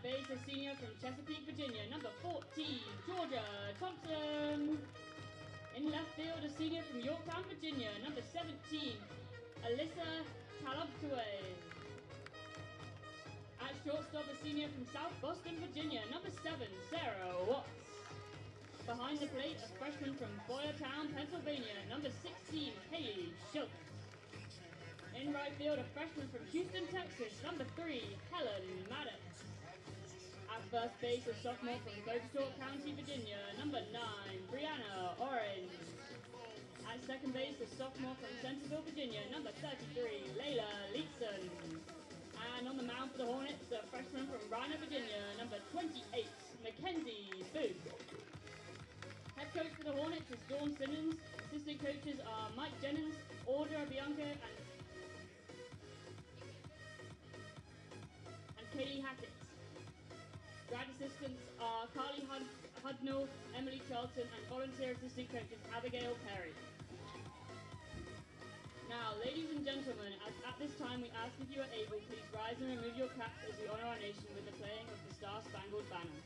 right base, a senior from Chesapeake, Virginia, number 14, Georgia Thompson. In left field, a senior from Yorktown, Virginia, number 17, Alyssa Talabtue. At shortstop, a senior from South Boston, Virginia, number 7, Sarah Watts. Behind the plate, a freshman from Boyertown, Pennsylvania, number 16, Haley Schultz. In right field, a freshman from Houston, Texas, number 3, Helen Maddox. At first base, a sophomore from Oglethorpe County, Virginia, number 9, Brianna Orange. At second base, a sophomore from Centerville, Virginia, number 33, Layla Leeson. And on the mound for the Hornets, a freshman from Rhino, Virginia, number 28, Mackenzie Booth. Head coach for the Hornets is Dawn Simmons. Assistant coaches are Mike Jennings, Audra Bianca, and Katie Hackett. Grad assistants are Carly Hudnall, Emily Charlton, and volunteer assistant coaches Abigail Perry. Now, ladies and gentlemen, at this time we ask if you are able, please rise and remove your caps as we honor our nation with the playing of the Star-Spangled Banner.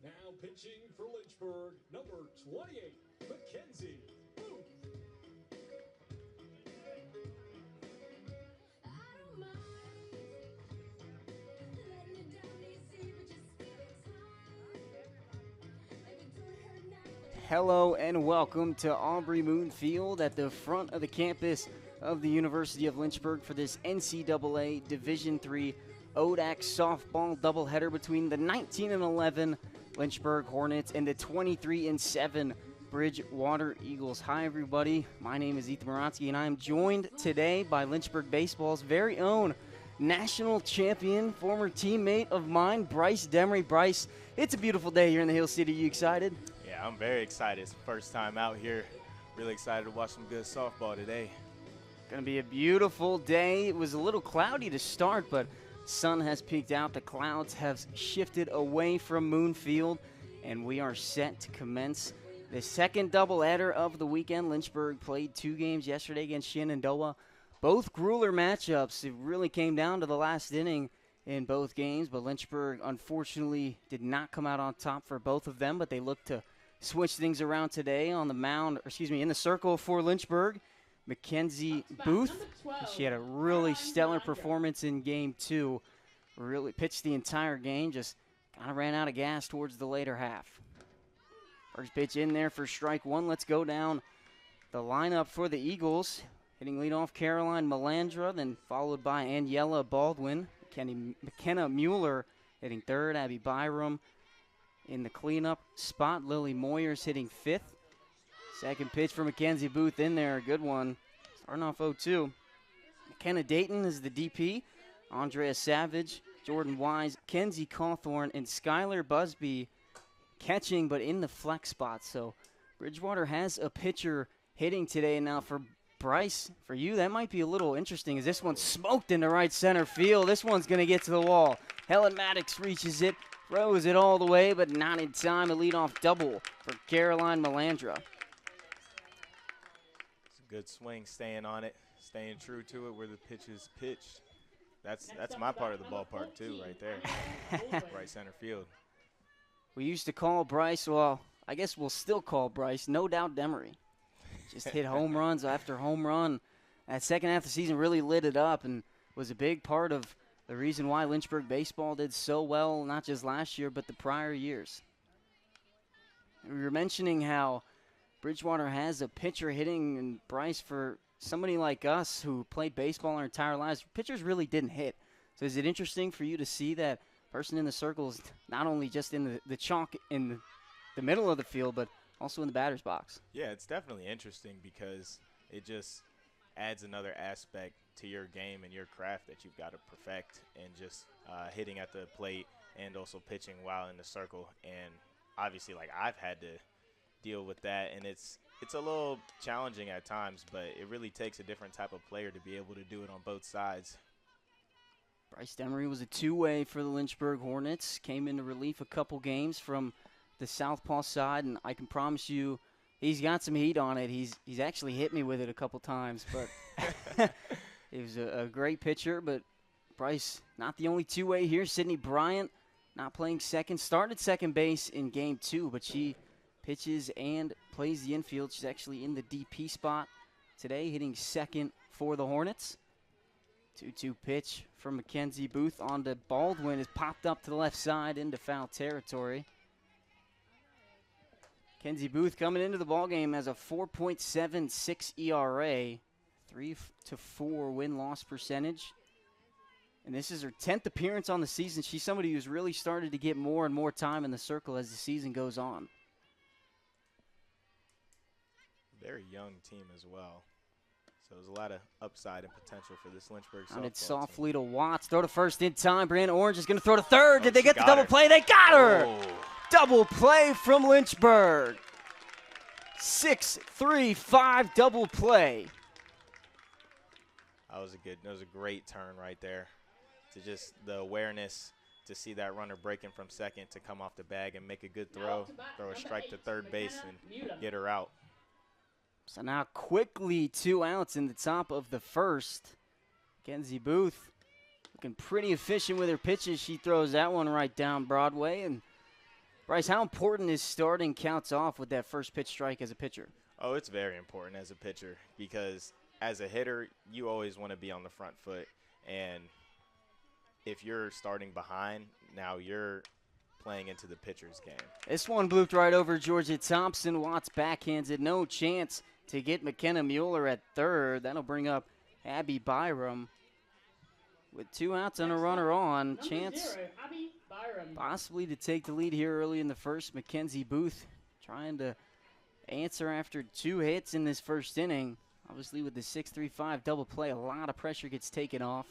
Now pitching for Lynchburg, number 28, Mackenzie Booth. Hello and welcome to Aubrey Moon Field at the front of the campus of the University of Lynchburg for this NCAA Division III ODAC softball doubleheader between the 19-11 Lynchburg Hornets and the 23-7 Bridgewater Eagles. Hi, everybody. My name is Ethan Moransky, and I am joined today by Lynchburg Baseball's very own national champion, former teammate of mine, Bryce Demery. Bryce, it's a beautiful day here in the Hill City. Are you excited? Yeah, I'm very excited. It's the first time out here. Really excited to watch some good softball today. Going to be a beautiful day. It was a little cloudy to start, but sun has peeked out. The clouds have shifted away from Moon Field, and we are set to commence the second doubleheader of the weekend. Lynchburg played 2 games yesterday against Shenandoah. Both grueler matchups. It really came down to the last inning in both games, but Lynchburg unfortunately did not come out on top for both of them, but they look to switch things around today on the mound, or excuse me, in the circle for Lynchburg. Mackenzie Booth, she had a really stellar performance in Game 2. Really pitched the entire game, just kind of ran out of gas towards the later half. First pitch in there for strike 1. Let's go down the lineup for the Eagles. Hitting leadoff Caroline Melandra, then followed by Aniela Baldwin. McKenna Mueller hitting third. Abby Byram in the cleanup spot. Lily Moyers hitting 5th. Second pitch for Mackenzie Booth in there, a good one. Starting off 0-2. McKenna Dayton is the DP. Andrea Savage, Jordan Wise, Kenzie Cawthorn, and Skylar Busby catching but in the flex spot. So Bridgewater has a pitcher hitting today. Now for Bryce, for you, that might be a little interesting as this one's smoked into right center field. This one's going to get to the wall. Helen Maddox reaches it, throws it all the way, but not in time. A leadoff double for Caroline Melandra. It's a good swing, staying on it, staying true to it where the pitch is pitched. That's my part of the ballpark too, right there. Right center field. We used to call Bryce, well, I guess we'll still call Bryce No Doubt Demery. Just hit home runs after home run. That second half of the season really lit it up and was a big part of the reason why Lynchburg baseball did so well, not just last year, but the prior years. We were mentioning how Bridgewater has a pitcher hitting, and Bryce, for somebody like us who played baseball our entire lives, pitchers really didn't hit. So is it interesting for you to see that person in the circles not only just in the chalk in the middle of the field, but also in the batter's box? Yeah, it's definitely interesting because it just adds another aspect to your game and your craft that you've got to perfect, and just hitting at the plate and also pitching while in the circle. And obviously, like, I've had to deal with that, and it's a little challenging at times, but it really takes a different type of player to be able to do it on both sides. Bryce Demery was a two-way for the Lynchburg Hornets, came into relief a couple games from the southpaw side, and I can promise you he's got some heat on it. He's actually hit me with it a couple times, but he was a great pitcher. But Bryce, not the only two-way here. Sydney Bryant not playing second, started second base in game 2, but she pitches and plays the infield. She's actually in the DP spot today, hitting second for the Hornets. 2-2 pitch from Mackenzie Booth onto Baldwin is popped up to the left side into foul territory. Mackenzie Booth coming into the ballgame has a 4.76 ERA, 3-4 win-loss percentage. And this is her 10th appearance on the season. She's somebody who's really started to get more and more time in the circle as the season goes on. Very young team as well. So there's a lot of upside and potential for this Lynchburg softball It softly team. to Watts. Throw to first in time. Brianna Orange is going to throw to third. Did they get the got double her. play? They got her! Oh. Double play from Lynchburg. 6-3-5 double play. That was a great turn right there. To just the awareness to see that runner breaking from second to come off the bag and make a good throw a strike to third base and get her out. So now quickly 2 outs in the top of the first. Mackenzie Booth looking pretty efficient with her pitches. She throws that one right down Broadway. And Bryce, how important is starting counts off with that first pitch strike as a pitcher? Oh, it's very important as a pitcher because as a hitter, you always want to be on the front foot. And if you're starting behind, now you're playing into the pitcher's game. This one blooped right over Georgia Thompson. Watts backhands it. No chance to get McKenna Mueller at third. That'll bring up Abby Byram. With 2 outs and a runner on, chance Abby Byram. possibly to take the lead here early in the first. Mackenzie Booth trying to answer after 2 hits in this first inning. Obviously with the 6-3-5 double play, a lot of pressure gets taken off.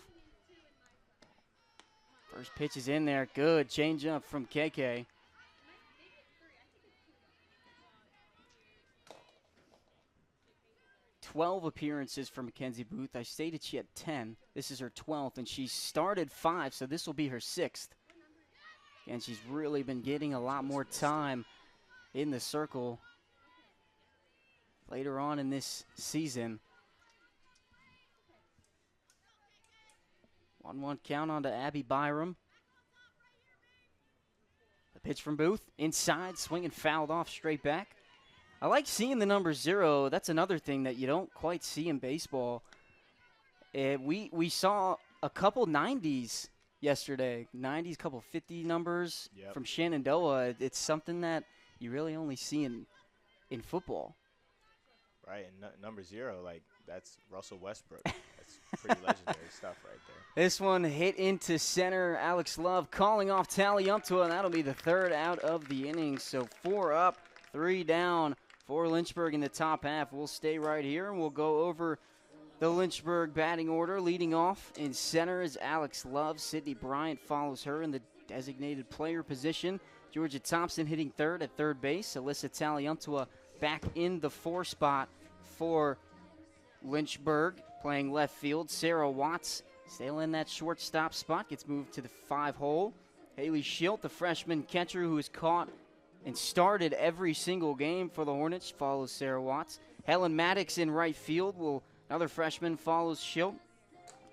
First pitch is in there. Good change up from KK. "12 appearances for Mackenzie Booth. I stated she had 10. This is her 12th, and she started 5, so this will be her 6th. And she's really been getting a lot more time in the circle later on in this season. 1-1 count on to Abby Byram. The pitch from Booth. Inside, swinging fouled off straight back. I like seeing the number 0. That's another thing that you don't quite see in baseball. We saw a couple 90s yesterday. 90s, couple 50 numbers from Shenandoah. It's something that you really only see in football. Right, and number 0, like, that's Russell Westbrook. That's pretty legendary stuff right there. This one hit into center. Alex Love calling off Taliumptua, and that'll be the 3rd out of the inning. So 4 up, 3 down for Lynchburg in the top half. We'll stay right here, and we'll go over the Lynchburg batting order. Leading off in center is Alex Love. Sydney Bryant follows her in the designated player position. Georgia Thompson hitting third at third base. Alyssa Taliumptua back in the 4 spot for Lynchburg playing left field. Sarah Watts still in that shortstop spot, gets moved to the 5-hole. Haley Schilt, the freshman catcher who has caught and started every single game for the Hornets, follows Sarah Watts. Helen Maddox in right field, another freshman, follows Schilt.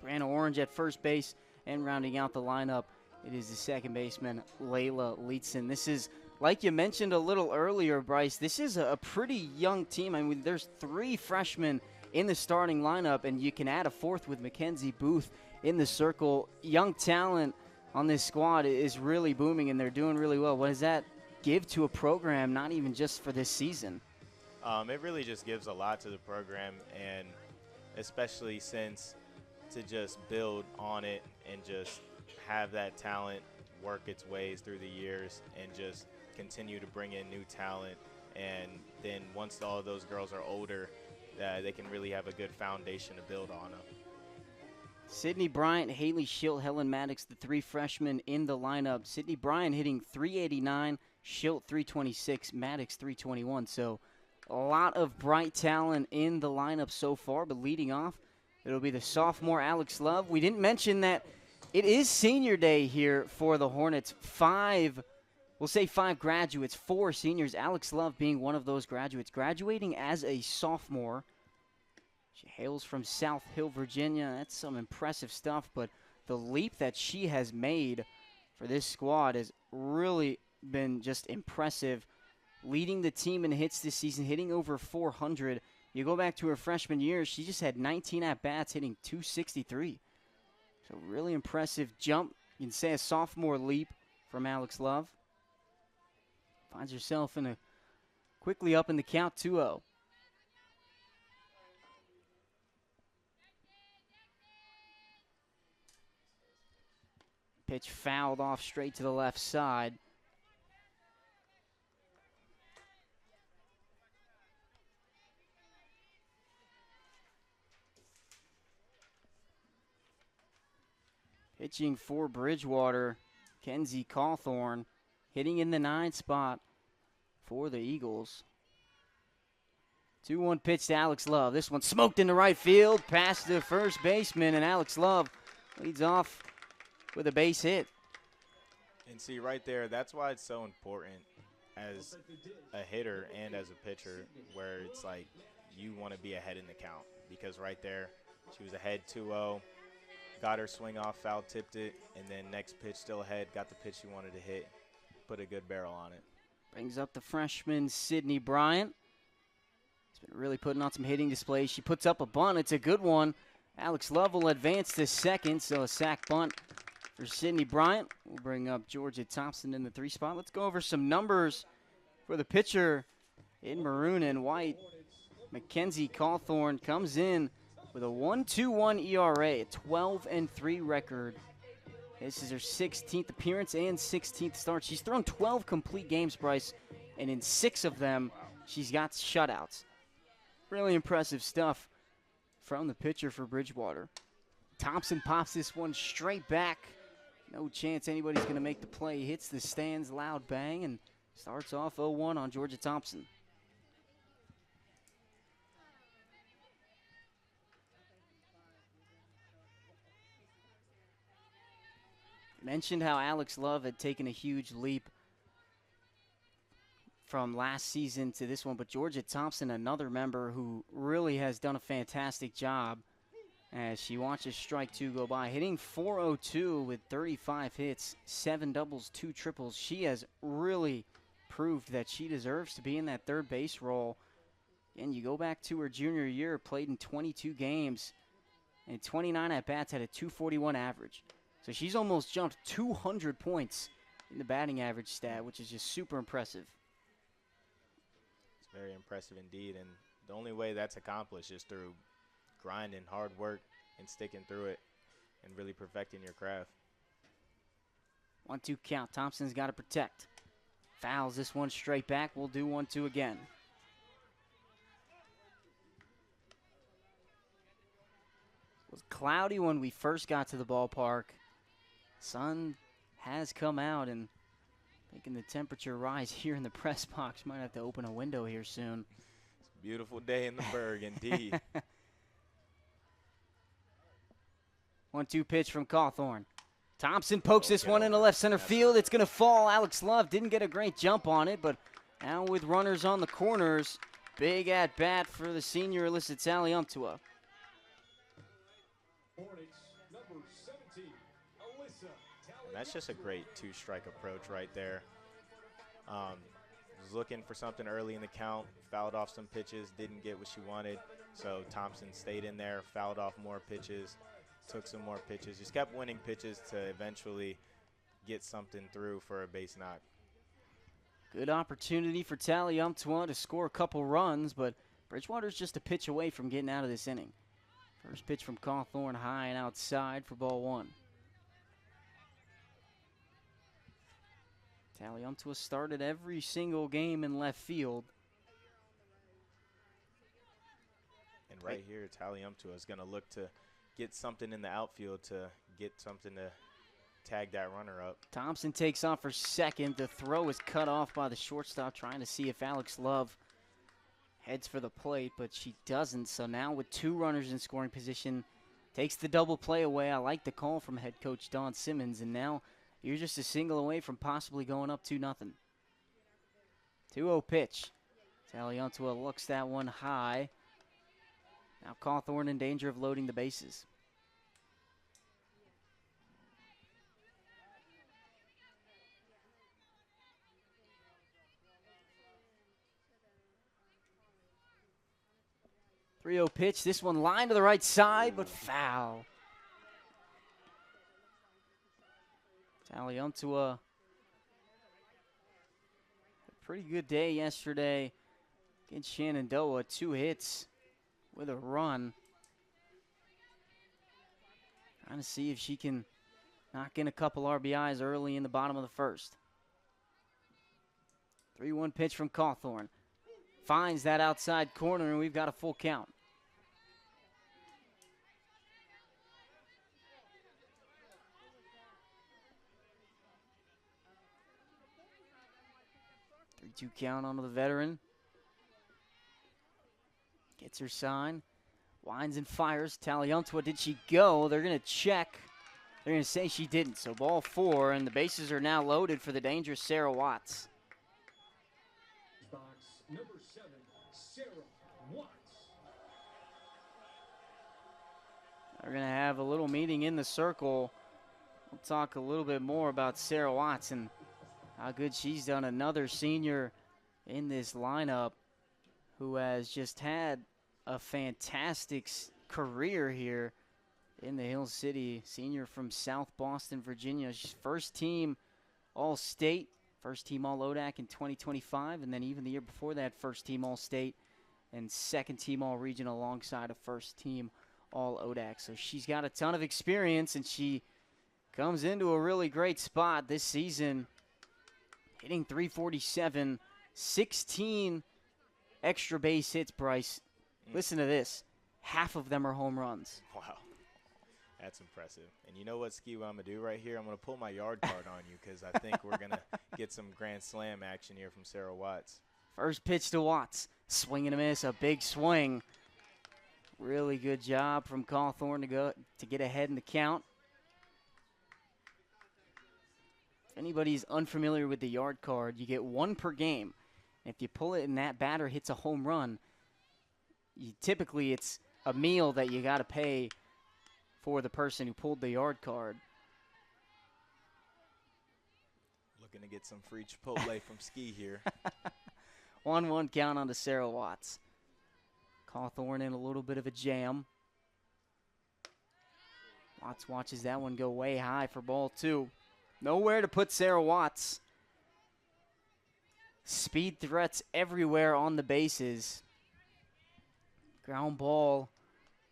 Brianna Orange at first base, and rounding out the lineup, it is the second baseman, Layla Leetson. This is, like you mentioned a little earlier, Bryce, this is a pretty young team. I mean, there's 3 freshmen in the starting lineup, and you can add a 4th with Mackenzie Booth in the circle. Young talent on this squad is really booming, and they're doing really well. What does that give to a program, not even just for this season? It really just gives a lot to the program, and especially since to just build on it and just have that talent work its ways through the years and just continue to bring in new talent. And then once all of those girls are older, they can really have a good foundation to build on them. Sydney Bryant, Haley Schilt, Helen Maddox, the 3 freshmen in the lineup. Sydney Bryant hitting .389, Schilt .326, Maddox .321. So a lot of bright talent in the lineup so far, but leading off, it'll be the sophomore Alex Love. We didn't mention that it is senior day here for the Hornets. 5 graduates, 4 seniors, Alex Love being one of those graduates, graduating as a sophomore. She hails from South Hill, Virginia. That's some impressive stuff, but the leap that she has made for this squad has really been just impressive. Leading the team in hits this season, hitting over 400. You go back to her freshman year, she just had 19 at-bats, hitting .263. So really impressive jump. You can say a sophomore leap from Alex Love. Finds herself quickly up in the count, 2-0. Pitch fouled off straight to the left side. Pitching for Bridgewater, Kenzie Cawthorn, hitting in the 9 spot for the Eagles. 2-1 pitch to Alex Love. This one smoked into right field, past the first baseman, and Alex Love leads off with a base hit. And see, right there, that's why it's so important as a hitter and as a pitcher, where it's like you want to be ahead in the count. Because right there, she was ahead 2-0. Got her swing off, foul tipped it, and then next pitch still ahead, got the pitch she wanted to hit, put a good barrel on it. Brings up the freshman Sydney Bryant. She's been really putting on some hitting displays. She puts up a bunt. It's a good one. Alex Love will advance to second, so a sac bunt for Sydney Bryant. We'll bring up Georgia Thompson in the 3 spot. Let's go over some numbers for the pitcher in maroon and white. Mackenzie Cawthorn comes in with a 1.21 ERA, a 12-3 record. This is her 16th appearance and 16th start. She's thrown 12 complete games, Bryce, and in 6 of them, she's got shutouts. Really impressive stuff from the pitcher for Bridgewater. Thompson pops this one straight back. No chance anybody's going to make the play. Hits the stands, loud bang, and starts off 0-1 on Georgia Thompson. Mentioned how Alex Love had taken a huge leap from last season to this one, but Georgia Thompson, another member who really has done a fantastic job as she watches strike 2 go by. Hitting .402 with 35 hits, 7 doubles, 2 triples. She has really proved that she deserves to be in that third base role. And you go back to her junior year, played in 22 games, and 29 at-bats, had a .241 average. So she's almost jumped 200 points in the batting average stat, which is just super impressive. It's very impressive indeed, and the only way that's accomplished is through grinding, hard work, and sticking through it, and really perfecting your craft. 1-2 count. Thompson's got to protect. Fouls this one straight back. We'll do 1-2 again. It was cloudy when we first got to the ballpark. Sun has come out and making the temperature rise here in the press box. Might have to open a window here soon. It's a beautiful day in the Berg, indeed. 1-2 pitch from Cawthorn. Thompson pokes this one into left center field. It's going to fall. Alex Love didn't get a great jump on it, but now with runners on the corners, big at-bat for the senior Alyssa Taliumptua. Hornets, number 17, Alyssa Taliumptua. That's just a great two-strike approach right there. Was looking for something early in the count, fouled off some pitches, didn't get what she wanted. So Thompson stayed in there, fouled off more pitches, took some more pitches, just kept winning pitches to eventually get something through for a base knock. Good opportunity for Taliumptua to score a couple runs, but Bridgewater's just a pitch away from getting out of this inning. First pitch from Cawthorn, high and outside for ball one. Taliumptua started every single game in left field. And right here, Taliumptua is going to look to get something in the outfield to get something to tag that runner up. Thompson takes off for second. The throw is cut off by the shortstop, trying to see if Alex Love heads for the plate, but she doesn't. So now with two runners in scoring position, takes the double play away. I like the call from head coach Dawn Simmons, and now you're just a single away from possibly going up 2-0. 2-0 pitch. Taliumptua looks that one high. Now Cawthorn in danger of loading the bases. .3-0 pitch. This one line to the right side, but foul. Taliumptua, a pretty good day yesterday against Shenandoah. 2 hits with a run. Trying to see if she can knock in a couple RBIs early in the bottom of the first. 3-1 pitch from Cawthorn. Finds that outside corner, and we've got a full count. Two count onto the veteran. Gets her sign. Winds and fires. Taliumptua, did she go? They're going to check. They're going to say she didn't. So ball 4, and the bases are now loaded for the dangerous Sarah Watts. Box number 7, Sarah Watts. They're going to have a little meeting in the circle. We'll talk a little bit more about Sarah Watts and how good she's done. Another senior in this lineup who has just had a fantastic career here in the Hill City. Senior from South Boston, Virginia. She's first team All-State, first team All-ODAC in 2025, and then even the year before that, first team All-State and second team All-Region alongside a first team All-ODAC. So she's got a ton of experience, and she comes into a really great spot this season. Hitting .347, 16 extra base hits, Bryce. Listen to this. Half of them are home runs. Wow. That's impressive. And you know what, Ski, what I'm going to do right here? I'm going to pull my yard card on you because I think we're going to get some Grand Slam action here from Sarah Watts. First pitch to Watts. Swing and a miss, a big swing. Really good job from Cawthorn to get ahead in the count. If anybody's unfamiliar with the yard card, you get 1 per game. If you pull it and that batter hits a home run, typically it's a meal that you got to pay for the person who pulled the yard card. Looking to get some free Chipotle from Ski here. 1-1 count on to Sarah Watts. Cawthorn in a little bit of a jam. Watts watches that one go way high for ball 2. Nowhere to put Sarah Watts. Speed threats everywhere on the bases. Ground ball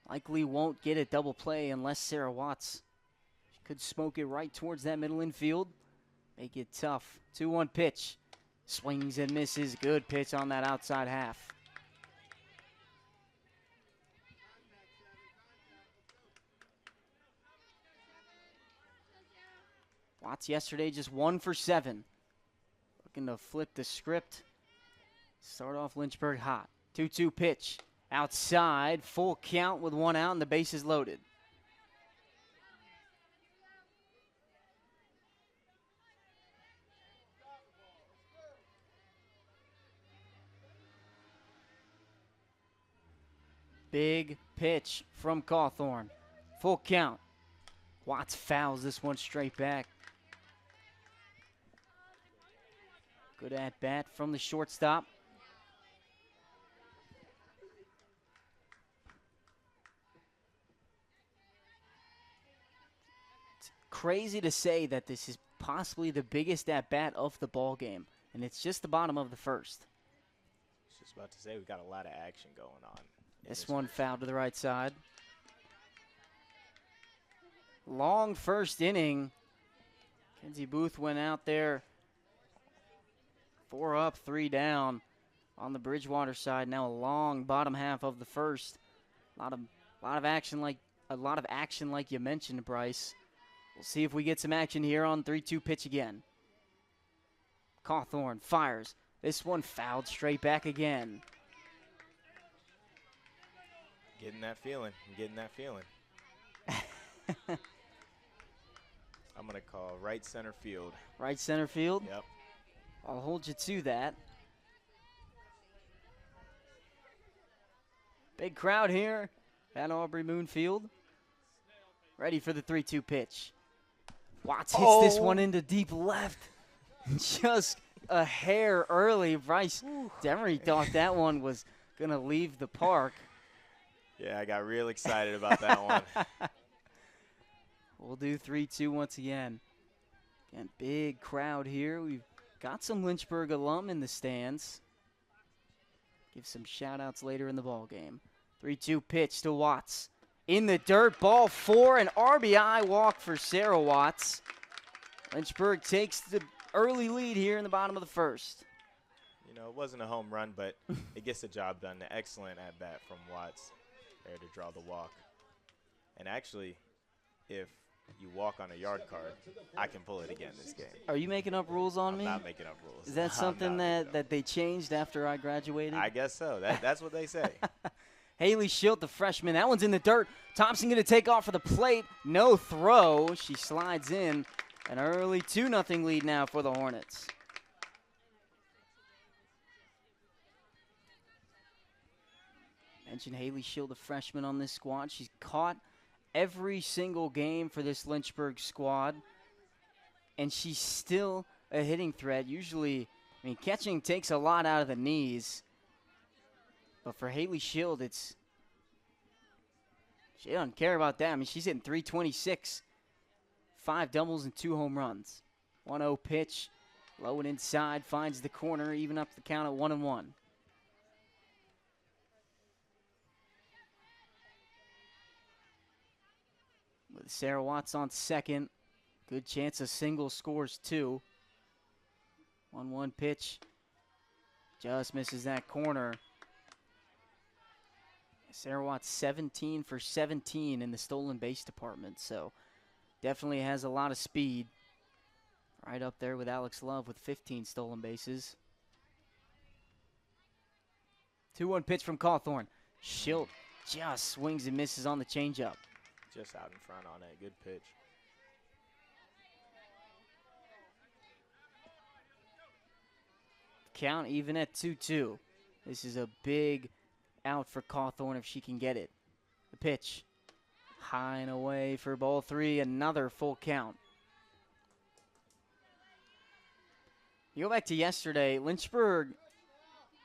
likely won't get a double play unless Sarah Watts could smoke it right towards that middle infield. Make it tough. 2-1 pitch. Swings and misses. Good pitch on that outside half. Watts yesterday just 1 for 7. Looking to flip the script. Start off Lynchburg hot. 2-2 pitch. Outside. Full count with 1 out and the bases loaded. Big pitch from Cawthorn. Full count. Watts fouls this one straight back. Good at bat from the shortstop. It's crazy to say that this is possibly the biggest at bat of the ball game, and it's just the bottom of the first. I was just about to say we got a lot of action going on. This one fouled to the right side. Long first inning. Kenzie Booth went out there 4 up, 3 down on the Bridgewater side. Now a long bottom half of the first. A lot of action like you mentioned, Bryce. We'll see if we get some action here on 3-2 pitch again. Cawthorn fires. This one fouled straight back again. Getting that feeling. I'm getting that feeling. I'm going to call right center field. Right center field? Yep. I'll hold you to that. Big crowd here at Aubrey Moon Field. Ready for the 3-2 pitch. Watts hits this one into deep left. Just a hair early. Bryce Demery thought that one was going to leave the park. Yeah, I got real excited about that one. We'll do 3-2 once again. Again, big crowd here. We've got some Lynchburg alum in the stands. Give some shout-outs later in the ball game. 3-2 pitch to Watts. In the dirt, ball 4, an RBI walk for Sarah Watts. Lynchburg takes the early lead here in the bottom of the first. You know, it wasn't a home run, but it gets the job done. An excellent at-bat from Watts there to draw the walk. And actually, if you walk on a yard card, I can pull it again this game. Are you making up rules on me? I'm not making up rules. Is that something that they changed after I graduated? I guess so. That's what they say. Haley Schilt, the freshman. That one's in the dirt. Thompson going to take off for the plate. No throw. She slides in. An early 2-0 lead now for the Hornets. Mentioned Haley Schilt, the freshman on this squad. She's caught every single game for this Lynchburg squad, and she's still a hitting threat. Usually, I mean, catching takes a lot out of the knees, but for Haley Schilt, she doesn't care about that. I mean, she's hitting .326, 5 doubles and 2 home runs. 1-0 pitch, low and inside, finds the corner, even up the count at 1-1. With Sarah Watts on second, good chance a single scores 2. 1-1 pitch, just misses that corner. Sarah Watts 17 for 17 in the stolen base department, so definitely has a lot of speed. Right up there with Alex Love with 15 stolen bases. 2-1 pitch from Cawthorn. Schilt just swings and misses on the changeup. Just out in front on that. Good pitch. Count even at 2-2. This is a big out for Cawthorn if she can get it. The pitch. High and away for ball 3. Another full count. You go back to yesterday, Lynchburg,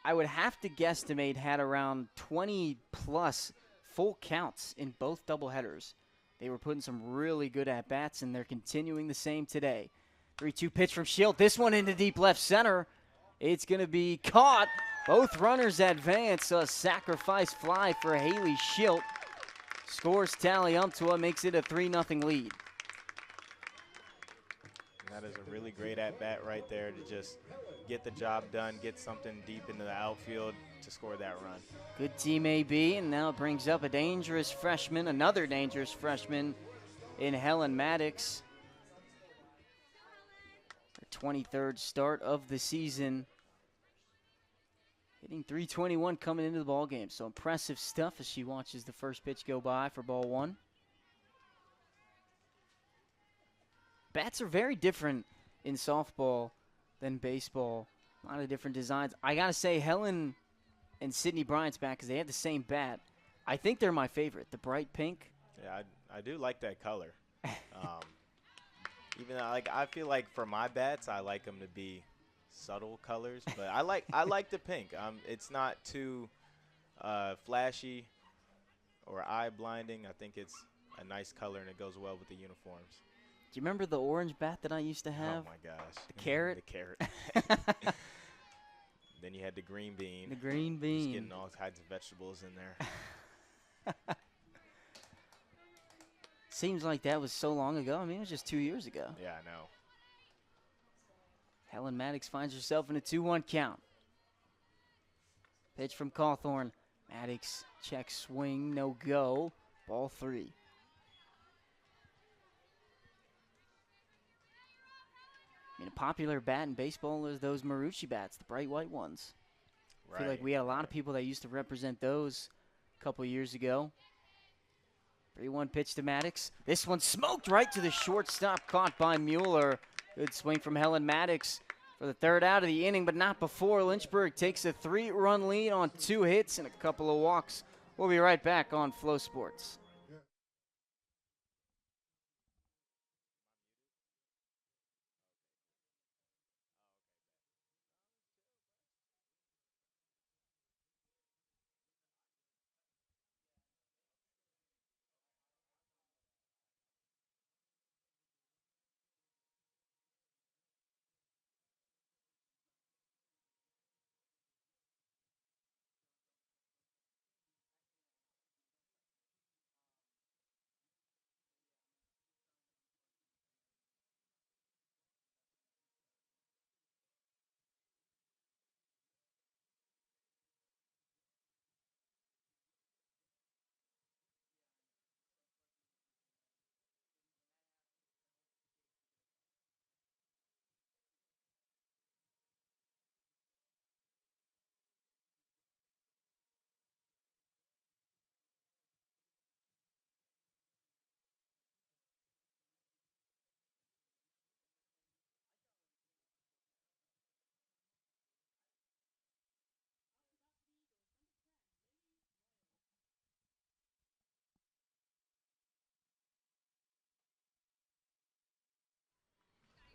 I would have to guesstimate, had around 20-plus full counts in both doubleheaders. They were putting some really good at-bats, and they're continuing the same today. 3-2 pitch from Schilt. This one into deep left center. It's going to be caught. Both runners advance. A sacrifice fly for Haley Schilt. Scores tally Umptua, makes it a 3-0 lead. That is a really great at-bat right there to just get the job done, get something deep into the outfield to score that run. Good team AB, and now it brings up a dangerous freshman, another dangerous freshman in Helen Maddox. Her 23rd start of the season. Hitting .321 coming into the ball game, so impressive stuff as she watches the first pitch go by for ball 1. Bats are very different in softball than baseball. A lot of different designs. I got to say, Helen and Sydney Bryant's bat, because they have the same bat, I think they're my favorite, the bright pink. Yeah, I do like that color. Even though, like, I feel like for my bats, I like them to be subtle colors, but I like the pink. It's not too flashy or eye blinding. I think it's a nice color and it goes well with the uniforms. Do you remember the orange bat that I used to have? Oh my gosh. The carrot? The carrot. Then you had the green bean. The green bean. Just getting all kinds of vegetables in there. Seems like that was so long ago. I mean, it was just 2 years ago. Yeah, I know. Helen Maddox finds herself in a 2-1 count. Pitch from Cawthorn. Maddox check swing, no go. Ball 3. I mean, a popular bat in baseball is those Marucci bats, the bright white ones. Right. I feel like we had a lot of people that used to represent those a couple years ago. 3-1 pitch to Maddox. This one smoked right to the shortstop, caught by Mueller. Good swing from Helen Maddox for the third out of the inning, but not before Lynchburg takes a 3-run lead on 2 hits and a couple of walks. We'll be right back on FloSports.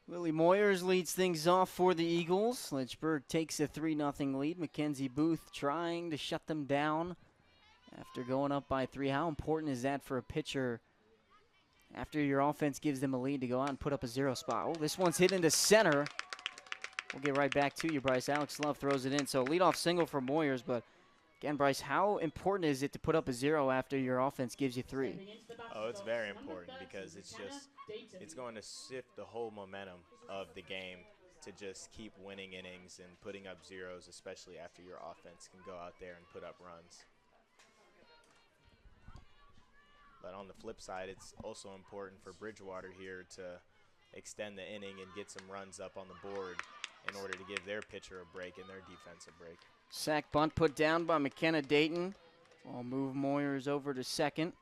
Lily Moyers leads things off for the Eagles. Lynchburg takes a 3-0 lead. Mackenzie Booth trying to shut them down after going up by 3. How important is that for a pitcher after your offense gives them a lead to go out and put up a 0 spot? Oh, this one's hit into center. We'll get right back to you, Bryce. Alex Love throws it in. So leadoff single for Moyers, but again, Bryce, how important is it to put up a 0 after your offense gives you 3? Oh, it's very important because it's going to shift the whole momentum of the game to just keep winning innings and putting up zeros, especially after your offense can go out there and put up runs. But on the flip side, it's also important for Bridgewater here to extend the inning and get some runs up on the board in order to give their pitcher a break and their defense a break. Sack bunt put down by McKenna Dayton. I'll move Moyers over to second.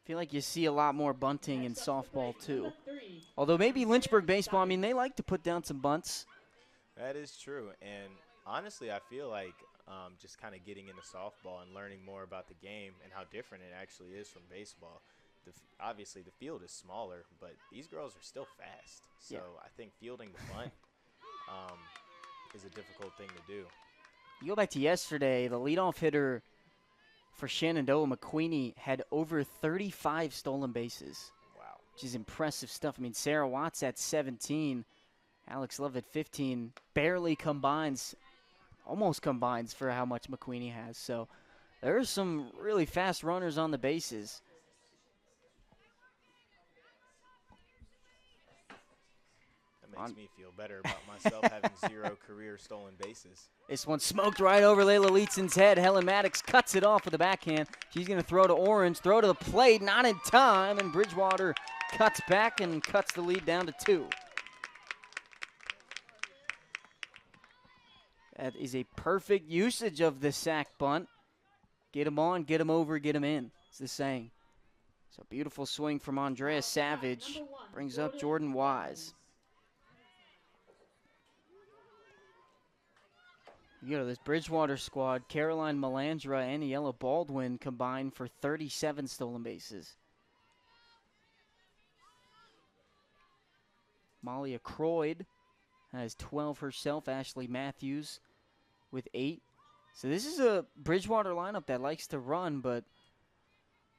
Feel like you see a lot more bunting in softball too. Although maybe Lynchburg baseball, I mean, they like to put down some bunts. That is true. And honestly, I feel like just kind of getting into softball and learning more about the game and how different it actually is from baseball. Obviously, the field is smaller, but these girls are still fast. So yeah. I think fielding the bunt is a difficult thing to do. You go back to yesterday, the leadoff hitter for Shenandoah, McQueenie, had over 35 stolen bases. Wow. Which is impressive stuff. I mean, Sarah Watts at 17, Alex Love at 15, barely combines, almost combines for how much McQueenie has. So there's some really fast runners on the bases. Makes me feel better about myself having 0 career stolen bases. This one smoked right over Layla Leedson's head. Helen Maddox cuts it off with a backhand. She's going to throw to Orange, throw to the plate, not in time, and Bridgewater cuts back and cuts the lead down to 2. That is a perfect usage of the sack bunt. Get him on, get him over, get him in. It's the saying. So beautiful swing from Andrea Savage. Brings up Jordan Wise. You go to this Bridgewater squad, Caroline Melandra and Aniela Baldwin combined for 37 stolen bases. Malia Croyd has 12 herself. Ashley Matthews with 8. So this is a Bridgewater lineup that likes to run, but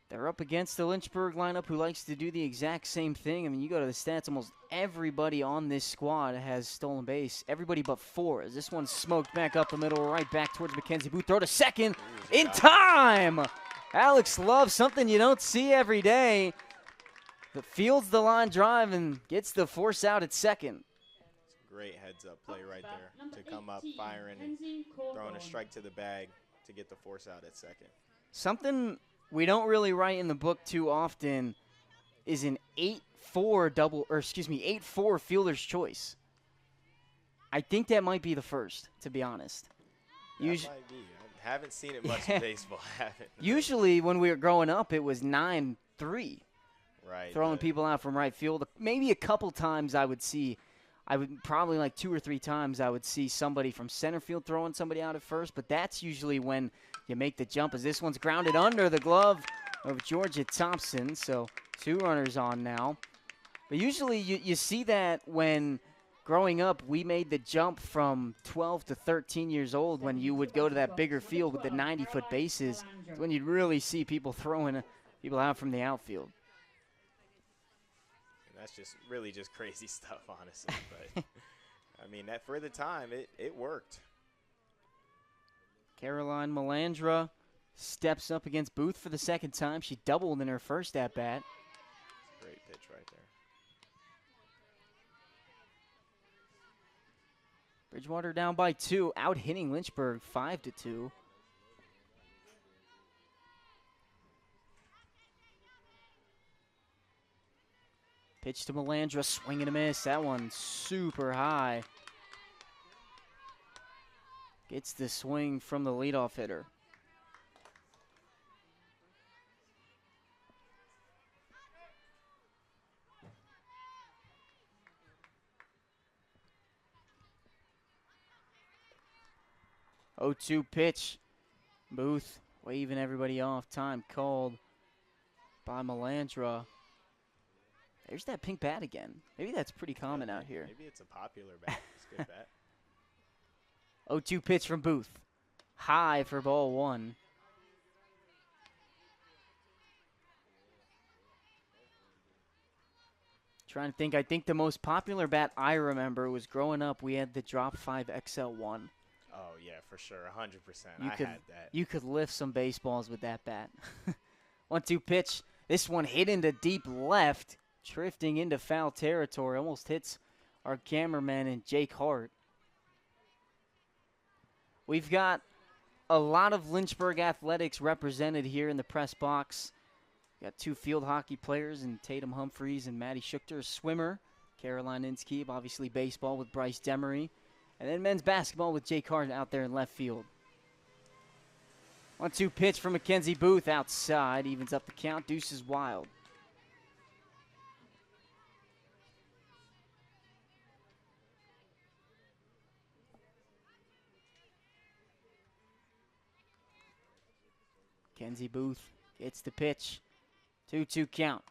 they're up against the Lynchburg lineup who likes to do the exact same thing. I mean, you go to the stats, almost everybody on this squad has stolen base. Everybody but 4. As this one's smoked back up the middle, right back towards Mackenzie Booth. Throw to second in time. Alex Love, something you don't see every day. That fields the line drive and gets the force out at second. Great heads-up play right there to come up, firing, and throwing a strike to the bag to get the force out at second. Something we don't really write in the book too often is an 8-4 fielder's choice. I think that might be the first, to be honest. That might be. I haven't seen it much in baseball, haven't. Usually when we were growing up, it was 9-3. Right. Throwing people out from right field. Maybe a couple times probably like 2 or 3 times I would see somebody from center field throwing somebody out at first, but that's usually when you make the jump, as this one's grounded under the glove of Georgia Thompson. So 2 runners on now. But usually you see that when growing up we made the jump from 12 to 13 years old, when you would go to that bigger field with the 90-foot bases, when you'd really see people throwing people out from the outfield. That's really just crazy stuff, honestly. But, I mean, for the time, it worked. Caroline Melandra steps up against Booth for the second time. She doubled in her first at-bat. Great pitch right there. Bridgewater down by 2, out-hitting Lynchburg 5-2. Pitch to Melandra, swing and a miss. That one super high. Gets the swing from the leadoff hitter. Oh, 2 pitch. Booth waving everybody off. Time called by Melandra. There's that pink bat again. Maybe that's pretty common out here. Maybe it's a popular bat. It's a good bat. 0-2 pitch from Booth. High for ball 1. Trying to think. I think the most popular bat I remember was growing up, we had the Drop 5 XL1. Oh, yeah, for sure. 100%. I had that. You could lift some baseballs with that bat. 1-2 pitch. This one hit into deep left. Drifting into foul territory, almost hits our cameraman and Jake Hart. We've got a lot of Lynchburg athletics represented here in the press box. We've got 2 field hockey players in Tatum Humphreys and Maddie Schuchter, a swimmer. Caroline Inskeep, obviously baseball with Bryce Demery. And then men's basketball with Jake Hart out there in left field. 1-2 pitch from Mackenzie Booth outside, evens up the count, deuces wild. Kenzie Booth gets the pitch. 2-2 count.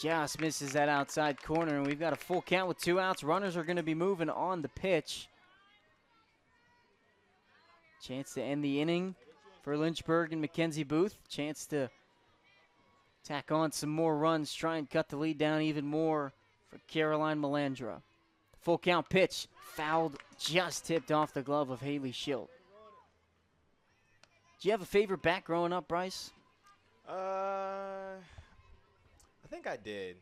Just misses that outside corner, and we've got a full count with 2 outs. Runners are going to be moving on the pitch. Chance to end the inning for Lynchburg and Mackenzie Booth. Chance to tack on some more runs, try and cut the lead down even more for Caroline Melandra. Full count pitch, fouled, just tipped off the glove of Haley Schilt. Do you have a favorite bat growing up, Bryce? I think I did.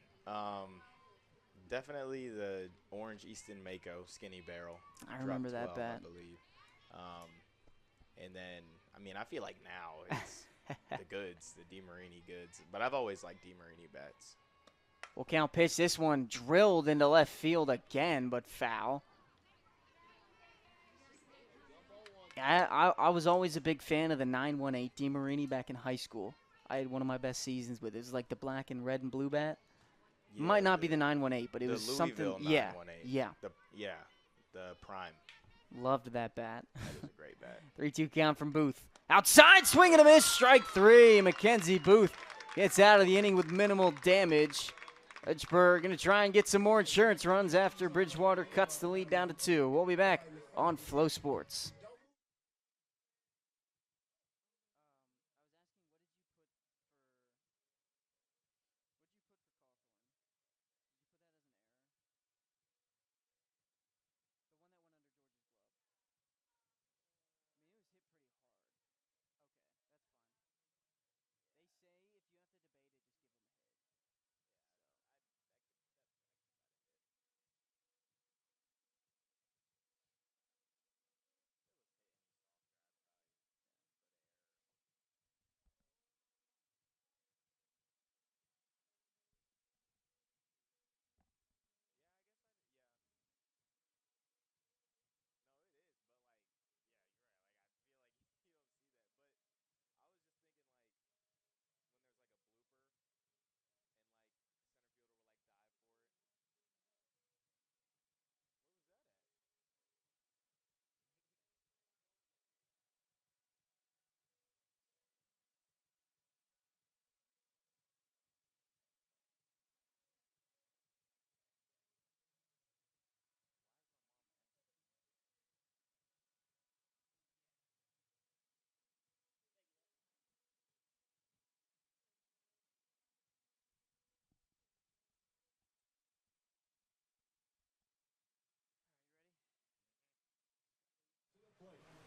Definitely the orange Easton Mako skinny barrel. I remember that 12, bat. I believe. And then, I mean, I feel like now it's the goods, the DeMarini goods. But I've always liked DeMarini bats. Full count pitch. This one drilled into left field again, but foul. I was always a big fan of the 918 DeMarini back in high school. I had one of my best seasons with it. It was like the black and red and blue bat. Yeah, Might not be the 918, but it was something. Louisville Yeah, 918. yeah. The prime. Loved that bat. That is a great bat. 3-2 count from Booth. Outside, swing and a miss, strike 3. Mackenzie Booth gets out of the inning with minimal damage. Lynchburg going to try and get some more insurance runs after Bridgewater cuts the lead down to 2. We'll be back on FloSports.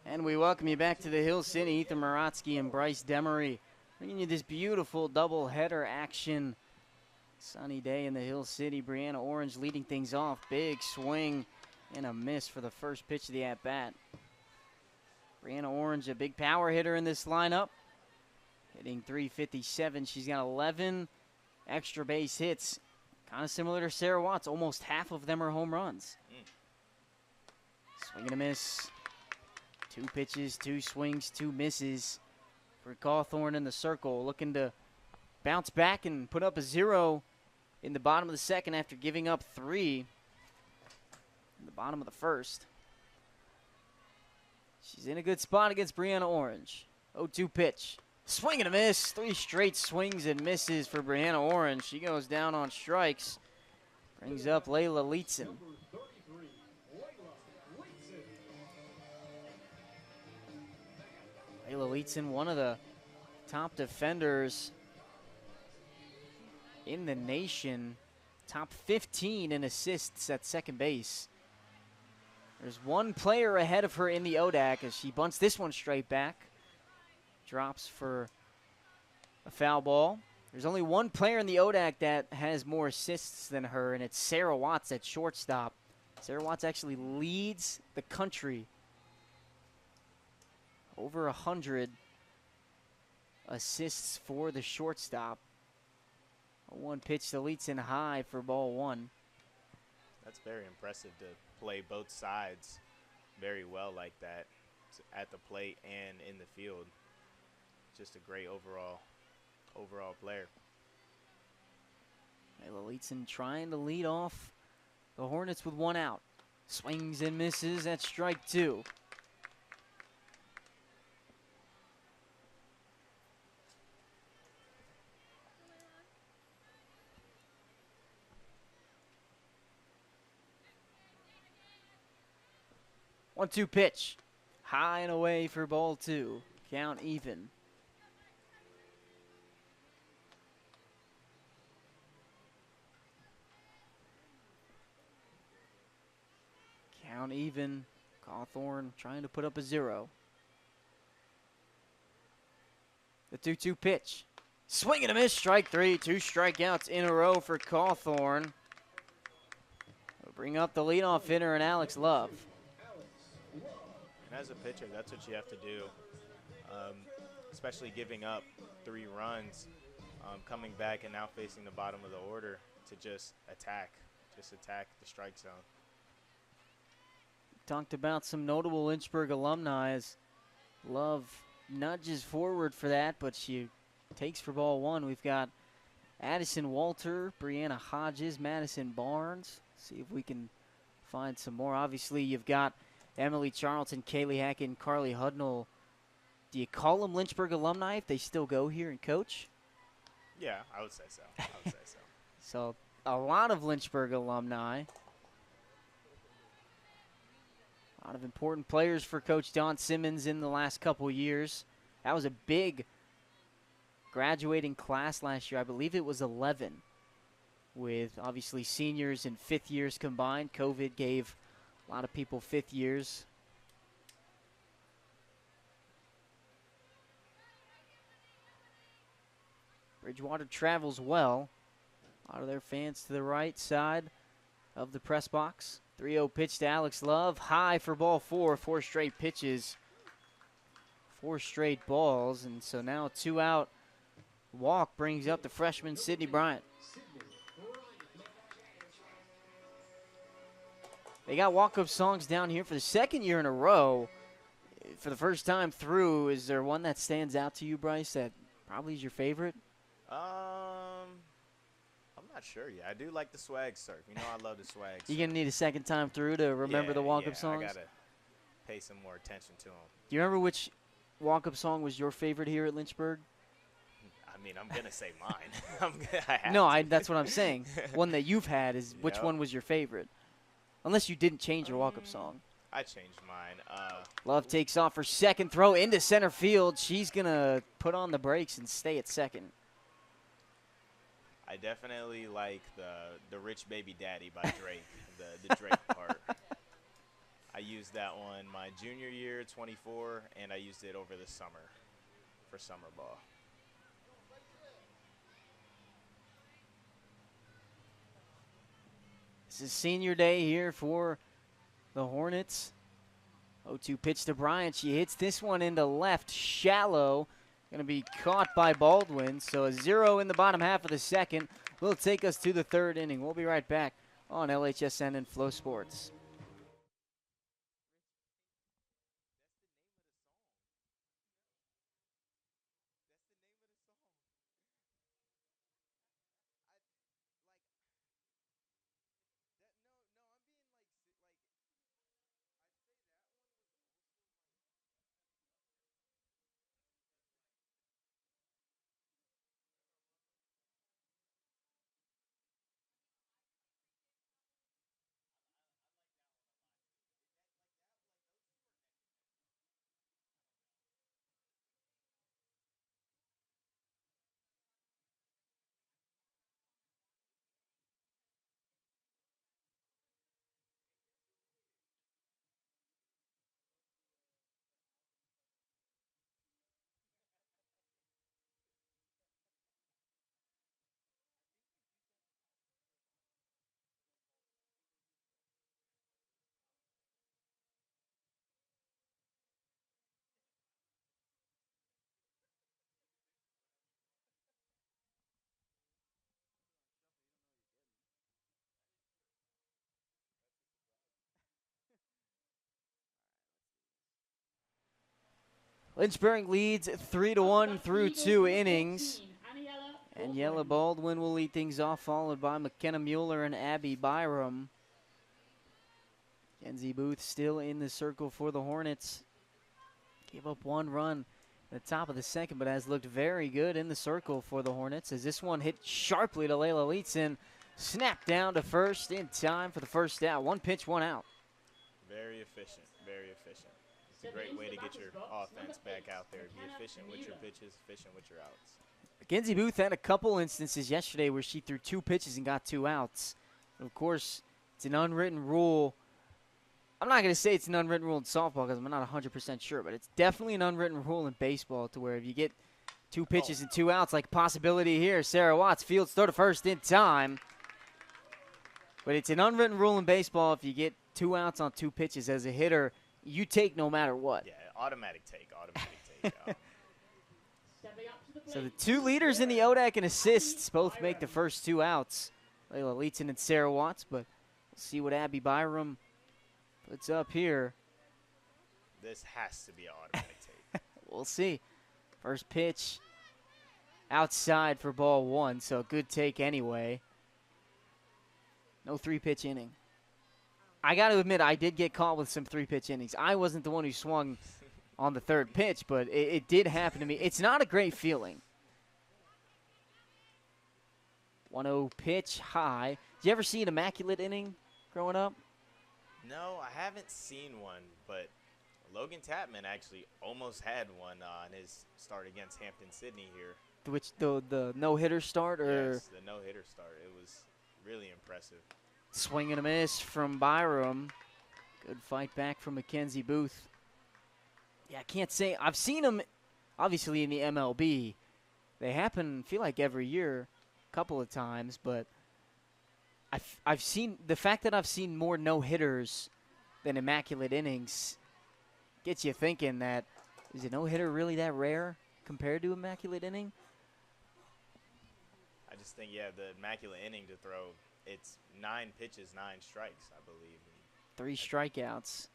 And we welcome you back to the Hill City. Ethan Maratsky and Bryce Demery bringing you this beautiful doubleheader action. Sunny day in the Hill City. Brianna Orange leading things off. Big swing and a miss for the first pitch of the at-bat. Brianna Orange, a big power hitter in this lineup. Hitting .357. She's got 11 extra base hits. Kind of similar to Sarah Watts. Almost half of them are home runs. Swing and a miss. 2 pitches, 2 swings, 2 misses for Cawthorn in the circle. Looking to bounce back and put up a 0 in the bottom of the second after giving up 3 in the bottom of the first. She's in a good spot against Brianna Orange. 0-2 pitch. Swing and a miss. 3 straight swings and misses for Brianna Orange. She goes down on strikes. Brings up Layla Leetzen. Layla Leetzen, one of the top defenders in the nation. Top 15 in assists at second base. There's one player ahead of her in the ODAC as she bunts this one straight back. Drops for a foul ball. There's only one player in the ODAC that has more assists than her, and it's Sarah Watts at shortstop. Sarah Watts actually leads the country. Over 100 assists for the shortstop. A 1 pitch to Leetzen high for ball 1. That's very impressive to play both sides very well like that at the plate and in the field. Just a great overall player. Layla Leetzen trying to lead off the Hornets with 1 out. Swings and misses at strike 2. One-two pitch. High and away for ball 2. Count even. Count even. Cawthorn trying to put up a 0. The 2-2 pitch. Swing and a miss. Strike 3. 2 strikeouts in a row for Cawthorn. We'll bring up the leadoff hitter and Alex Love. And as a pitcher, that's what you have to do, especially giving up 3 runs, coming back and now facing the bottom of the order to just attack the strike zone. Talked about some notable Lynchburg alumni as Love nudges forward for that, but she takes for ball 1. We've got Addison Walter, Brianna Hodges, Madison Barnes. See if we can find some more. Obviously, you've got Emily Charlton, Kaylee Hacken, Carly Hudnall. Do you call them Lynchburg alumni if they still go here and coach? Yeah, I would say so. I would say so. So a lot of Lynchburg alumni. A lot of important players for Coach Don Simmons in the last couple years. That was a big graduating class last year. I believe it was 11, with obviously seniors and fifth years combined. COVID gave a lot of people fifth years. Bridgewater travels well. A lot of their fans to the right side of the press box. 3-0 pitch to Alex Love. High for ball 4. 4 straight pitches. 4 straight balls. And so now a 2-out walk brings up the freshman Sydney Bryant. They got walk-up songs down here for the second year in a row. For the first time through, is there one that stands out to you, Bryce, that probably is your favorite? I'm not sure yet. I do like the swag surf. You know I love the swag surf. You're going to need a second time through to remember the walk-up songs? I got to pay some more attention to them. Do you remember which walk-up song was your favorite here at Lynchburg? I mean, I'm going to say mine. That's what I'm saying. One that you've had is which one was your favorite? Unless you didn't change your walk-up song. I changed mine. Love takes off her second throw into center field. She's going to put on the brakes and stay at second. I definitely like the Rich Baby Daddy by Drake, the Drake part. I used that one my junior year, 24, and I used it over the summer for summer ball. This is senior day here for the Hornets. 0-2 pitch to Bryant. She hits this one into left, shallow. Going to be caught by Baldwin. So a 0 in the bottom half of the second will take us to the third inning. We'll be right back on LHSN and FloSports. Lynchburg leads 3-1 through 2 innings. And Yella Baldwin will lead things off, followed by McKenna Mueller and Abby Byram. Kenzie Booth still in the circle for the Hornets. Gave up 1 run at the top of the second, but has looked very good in the circle for the Hornets as this one hit sharply to Layla Leetzen. Snapped down to first in time for the first out. 1 pitch, 1 out. Very efficient, very efficient. It's a great way to get your offense back out there. Be efficient with your pitches, efficient with your outs. Mackenzie Booth had a couple instances yesterday where she threw 2 pitches and got 2 outs. Of course, it's an unwritten rule. I'm not going to say it's an unwritten rule in softball because I'm not 100% sure, but it's definitely an unwritten rule in baseball to where if you get 2 pitches and 2 outs, like possibility here, Sarah Watts fields throw to first in time. But it's an unwritten rule in baseball if you get 2 outs on 2 pitches as a hitter, you take no matter what. Yeah, automatic take, automatic take. So the 2 leaders in the ODAC in assists both make the first 2 outs. Layla Leetzen and Sarah Watts, but we'll see what Abby Byram puts up here. This has to be an automatic take. We'll see. First pitch outside for ball 1, so good take anyway. No 3-pitch inning. I got to admit, I did get caught with some 3-pitch innings. I wasn't the one who swung on the 3rd pitch, but it did happen to me. It's not a great feeling. 1-0 pitch high. Did you ever see an immaculate inning growing up? No, I haven't seen one, but Logan Tapman actually almost had one on his start against Hampton-Sydney here. Which, the no-hitter start? Or Yes, the no-hitter start. It was really impressive. swing and a miss from Byram. Good fight back from Mackenzie Booth. Yeah, I can't say. I've seen him, obviously, in the MLB. They happen, feel like, every year, a couple of times, but I've seen the fact that I've seen more no-hitters than immaculate innings gets you thinking that, is a no-hitter really that rare compared to immaculate inning? I just think, yeah, the immaculate inning to throw, it's 9 pitches, 9 strikes, I believe. 3 strikeouts.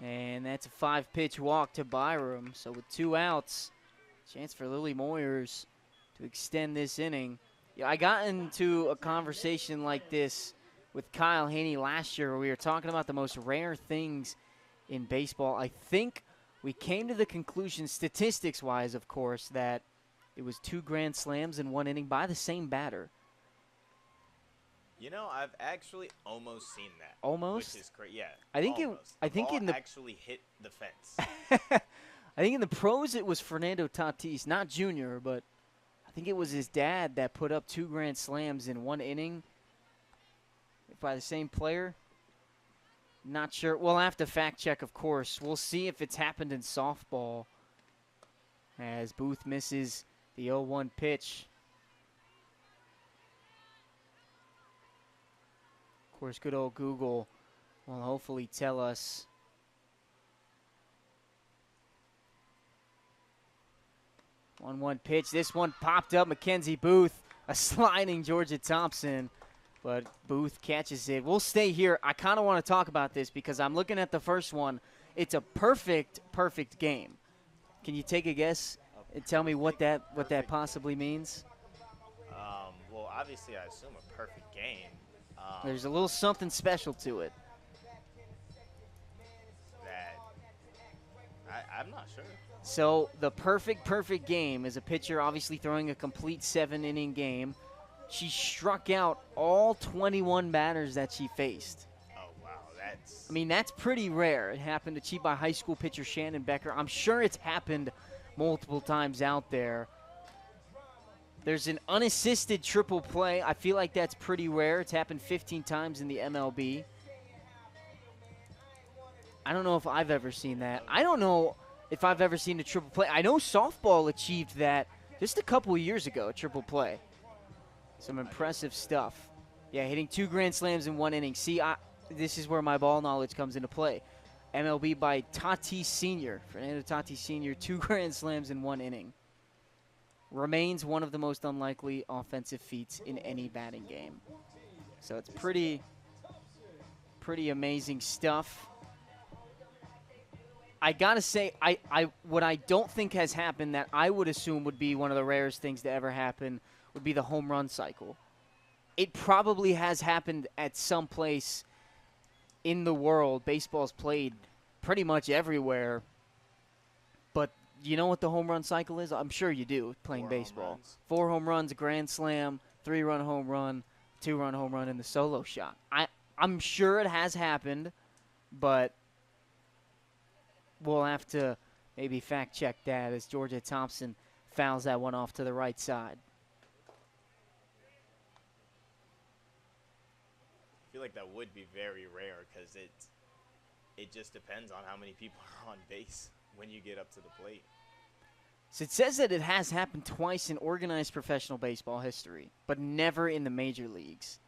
And that's a 5-pitch walk to Byram. So with 2 outs, chance for Lily Moyers to extend this inning. Yeah, I got into a conversation like this with Kyle Haney last year where we were talking about the most rare things in baseball. I think we came to the conclusion, statistics-wise, of course, that it was 2 grand slams in 1 inning by the same batter. You know, I've actually almost seen that. Almost? Which is crazy. Yeah. I think almost. I think the ball in the actually hit the fence. I think in the pros it was Fernando Tatis, not Junior, but I think it was his dad that put up 2 grand slams in 1 inning by the same player. Not sure. We'll have to fact check, of course. We'll see if it's happened in softball as Booth misses the 0-1 pitch. Of course, good old Google will hopefully tell us. One pitch. This one popped up. Mackenzie Booth, a sliding Georgia Thompson, but Booth catches it. We'll stay here. I kind of want to talk about this because I'm looking at the first one. It's a perfect game. Can you take a guess and tell me what that possibly means? Well, obviously, I assume a perfect game. There's a little something special to it. I'm not sure. So the perfect game is a pitcher obviously throwing a complete 7-inning game. She struck out all 21 batters that she faced. Oh, wow. That's pretty rare. It happened to Chiba High School pitcher Shannon Becker. I'm sure it's happened multiple times out there. There's an unassisted triple play. I feel like that's pretty rare. It's happened 15 times in the MLB. I don't know if I've ever seen that. I don't know if I've ever seen a triple play. I know softball achieved that just a couple of years ago, a triple play. Some impressive stuff. Yeah, hitting 2 grand slams in 1 inning. See, this is where my ball knowledge comes into play. MLB by Tatis Sr., Fernando Tatis Sr., 2 grand slams in 1 inning. Remains one of the most unlikely offensive feats in any batting game. So it's pretty amazing stuff. I gotta say, what I don't think has happened that I would assume would be one of the rarest things to ever happen would be the home run cycle. It probably has happened at some place in the world. Baseball's played pretty much everywhere. But you know what the home run cycle is? I'm sure you do, playing baseball. 4 home runs, grand slam, 3-run home run, 2-run home run, and the solo shot. I'm sure it has happened, but we'll have to maybe fact check that as Georgia Thompson fouls that one off to the right side. I feel like that would be very rare because it just depends on how many people are on base when you get up to the plate. So it says that it has happened twice in organized professional baseball history, but never in the major leagues.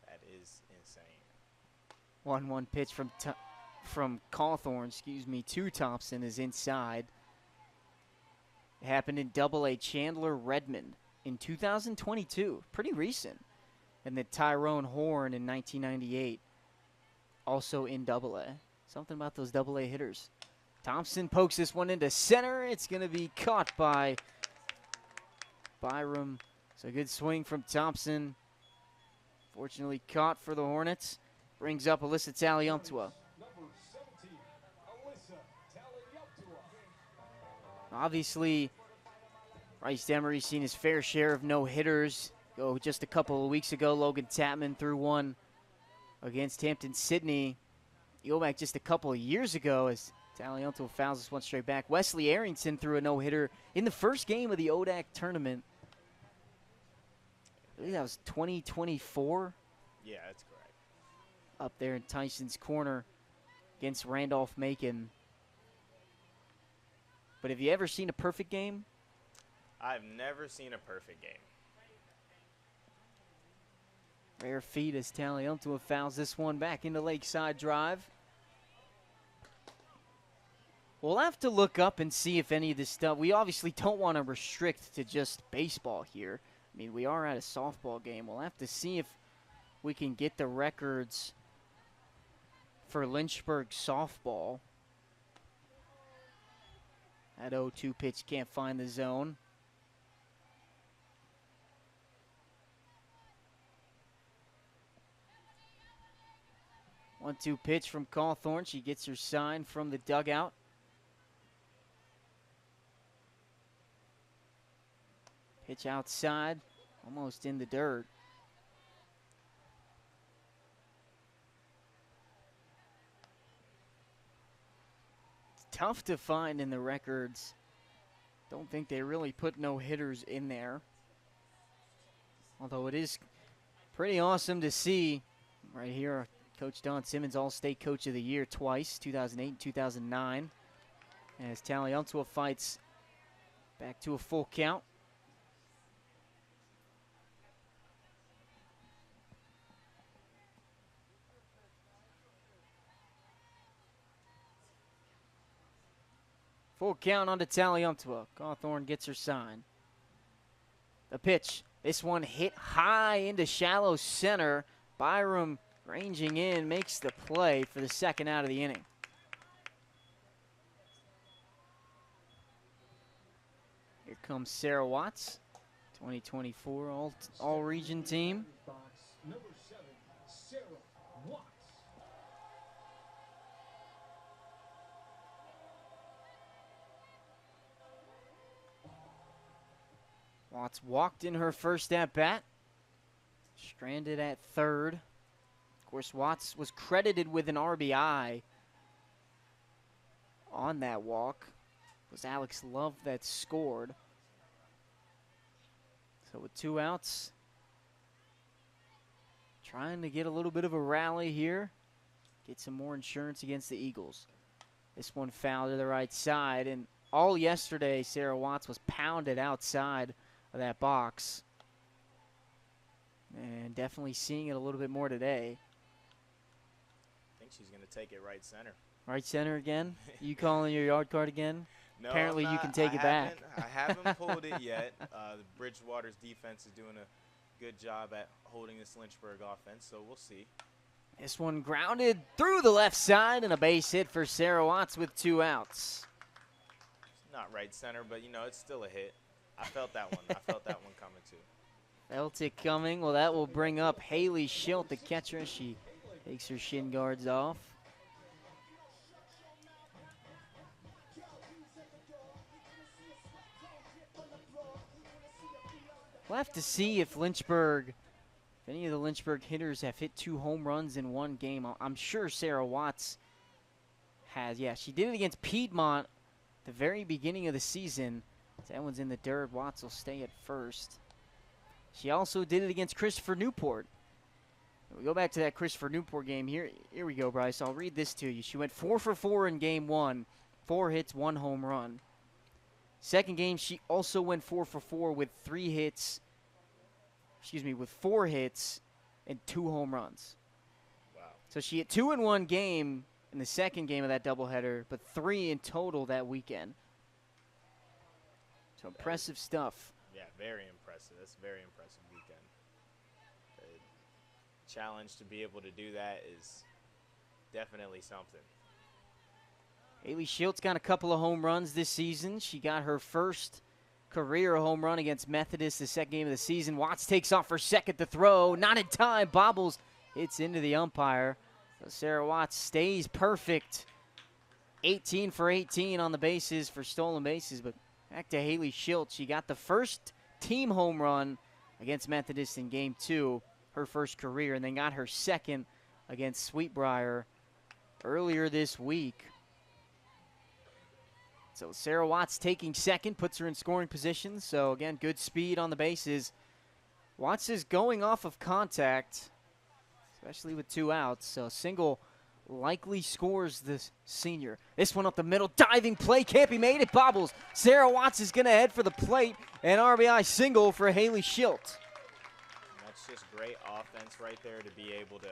That is insane. 1-1 pitch from Cawthorn, to Thompson is inside. It happened in Double-A Chandler Redmond in 2022, pretty recent. And then Tyrone Horn in 1998, also in Double-A. Something about those Double-A hitters. Thompson pokes this one into center. It's going to be caught by Byram. So a good swing from Thompson. Fortunately caught for the Hornets. Brings up Alyssa Taliantua. Number 17, Alyssa Taliantua. Obviously, Bryce Demery's seen his fair share of no-hitters. Just a couple of weeks ago, Logan Tapman threw one against Hampton Sydney. You go back just a couple of years ago as Taliantua fouls us one straight back. Wesley Arrington threw a no-hitter in the first game of the ODAC tournament. I believe that was 2024. Yeah, that's correct. Up there in Tyson's corner against Randolph-Macon. But have you ever seen a perfect game? I've never seen a perfect game. Rare feat as Taliantua fouls this one back into Lakeside Drive. We'll have to look up and see if any of this stuff, we obviously don't want to restrict to just baseball here. I mean, we are at a softball game. We'll have to see if we can get the records for Lynchburg softball. That 0-2 pitch can't find the zone. One-two pitch from Cawthorn. She gets her sign from the dugout. Pitch outside, almost in the dirt. It's tough to find in the records. Don't think they really put no hitters in there. Although it is pretty awesome to see right here. Coach Don Simmons, All-State Coach of the Year twice, 2008 and 2009. As Taliantua fights back to a full count. Full count on to Taliantua. Cawthorn gets her sign. The pitch. This one hit high into shallow center. Byram ranging in, makes the play for the second out of the inning. Here comes Sarah Watts, 2024 all-region team. Box number 7, Sarah Watts. Watts walked in her first at-bat. Stranded at third. Of course, Watts was credited with an RBI on that walk. It was Alex Love that scored. So with 2 outs, trying to get a little bit of a rally here. Get some more insurance against the Eagles. This one fouled to the right side, and all yesterday, Sarah Watts was pounded outside of that box. And definitely seeing it a little bit more today. I think she's going to take it right center. Right center again? You calling your yard card again? No, apparently you can take it back. I haven't pulled it yet. The Bridgewater's defense is doing a good job at holding this Lynchburg offense, so we'll see. This one grounded through the left side and a base hit for Sarah Watts with 2 outs. It's not right center, but, you know, it's still a hit. I felt that one. I felt that one coming, too. Felt it coming. Well, that will bring up Haley Schilt, the catcher. She takes her shin guards off. We'll have to see if any of the Lynchburg hitters have hit 2 home runs in one game. I'm sure Sarah Watts has. Yeah, she did it against Piedmont at the very beginning of the season. That one's in the dirt. Watts will stay at first. She also did it against Christopher Newport. We go back to that Christopher Newport game. Here we go, Bryce. I'll read this to you. She went 4 for 4 in game 1. 4 hits, 1 home run. Second game, she also went 4 for 4 with 3 hits. With 4 hits and 2 home runs. Wow. So she hit 2 in one game in the second game of that doubleheader, but 3 in total that weekend. So impressive stuff. Yeah, very impressive. That's a very impressive weekend. The challenge to be able to do that is definitely something. Haley Schiltz got a couple of home runs this season. She got her first career home run against Methodist, the second game of the season. Watts takes off for second to throw. Not in time. Bobbles hits into the umpire. So Sarah Watts stays perfect. 18 for 18 on the bases for stolen bases. But back to Haley Schiltz. She got the first team home run against Methodist in Game 2, her first career, and then got her second against Sweetbriar earlier this week. So Sarah Watts taking second, puts her in scoring position. So, again, good speed on the bases. Watts is going off of contact, especially with 2 outs. So, single likely scores this senior. This one up the middle, diving play, can't be made. It bobbles. Sarah Watts is going to head for the plate. An RBI single for Haley Schiltz. That's just great offense right there to be able to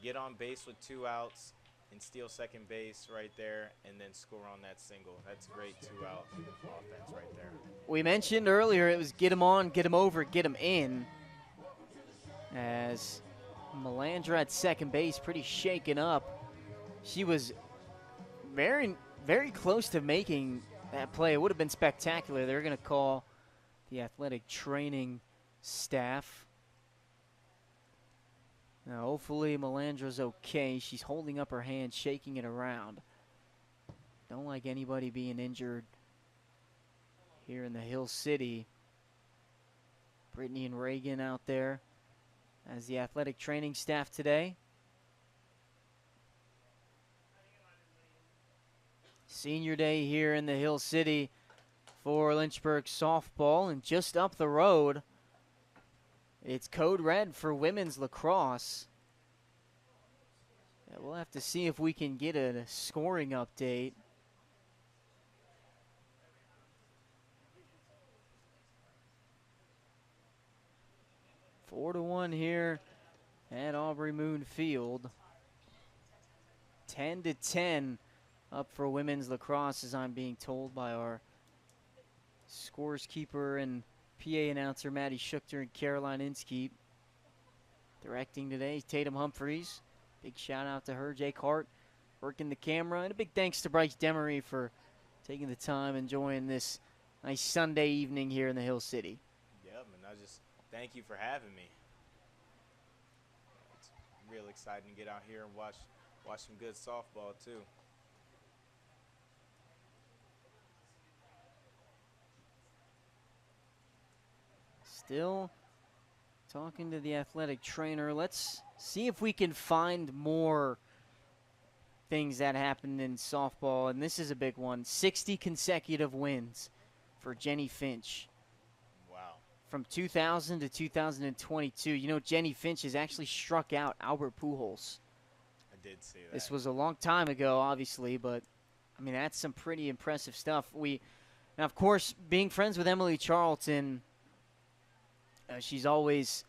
get on base with 2 outs and steal second base right there and then score on that single. That's great 2-out offense right there. We mentioned earlier it was get him on, get him over, get him in. As Melandra at second base, pretty shaken up. She was very, very close to making that play. It would have been spectacular. They're going to call the athletic training staff. Now, hopefully Melandra's okay. She's holding up her hand, shaking it around. Don't like anybody being injured here in the Hill City. Brittany and Reagan out there as the athletic training staff today. Senior day here in the Hill City for Lynchburg softball, and just up the road, it's code red for women's lacrosse. Yeah, we'll have to see if we can get a scoring update. Four to 1 here at Aubrey Moon Field. 10 to 10 up for women's lacrosse, as I'm being told by our scores keeper and PA announcer Maddie Schuchter and Caroline Inskeep. Directing today, Tatum Humphreys. Big shout out to her. Jake Hart working the camera. And a big thanks to Bryce Demery for taking the time, enjoying this nice Sunday evening here in the Hill City. Yep, and I just thank you for having me. It's real exciting to get out here and watch some good softball too. Still talking to the athletic trainer. Let's see if we can find more things that happened in softball. And this is a big one. 60 consecutive wins for Jenny Finch. Wow. From 2000 to 2022. You know, Jenny Finch has actually struck out Albert Pujols. I did see that. This was a long time ago, obviously, but, I mean, that's some pretty impressive stuff. Now, of course, being friends with Emily Charlton, she's always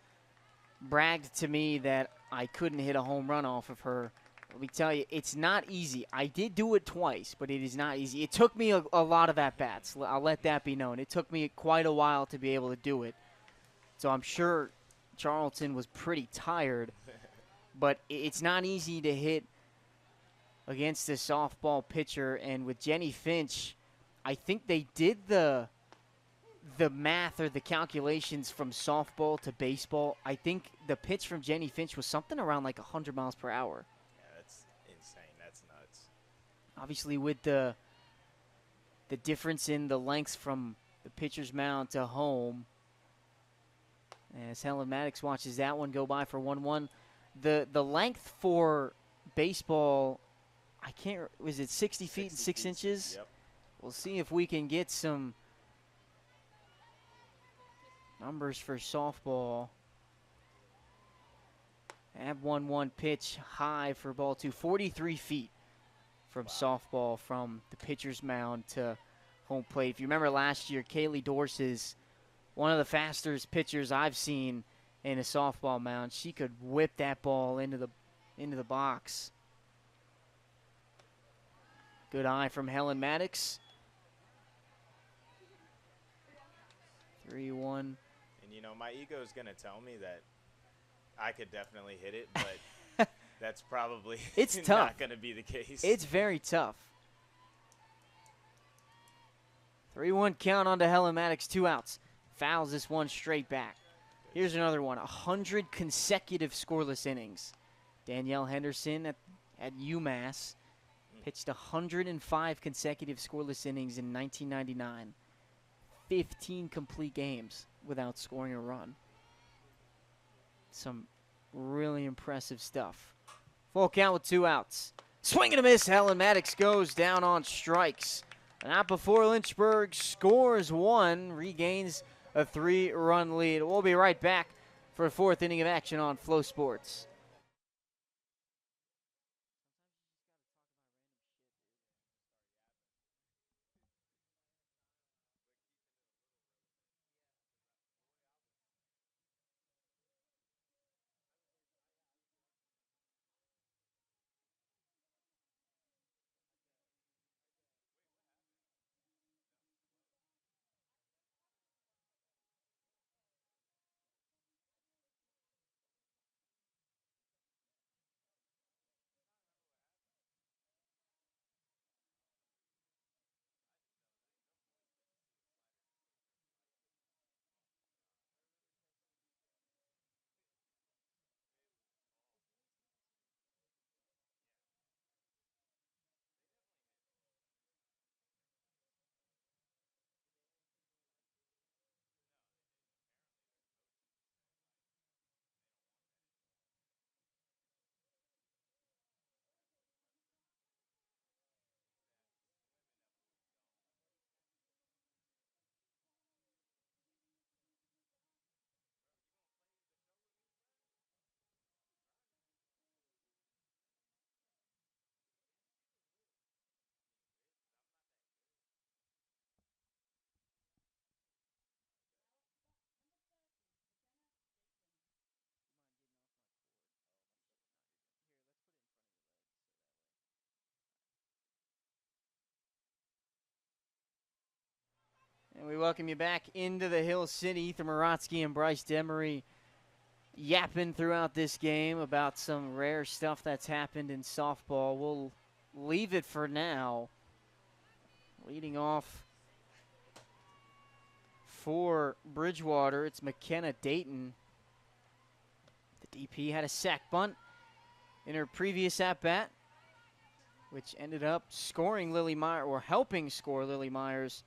bragged to me that I couldn't hit a home run off of her. Let me tell you, it's not easy. I did do it twice, but it is not easy. It took me a lot of at-bats. I'll let that be known. It took me quite a while to be able to do it. So I'm sure Charlton was pretty tired. But it's not easy to hit against a softball pitcher. And with Jenny Finch, I think they did the math or the calculations from softball to baseball. I think the pitch from Jenny Finch was something around like 100 miles per hour. Yeah, that's insane. That's nuts. Obviously, with the difference in the lengths from the pitcher's mound to home, as Helen Maddox watches that one go by for 1-1. The length for baseball, was it 60 feet and 6 inches? Yep. We'll see if we can get some numbers for softball. Have 1-1 pitch high for ball 2. 43 feet from softball from the pitcher's mound to home plate. If you remember last year, Kaylee Dorse is one of the fastest pitchers I've seen in a softball mound. She could whip that ball into the box. Good eye from Helen Maddox. 3-1. And, you know, my ego is going to tell me that I could definitely hit it, but that's probably it's not going to be the case. It's very tough. 3-1 count onto Helen Maddox, 2 outs. Fouls this one straight back. Here's another one, 100 consecutive scoreless innings. Danielle Henderson at UMass pitched 105 consecutive scoreless innings in 1999. 15 complete games without scoring a run. Some really impressive stuff. Full count with 2 outs. Swing and a miss. Helen Maddox goes down on strikes. Not before Lynchburg scores 1, regains a 3-run lead. We'll be right back for a 4th inning of action on FloSports. And we welcome you back into the Hill City. Ethan Morotsky and Bryce Demery yapping throughout this game about some rare stuff that's happened in softball. We'll leave it for now. Leading off for Bridgewater, it's McKenna Dayton. The DP had a sac bunt in her previous at-bat, which ended up scoring Lily Myers, or helping score Lily Myers.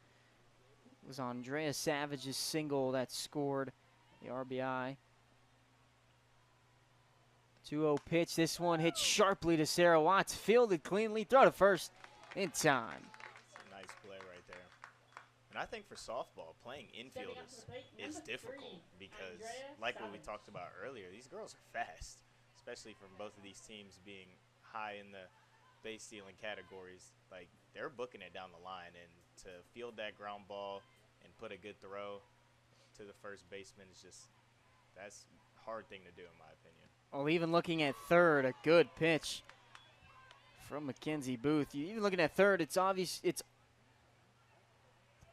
It was Andrea Savage's single that scored the RBI. 2-0 pitch. This one hit sharply to Sarah Watts. Fielded cleanly. Throw to first in time. Nice play right there. And I think for softball, playing infield is difficult because, like what we talked about earlier, these girls are fast, especially from both of these teams being high in the base stealing categories. Like, they're booking it down the line, and to field that ground ball and put a good throw to the first baseman is just, that's a hard thing to do in my opinion. Well, even looking at third, a good pitch from Mackenzie Booth. Even looking at third, it's obvious, it's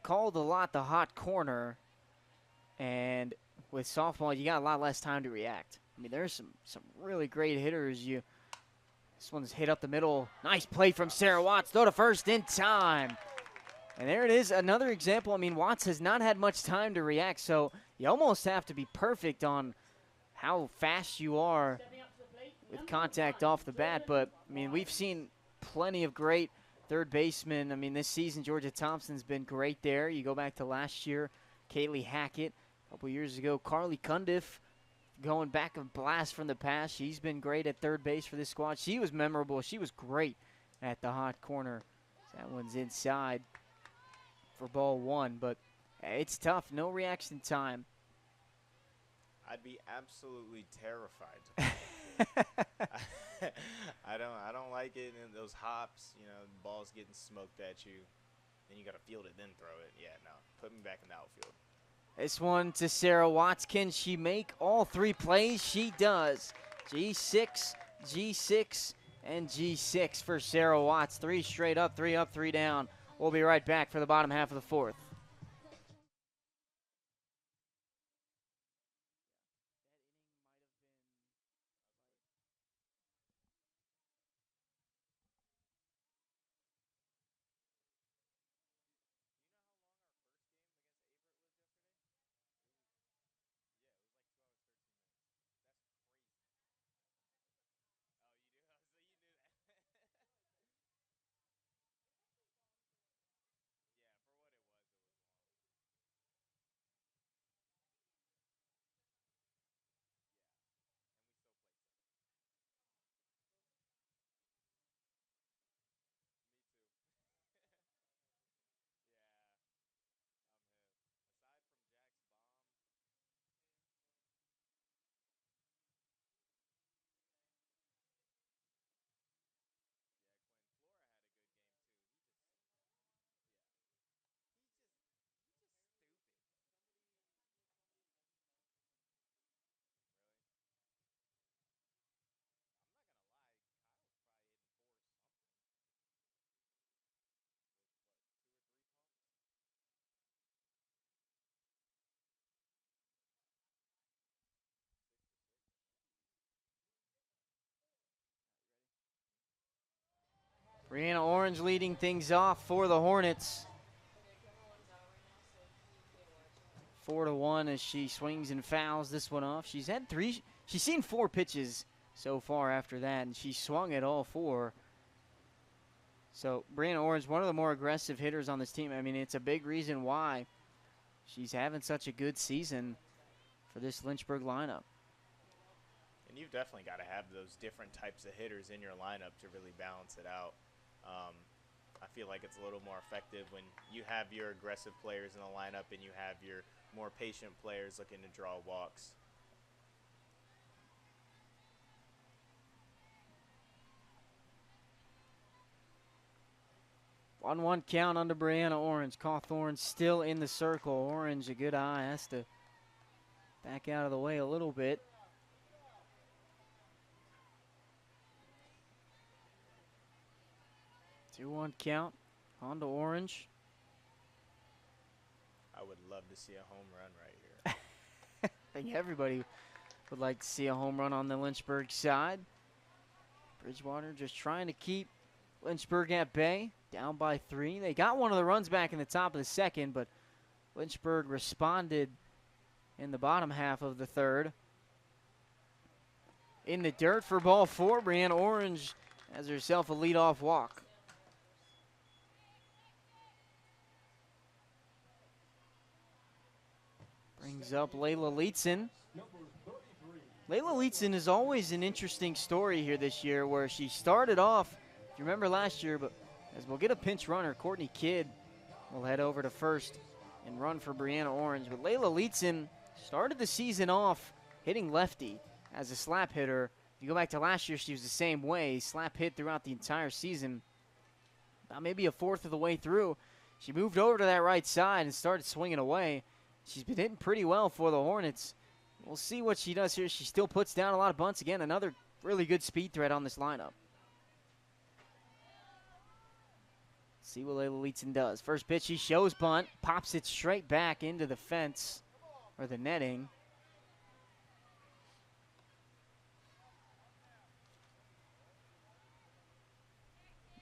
called a lot the hot corner, and with softball, you got a lot less time to react. I mean, there's some really great hitters. This one's hit up the middle. Nice play from Sarah Watts. Throw to first in time. And there it is, another example. I mean, Watts has not had much time to react, so you almost have to be perfect on how fast you are with contact off the bat. But, I mean, we've seen plenty of great third basemen. I mean, this season, Georgia Thompson's been great there. You go back to last year, Kaylee Hackett. A couple years ago, Carly Cundiff, going back a blast from the past. She's been great at third base for this squad. She was memorable. She was great at the hot corner. That one's inside for ball one, but it's tough. No reaction time. I'd be absolutely terrified. I don't like it. And those hops, you know, the ball's getting smoked at you. Then you got to field it, then throw it. Yeah, no. Put me back in the outfield. This one to Sarah Watts. Can she make all three plays? She does. G6, G6, and G6 for Sarah Watts. 3 straight up, 3 down. We'll be right back for the bottom half of the fourth. Brianna Orange leading things off for the Hornets. 4-1 as she swings and fouls this one off. She's seen 4 pitches so far after that, and she swung at all 4. So Brianna Orange, one of the more aggressive hitters on this team. I mean, it's a big reason why she's having such a good season for this Lynchburg lineup. And you've definitely got to have those different types of hitters in your lineup to really balance it out. I feel like it's a little more effective when you have your aggressive players in the lineup and you have your more patient players looking to draw walks. One count under Brianna Orange. Cawthorn still in the circle. Orange, a good eye, has to back out of the way a little bit. 2-1 count on to Orange. I would love to see a home run right here. I think everybody would like to see a home run on the Lynchburg side. Bridgewater just trying to keep Lynchburg at bay, down by 3. They got one of the runs back in the top of the second, but Lynchburg responded in the bottom half of the third. In the dirt for ball 4, Brianna Orange has herself a leadoff walk. Brings up Layla Leetzen. Layla Leetzen is always an interesting story here this year, where she started off, if you remember last year, but as we'll get a pinch runner, Courtney Kidd will head over to first and run for Brianna Orange. But Layla Leetzen started the season off hitting lefty as a slap hitter. If you go back to last year, she was the same way, slap hit throughout the entire season. About maybe a fourth of the way through, she moved over to that right side and started swinging away. She's been hitting pretty well for the Hornets. We'll see what she does here. She still puts down a lot of bunts. Again, another really good speed threat on this lineup. See what Layla Leetzen does. First pitch, she shows bunt, pops it straight back into the fence or the netting.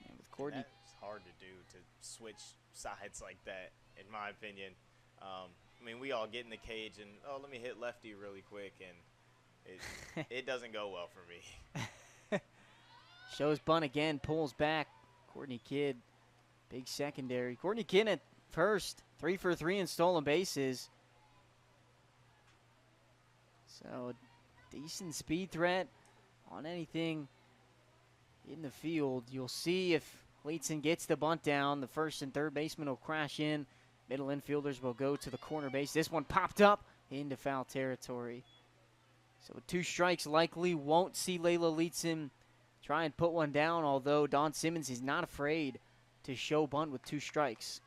And with Courtney, that's hard to do, to switch sides like that, in my opinion. I mean, we all get in the cage and, oh, let me hit lefty really quick, and it doesn't go well for me. Shows bunt again, pulls back. Courtney Kidd, big secondary. Courtney Kidd at first, 3 for 3 in stolen bases. So, decent speed threat on anything in the field. You'll see if Leetzen gets the bunt down, the first and third baseman will crash in. Middle infielders will go to the corner base. This one popped up into foul territory. So with 2 strikes, likely won't see Layla Leetzen try and put one down, although Dawn Simmons is not afraid to show bunt with 2 strikes.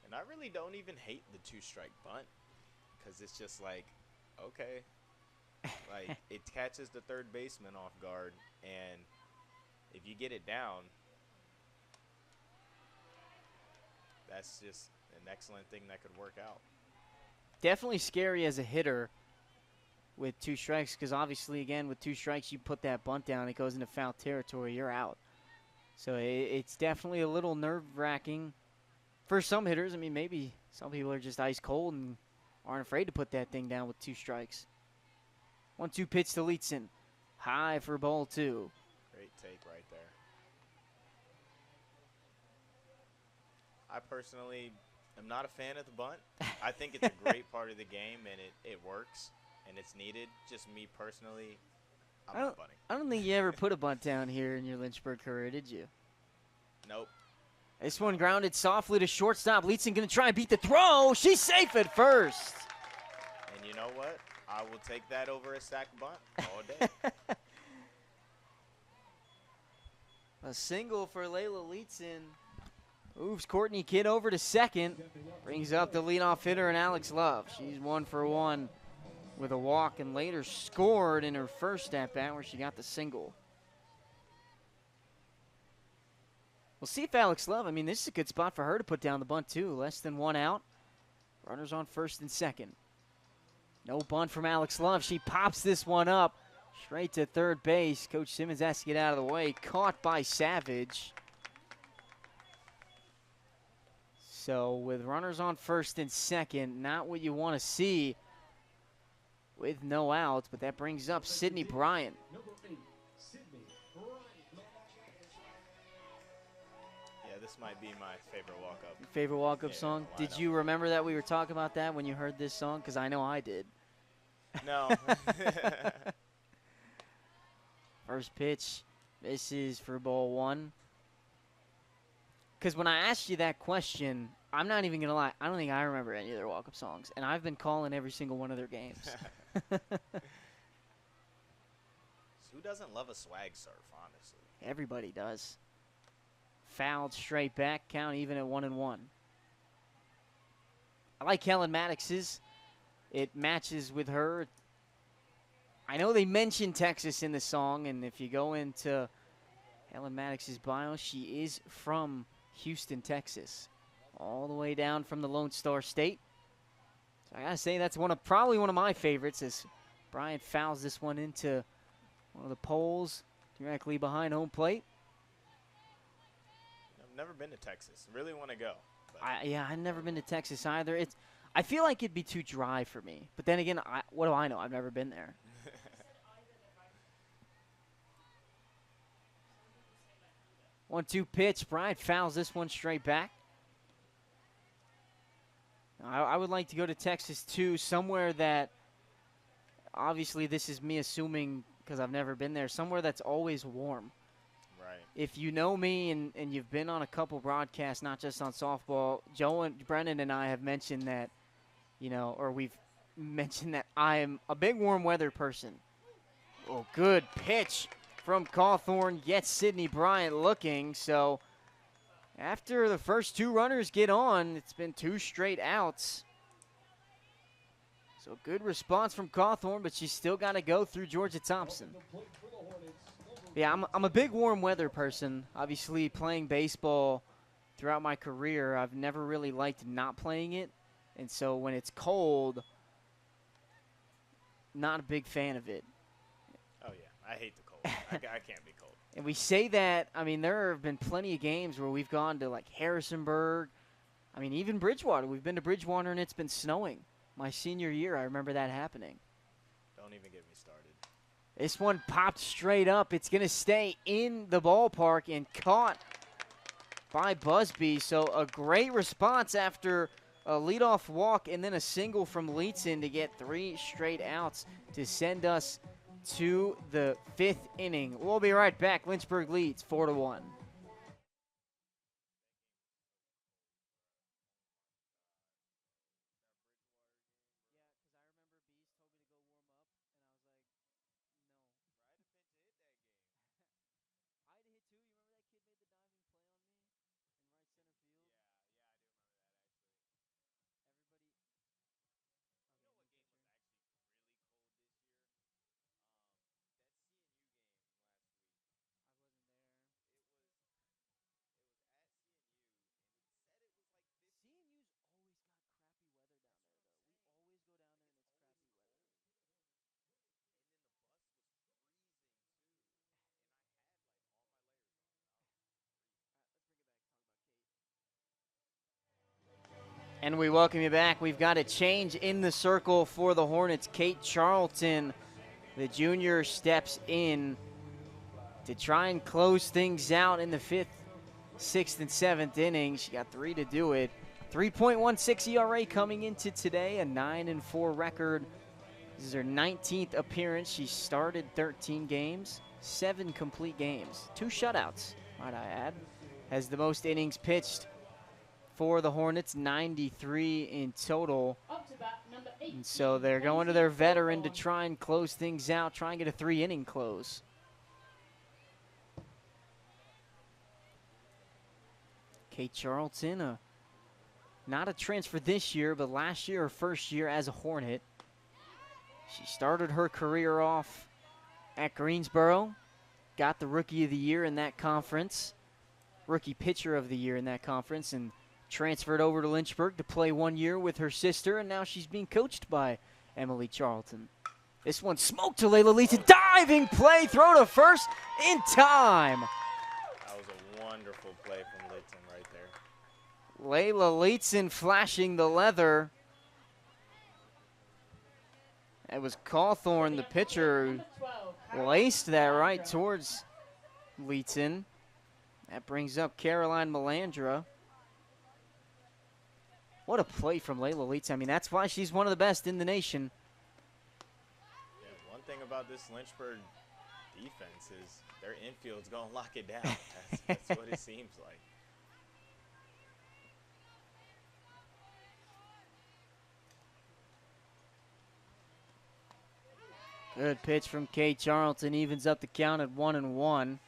And I really don't even hate the 2-strike bunt, because it's just like, okay. Like, it catches the third baseman off guard, and if you get it down, that's just an excellent thing that could work out. Definitely scary as a hitter with 2 strikes, because obviously, again, with 2 strikes, you put that bunt down, it goes into foul territory, you're out. So it's definitely a little nerve-wracking for some hitters. I mean, maybe some people are just ice cold and aren't afraid to put that thing down with 2 strikes. 1-2 pitch to Leetzen. High for ball 2. Great take right there. I personally am not a fan of the bunt. I think it's a great part of the game, and it works, and it's needed. Just me personally, I'm not bunting. I don't think you ever put a bunt down here in your Lynchburg career, did you? Nope. This one grounded softly to shortstop. Leetzen going to try and beat the throw. She's safe at first. And you know what? I will take that over a sack bunt all day. A single for Layla Leetzen. Moves Courtney Kidd over to second. Brings up the leadoff hitter and Alex Love. She's 1 for 1 with a walk and later scored in her first at-bat where she got the single. We'll see if Alex Love, I mean, this is a good spot for her to put down the bunt too. Less than 1 out. Runners on first and second. No bunt from Alex Love. She pops this one up. Straight to third base. Coach Simmons has to get out of the way. Caught by Savage. So with runners on first and second, not what you want to see with no outs, but that brings up Sydney Bryant. Number 8, Sydney Bryant. Yeah, this might be my favorite walk-up. Favorite walk-up song? Did you remember that we were talking about that when you heard this song? Because I know I did. No. First pitch, misses for ball one. Because when I asked you that question, I'm not even going to lie, I don't think I remember any of their walk-up songs. And I've been calling every single one of their games. Who doesn't love a swag surf, honestly? Everybody does. Fouled straight back, count even at 1-1. I like Helen Maddox's. It matches with her. I know they mentioned Texas in the song, and if you go into Helen Maddox's bio, she is from Houston, Texas, all the way down from the Lone Star State. So I gotta say that's probably one of my favorites as Bryant fouls this one into one of the poles directly behind home plate. I've never been to Texas. Really want to go. Yeah, I've never been to Texas either. I feel like it'd be too dry for me. But then again, what do I know? I've never been there. 1-2 pitch. Bryant fouls this one straight back. I would like to go to Texas, too, somewhere that, obviously this is me assuming because I've never been there, somewhere that's always warm. Right. If you know me and you've been on a couple broadcasts, not just on softball, Joe and Brennan and I have mentioned that, or we've mentioned that I am a big warm weather person. Oh, good pitch from Cawthorn gets Sydney Bryant looking. So after the first two runners get on, it's been 2 straight outs. So good response from Cawthorn, but she's still got to go through Georgia Thompson. Yeah, I'm a big warm weather person. Obviously, playing baseball throughout my career, I've never really liked not playing it. And so when it's cold, not a big fan of it. Oh, yeah. I hate the cold. I can't be cold. And we say that, there have been plenty of games where we've gone to, like, Harrisonburg. Even Bridgewater. We've been to Bridgewater, and it's been snowing. My senior year, I remember that happening. Don't even get me started. This one popped straight up. It's going to stay in the ballpark and caught by Busby. So a great response after a leadoff walk and then a single from Leetzen to get 3 straight outs to send us to the 5th inning. We'll be right back. Lynchburg leads 4-1. And we welcome you back. We've got a change in the circle for the Hornets. Kate Charlton, the junior, steps in to try and close things out in the 5th, 6th, and 7th innings. She got 3 to do it. 3.16 ERA coming into today, a 9-4 record. This is her 19th appearance. She started 13 games, 7 complete games, 2 shutouts, might I add. Has the most innings pitched for the Hornets, 93 in total. And so they're going to their veteran to try and close things out, try and get a 3-inning close. Kate Charlton, not a transfer this year, but last year, her first year as a Hornet. She started her career off at Greensboro, got the Rookie of the Year in that conference, Rookie Pitcher of the Year in that conference, and transferred over to Lynchburg to play 1 year with her sister, and now she's being coached by Emily Charlton. This one smoked to Layla Leeton. Diving play, throw to first in time. That was a wonderful play from Litton right there. Layla Leeton flashing the leather. It was Cawthorn, the pitcher, who laced that right towards Leeton. That brings up Caroline Melandra. What a play from Layla Leeton. I mean, that's why she's one of the best in the nation. Yeah, one thing about this Lynchburg defense is their infield's going to lock it down. That's what it seems like. Good pitch from Kate Charlton, evens up the count at 1-1.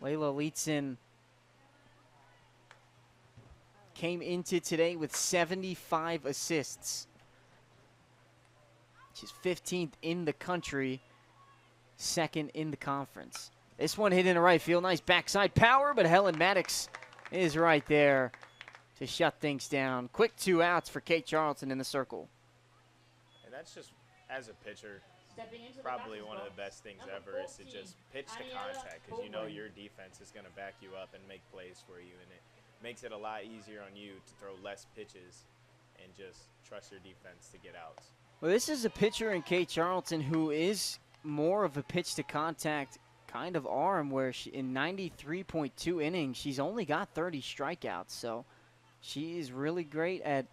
Layla Leeton came into today with 75 assists. She's 15th in the country, second in the conference. This one hit into right field. Nice backside power, but Helen Maddox is right there to shut things down. Quick 2 outs for Kate Charlton in the circle. And that's just, as a pitcher, probably one of the best things ever is to just pitch to contact, because you know your defense is going to back you up and make plays for you, and it makes it a lot easier on you to throw less pitches and just trust your defense to get outs. Well, this is a pitcher in Kate Charlton who is more of a pitch to contact kind of arm, where she, in 93.2 innings, she's only got 30 strikeouts, so she is really great at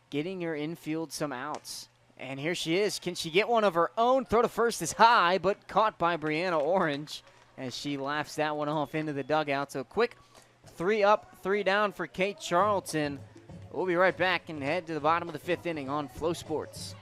getting her infield some outs. And here she is. Can she get one of her own? Throw to first is high, but caught by Brianna Orange as she laughs that one off into the dugout. So quick 3 up, 3 down for Kate Charlton. We'll be right back and head to the bottom of the 5th inning on FloSports.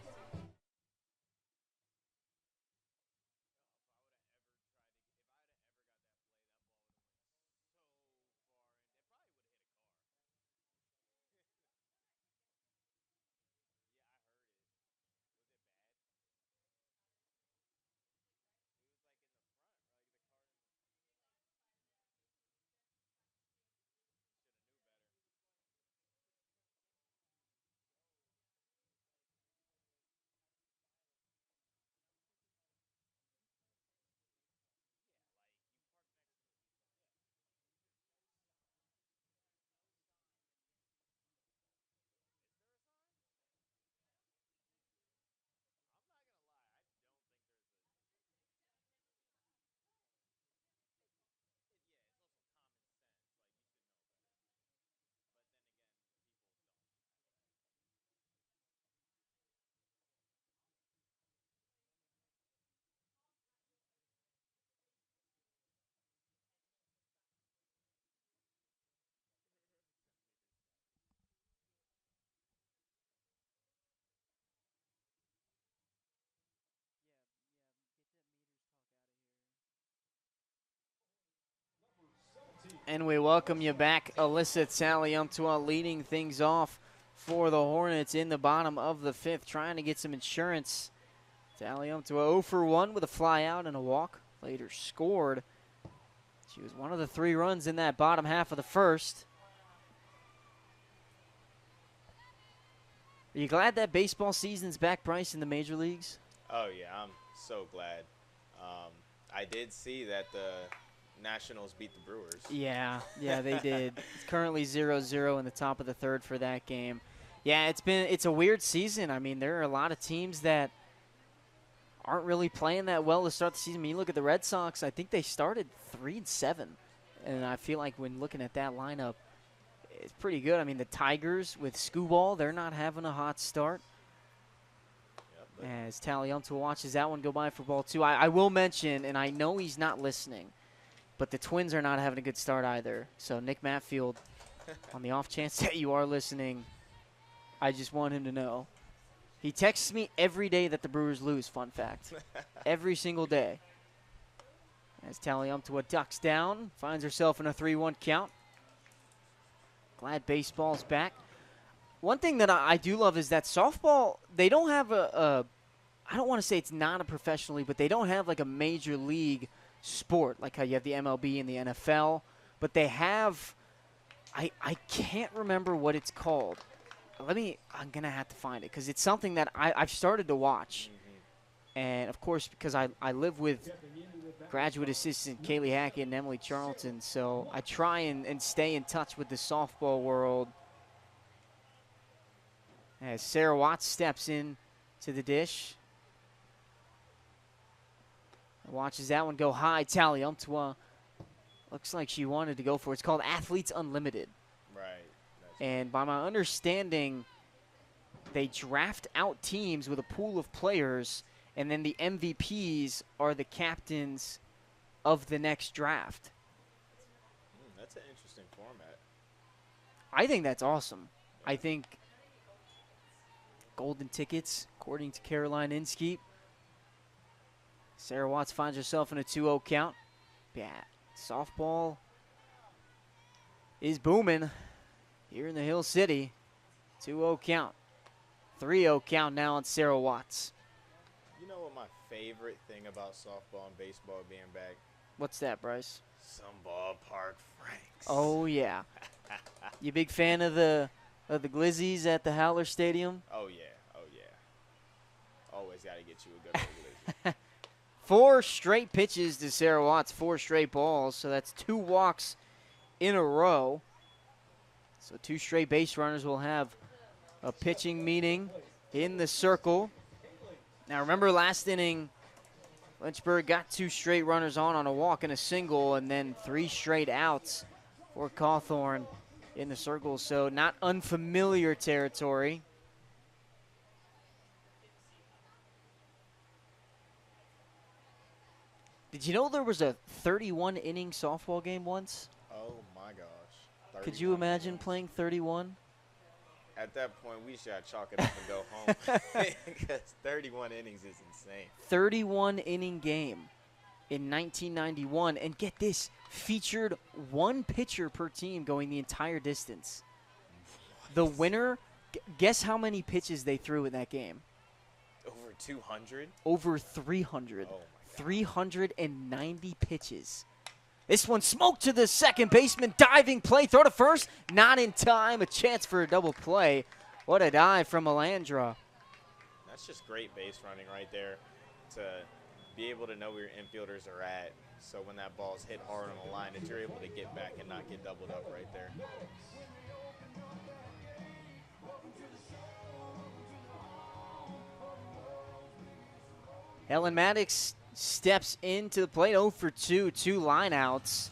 And we welcome you back, Alyssa Taliumtua leading things off for the Hornets in the bottom of the 5th, trying to get some insurance. Taliumtua 0 for 1 with a fly out and a walk. Later scored. She was one of the 3 runs in that bottom half of the 1st. Are you glad that baseball season's back, Bryce, in the major leagues? Oh, yeah, I'm so glad. I did see that the Nationals beat the Brewers. Yeah, they did. It's currently 0-0 in the top of the 3rd for that game. Yeah, it's a weird season. I mean, there are a lot of teams that aren't really playing that well to start the season. I mean, you look at the Red Sox, I think they started 3-7. And I feel like when looking at that lineup, it's pretty good. I mean, the Tigers with Scooball, they're not having a hot start. As Taliumtua watches that one go by for ball 2. I will mention, and I know he's not listening, but the Twins are not having a good start either. So Nick Matfield, on the off chance that you are listening, I just want him to know. He texts me every day that the Brewers lose, fun fact. Every single day. As Taliumtua ducks down, finds herself in a 3-1 count. Glad baseball's back. One thing that I do love is that softball, they don't have I don't want to say it's not a professional league, but they don't have like a major league sport, like how you have the MLB and the NFL. But they have, I can't remember what it's called. I'm going to have to find it because it's something that I've started to watch. And, of course, because I live with graduate assistant Kaylee Hackett and Emily Charlton, so I try and stay in touch with the softball world. As Sarah Watts steps in to the dish. Watches that one go high. Taliumtua looks like she wanted to go for it. It's called Athletes Unlimited. Right. And by my understanding, they draft out teams with a pool of players, and then the MVPs are the captains of the next draft. That's an interesting format. I think that's awesome. I think golden tickets, according to Caroline Inskeep. Sarah Watts finds herself in a 2-0 count. Yeah, softball is booming here in the Hill City. 2-0 count. 3-0 count now on Sarah Watts. You know what my favorite thing about softball and baseball being back? What's that, Bryce? Some ballpark Franks. Oh, yeah. You big fan of the Glizzies at the Howler Stadium? Oh, yeah. Oh, yeah. Always got to get you a good old Glizzy. 4 straight pitches to Sarah Watts, 4 straight balls, so that's 2 walks in a row. So 2 straight base runners will have a pitching meeting in the circle. Now remember last inning, Lynchburg got 2 straight runners on a walk and a single, and then 3 straight outs for Cawthorn in the circle, so not unfamiliar territory. Did you know there was a 31-inning softball game once? Oh, my gosh. Could you imagine playing 31? At that point, we should chalk it up and go home. Because 31 innings is insane. 31-inning game in 1991. And get this, featured 1 pitcher per team going the entire distance. What? The winner, guess how many pitches they threw in that game? Over 200? Over 300. Oh, 390 pitches. This one smoked to the second baseman. Diving play. Throw to first. Not in time. A chance for a double play. What a dive from Melandra. That's just great base running right there to be able to know where your infielders are at. So when that ball's hit hard on the line, that you're able to get back and not get doubled up right there. Helen Maddox steps into the plate. 0 for 2, 2 lineouts.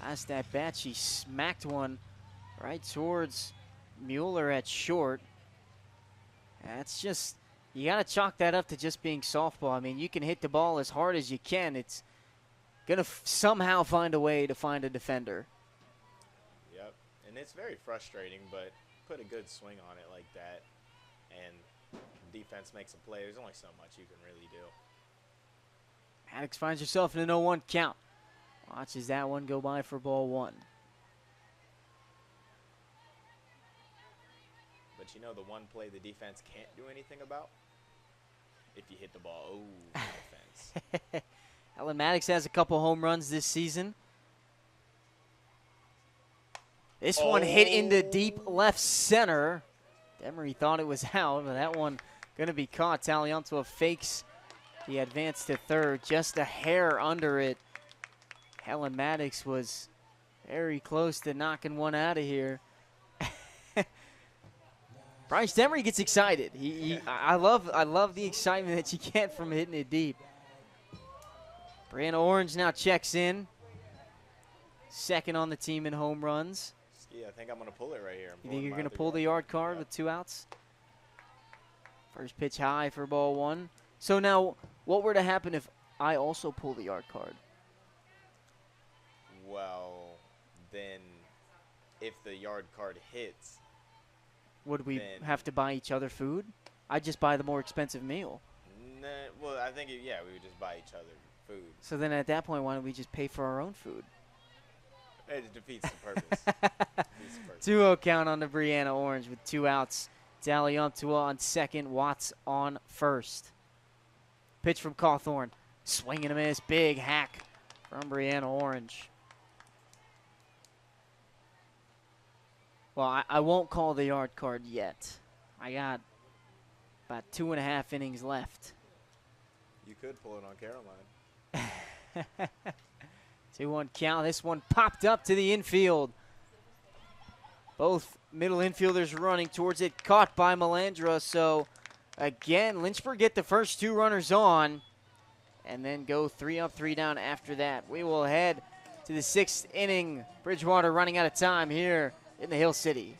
Last at bat, she smacked one right towards Mueller at short. That's just, you got to chalk that up to just being softball. I mean, you can hit the ball as hard as you can. It's going to somehow find a way to find a defender. Yep, and it's very frustrating, but put a good swing on it like that, and defense makes a play. There's only so much you can really do. Maddox finds herself in an 0-1 count. Watches that one go by for ball 1. But you know the one play the defense can't do anything about? If you hit the ball. Oh, defense. Ellen Maddox has a couple home runs this season. This one hit into deep left center. Demery thought it was out, but that one going to be caught. Taliantua fakes the advance to third, just a hair under it. Helen Maddox was very close to knocking one out of here. Bryce Demery gets excited. I love the excitement that you get from hitting it deep. Brianna Orange now checks in. Second on the team in home runs. Yeah, I think I'm going to pull it right here. You think you're going to pull the yard card with 2 outs? First pitch high for ball 1. So now, what were to happen if I also pull the yard card? Well, then if the yard card hits, would we have to buy each other food? I'd just buy the more expensive meal. Nah, well, I think, we would just buy each other food. So then at that point, why don't we just pay for our own food? It defeats the purpose. 2-0 count on the Brianna Orange with 2 outs. Daliantua on second, Watts on first. Pitch from Cawthorn. Swing and a miss. Big hack from Brianna Orange. Well, I won't call the yard card yet. I got about 2.5 innings left. You could pull it on Caroline. 2-1 count. This one popped up to the infield. Both middle infielders running towards it, caught by Melandra. So, again, Lynchburg get the first 2 runners on and then go 3 up, 3 down after that. We will head to the 6th inning. Bridgewater running out of time here in the Hill City.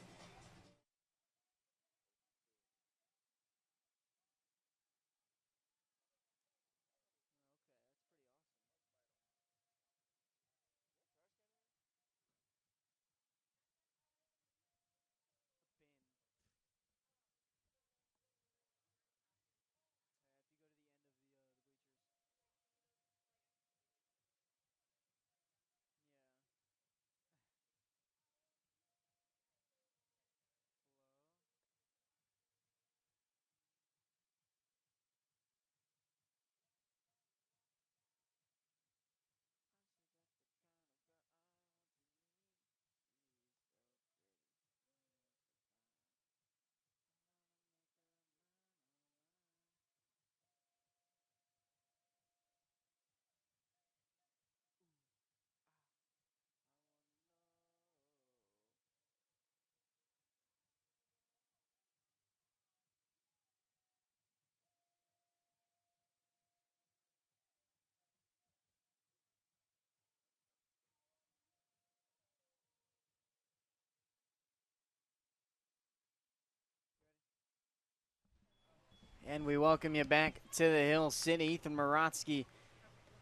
And we welcome you back to the Hill City. Ethan Morotsky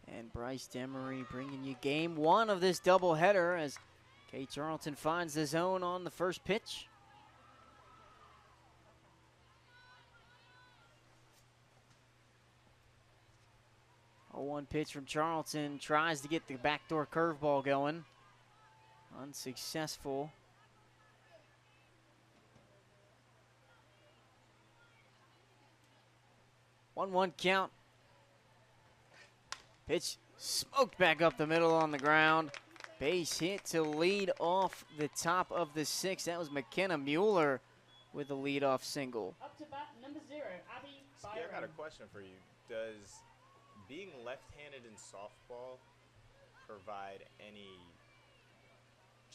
and Bryce Demery bringing you game 1 of this doubleheader as Kate Charlton finds the zone on the first pitch. A 1 pitch from Charlton, tries to get the backdoor curveball going. Unsuccessful. One count. Pitch smoked back up the middle on the ground. Base hit to lead off the top of the 6th. That was McKenna Mueller with a leadoff single. Up to bat, number 0, Abby Byron. I got a question for you. Does being left-handed in softball provide any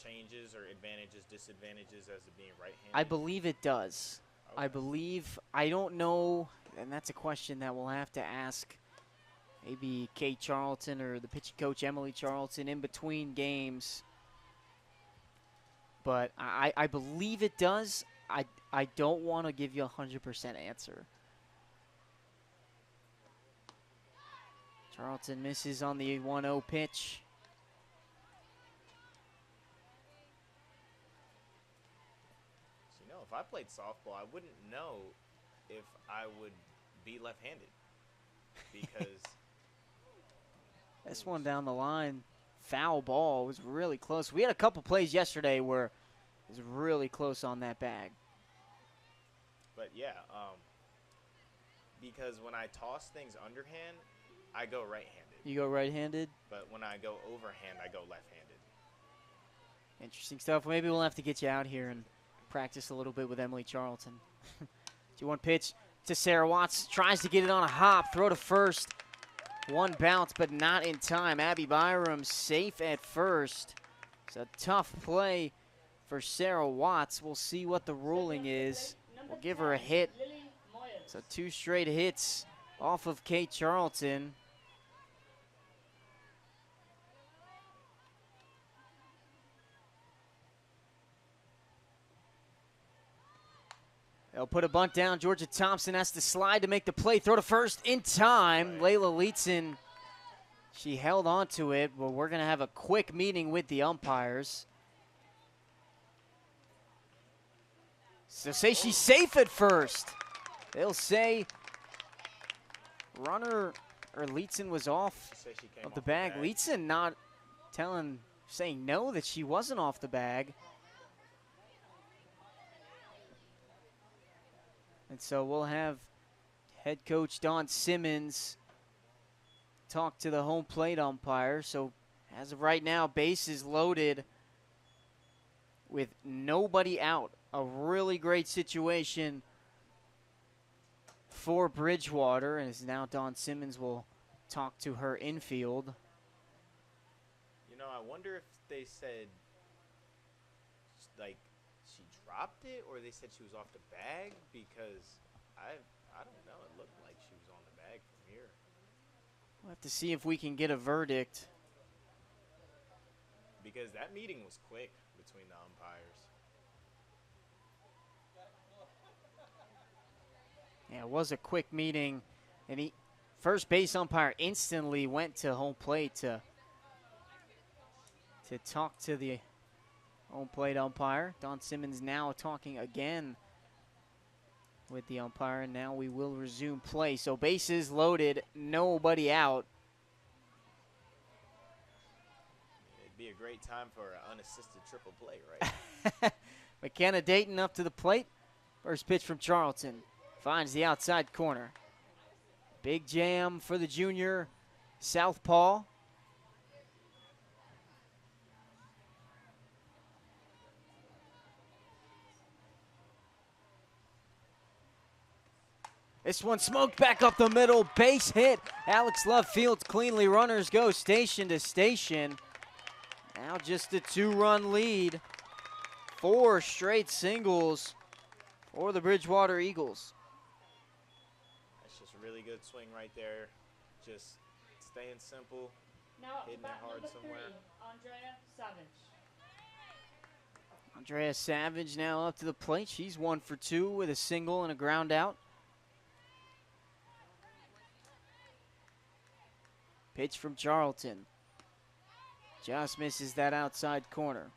changes or advantages, disadvantages as it being right-handed? I believe it does. Okay. I don't know, and that's a question that we'll have to ask maybe Kate Charlton or the pitching coach Emily Charlton in between games. But I believe it does. I don't want to give you a 100% answer. Charlton misses on the 1-0 pitch. So, if I played softball, I wouldn't know if I would be left-handed because This one down the line, foul ball, was really close. We had a couple plays yesterday where it was really close on that bag. But yeah, because when I toss things underhand, I go right-handed. You go right-handed? But when I go overhand, I go left-handed. Interesting stuff. Maybe we'll have to get you out here and practice a little bit with Emily Charlton. 2-1 pitch to Sarah Watts. Tries to get it on a hop. Throw to first. 1 bounce, but not in time. Abby Byram safe at first. It's a tough play for Sarah Watts. We'll see what the ruling is. We'll give her a hit. So 2 straight hits off of Kate Charlton. They'll put a bunt down. Georgia Thompson has to slide to make the play. Throw to first in time. Layla Leetzen, she held on to it, but we're going to have a quick meeting with the umpires. So say she's safe at first. They'll say runner or Leetzen was off of the bag. Leetzen not saying no that she wasn't off the bag. And so we'll have head coach Don Simmons talk to the home plate umpire. So as of right now, bases loaded with nobody out. A really great situation for Bridgewater, and now Dawn Simmons will talk to her infield. You know, I wonder if they said, like, she dropped it, or they said she was off the bag, because I don't know. It looked like she was on the bag from here. We'll have to see if we can get a verdict. Because that meeting was quick between the umpires. Yeah, it was a quick meeting, and first base umpire instantly went to home plate to talk to the home plate umpire. Dawn Simmons now talking again with the umpire, and now we will resume play. So bases loaded, nobody out. It'd be a great time for an unassisted triple play, right? McKenna Dayton up to the plate. First pitch from Charlton. Finds the outside corner. Big jam for the junior southpaw. This one smoked back up the middle. Base hit. Alex Love fields cleanly. Runners go station to station. Now just a 2-run lead. 4 straight singles for the Bridgewater Eagles. That's just a really good swing right there. Just staying simple, Now hitting it hard somewhere. Andrea Savage. Andrea Savage now up to the plate. She's 1 for 2 with a single and a ground out. Pitch from Charlton. Just misses that outside corner.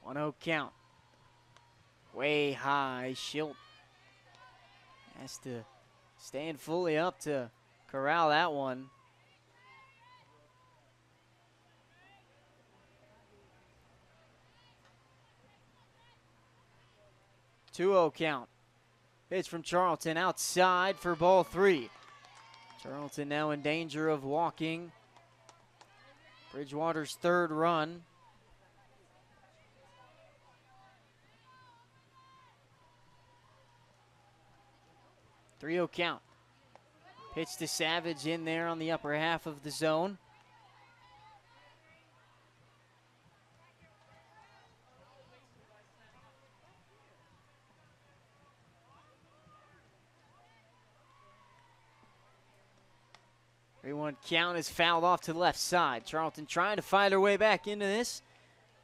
One 0 count. Way high. Schilt has to stand fully up to corral that one. 2-0 count. Pitch from Charlton outside for ball 3. Charlton now in danger of walking Bridgewater's 3rd run. Three-0 count. Pitch to Savage in there on the upper half of the zone. One count is fouled off to the left side. Charlton trying to fight her way back into this.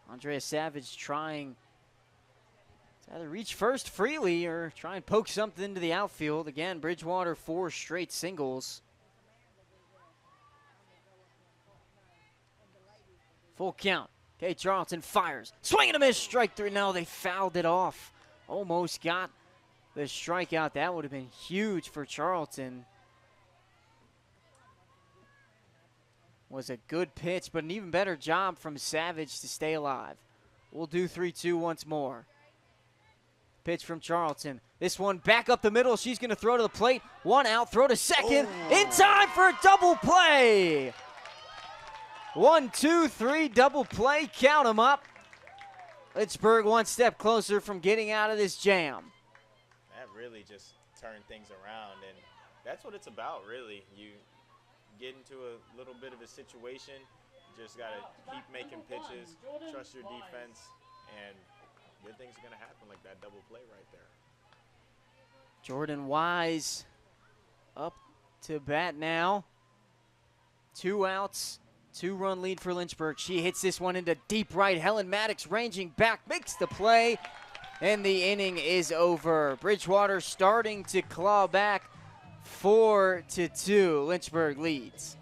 Andrea Savage trying to either reach first freely or try and poke something into the outfield. Again, Bridgewater 4 straight singles. Full count. Okay, Charlton fires. Swing and a miss, strike 3. No, they fouled it off. Almost got the strikeout. That would have been huge for Charlton. Was a good pitch, but an even better job from Savage to stay alive. We'll do 3-2 once more. Pitch from Charlton. This one back up the middle. She's going to throw to the plate. 1 out, throw to second. In time for a double play. 1, 2, 3, double play. Count them up. Lynchburg 1 step closer from getting out of this jam. That really just turned things around, and that's what it's about, really. You get into a little bit of a situation, you just got to keep making pitches, trust your defense, and good things are going to happen, like that double play right there. Jordan Wise up to bat now. 2 outs, 2-run lead for Lynchburg. She hits this one into deep right. Helen Maddox ranging back, makes the play, and the inning is over. Bridgewater starting to claw back. 4-2, Lynchburg leads.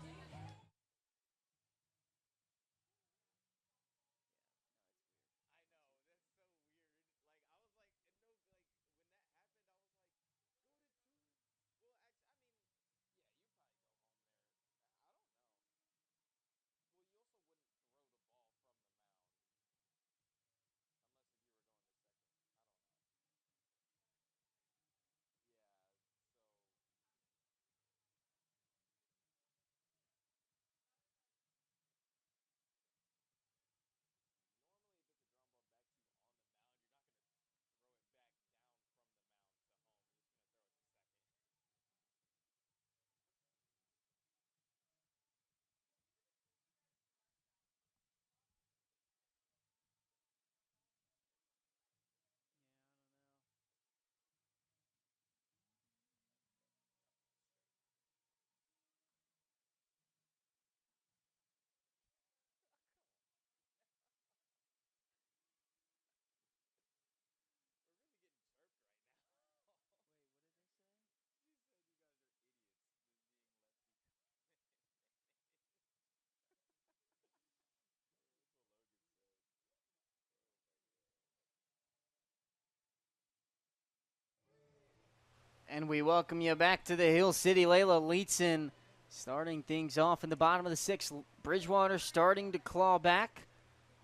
And we welcome you back to the Hill City. Layla Leetzen starting things off in the bottom of the 6th. Bridgewater starting to claw back.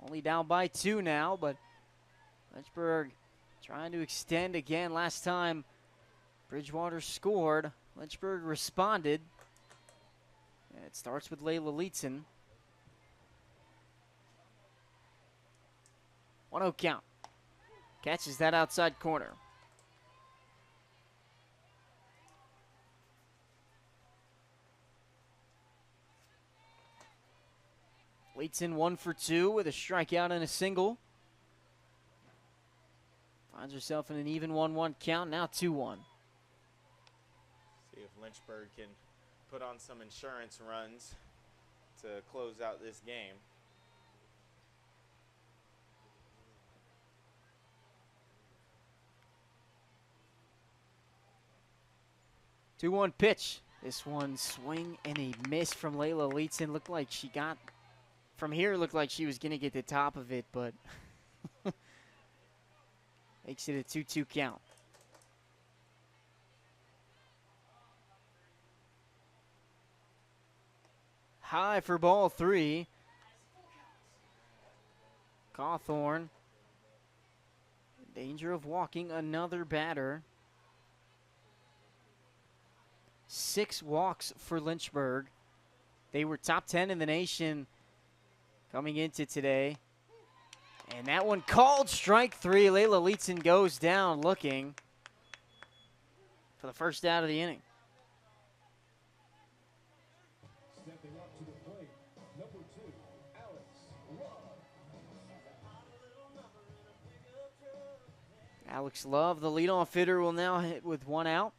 Only down by 2 now, but Lynchburg trying to extend again. Last time Bridgewater scored, Lynchburg responded. And it starts with Layla Leetzen. 1-0 count. Catches that outside corner. Leetzen 1 for 2 with a strikeout and a single. Finds herself in an even 1-1 count, now 2-1. See if Lynchburg can put on some insurance runs to close out this game. Two-one pitch. This one swing and a miss from Layla Leetzen. Looked like she got, from here, looked like she was going to get the top of it, but makes it a 2-2 count. High for ball 3. Cawthorn in danger of walking another batter. 6 walks for Lynchburg. They were top 10 in the nation coming into today. And that one called strike 3. Layla Leetzen goes down looking for the first out of the inning. Stepping up to the plate, number 2, Alex Love. Alex Love, the leadoff hitter, will now hit with 1 out.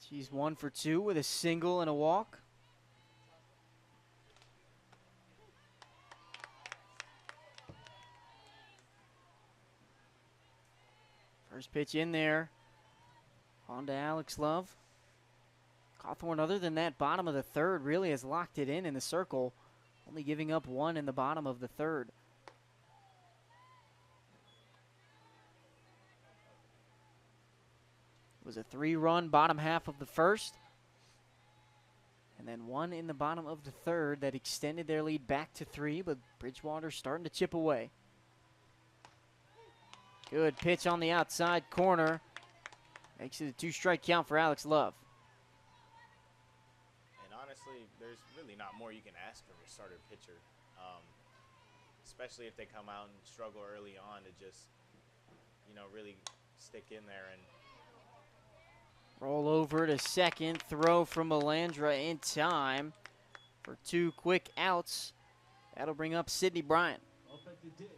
She's 1 for 2 with a single and a walk. First pitch in there. On to Alex Love. Cawthorn, other than that, bottom of the 3rd, really has locked it in the circle, only giving up 1 in the bottom of the 3rd. It was a 3-run bottom half of the 1st. And then 1 in the bottom of the 3rd that extended their lead back to 3, but Bridgewater starting to chip away. Good pitch on the outside corner. Makes it a 2-strike count for Alex Love. And honestly, there's really not more you can ask from your starter pitcher, especially if they come out and struggle early on, to just, really stick in there and roll over to second. Throw from Melandra in time for 2 quick outs. That'll bring up Sydney Bryant. Up at the dish,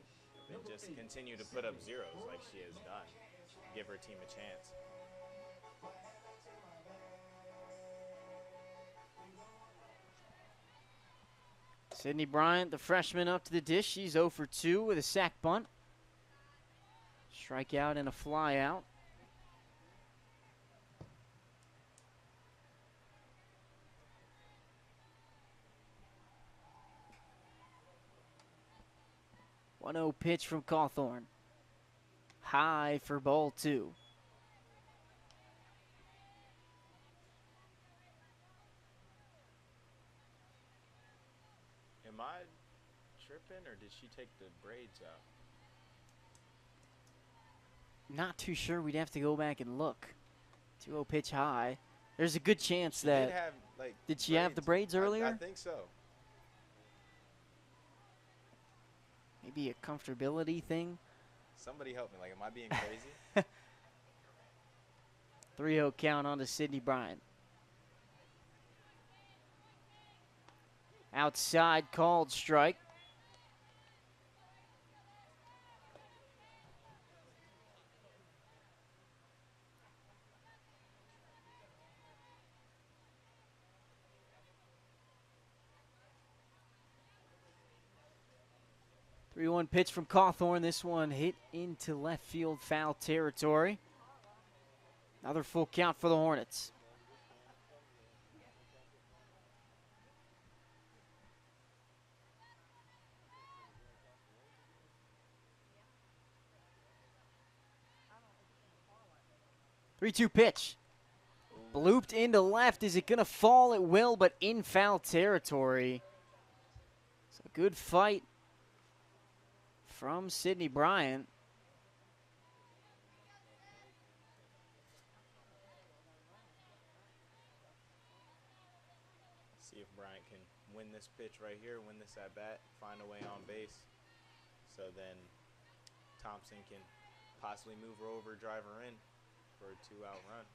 and number just 8, continue to put up zeros like she has done. Give her team a chance. Sydney Bryant, the freshman, up to the dish. She's 0 for 2 with a sac bunt. Strikeout and a fly out. One-0 pitch from Cawthorn. High for ball 2. Am I tripping, or did she take the braids out? Not too sure. We'd have to go back and look. 2-0 pitch high. There's a good chance She that. did have, Did she have the braids earlier? I think so. Maybe a comfortability thing. Somebody help me. Am I being crazy? 3-0 count on to Sydney Bryant. Outside called strike. Three-one pitch from Cawthorn. This one hit into left field foul territory. Another full count for the Hornets. Three-two pitch. Blooped into left. Is it going to fall? It will, but in foul territory. It's a good fight from Sydney Bryant. See if Bryant can win this pitch right here, win this at bat, find a way on base. So then Thompson can possibly move her over, drive her in for a 2-out run.